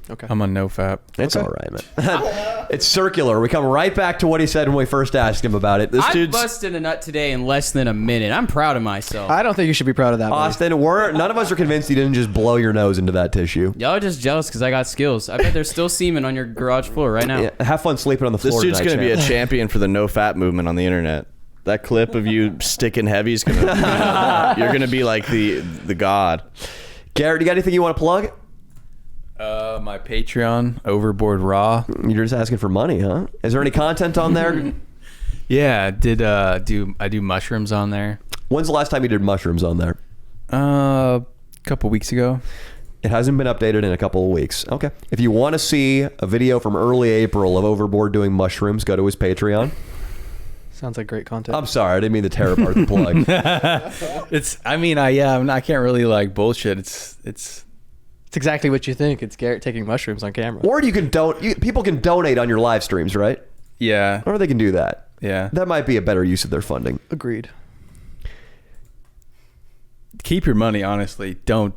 Okay. I'm on no fap. It's all right, man. It's circular. We come right back to what he said when we first asked him about it. This I dude's busted a nut today in less than a minute. I'm proud of myself. I don't think you should be proud of that. buddy. Austin. None of us are convinced he didn't just blow your nose into that tissue. Y'all are just jealous because I got skills. I bet there's still semen on your garage floor right now. Yeah, have fun sleeping on the This floor dude's tonight, gonna be a champ. champion for the no fat movement on the internet. That clip of you sticking heavy is gonna. You're gonna be like the god. Garrett, you got anything you want to plug? My Patreon, Overboard Raw. You're just asking for money, huh? Is there any content on there? Yeah, I did I do mushrooms on there. When's the last time you did mushrooms on there? A couple weeks ago. It hasn't been updated in a couple of weeks. Okay. If you want to see a video from early April of Overboard doing mushrooms, go to his Patreon. Sounds like great content. I'm sorry, I didn't mean to tear apart the plug. I can't really like bullshit. It's exactly what you think. It's Garrett taking mushrooms on camera. Or you can people can donate on your live streams, right? yeah. Or they can do that. Yeah. That might be a better use of their funding. Agreed. Keep your money, honestly. Don't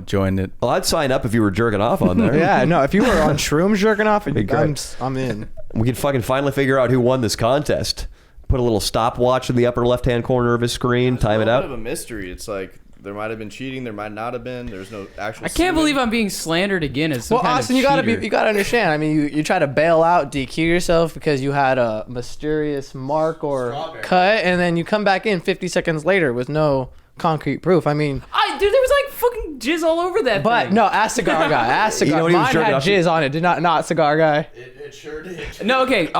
join it. Well, I'd sign up if you were jerking off on there. Yeah, no, if you were on shrooms jerking off, great. I'm in. We can fucking finally figure out who won this contest. Put a little stopwatch in the upper left-hand corner of his screen, time it a out. bit of a mystery. It's like there might have been cheating, there might not have been. There's no actual. I can't believe I'm being slandered again as some Well, kind Austin, of cheater. you gotta understand. I mean, you try to bail out, DQ yourself because you had a mysterious mark or cut, and then you come back in 50 seconds later with no concrete proof. I mean, Dude, there was like fucking jizz all over that but thing. no, ask Cigar Guy. Ask Cigar. You know what he was Mine jerking had off to? jizz on it. Did not Cigar Guy. It sure did. No, okay.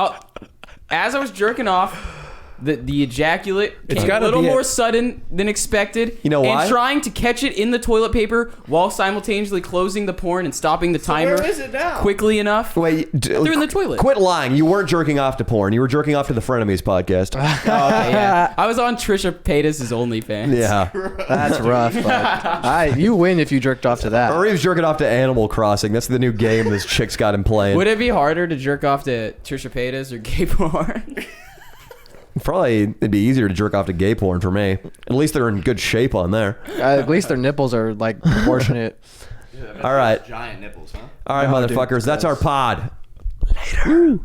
As I was jerking off, the ejaculate It's came a gotta little be more sudden than expected. You know why? And trying to catch it in the toilet paper while simultaneously closing the porn and stopping the timer where is it now? quickly enough. Wait, threw it in the toilet. Quit lying. You weren't jerking off to porn. You were jerking off to the Frenemies podcast. Oh, okay, yeah. I was on Trisha Paytas' OnlyFans. Yeah. That's rough. But you win if you jerked off to that. Or he was jerking off to Animal Crossing. That's the new game this chick's got him playing. Would it be harder to jerk off to Trisha Paytas or gay porn? Probably it'd be easier to jerk off to gay porn for me. At least they're in good shape on there. At least their nipples are like proportionate. All right. Giant nipples, huh? All right, No, dude, motherfuckers. it's That's our gross. pod. Later.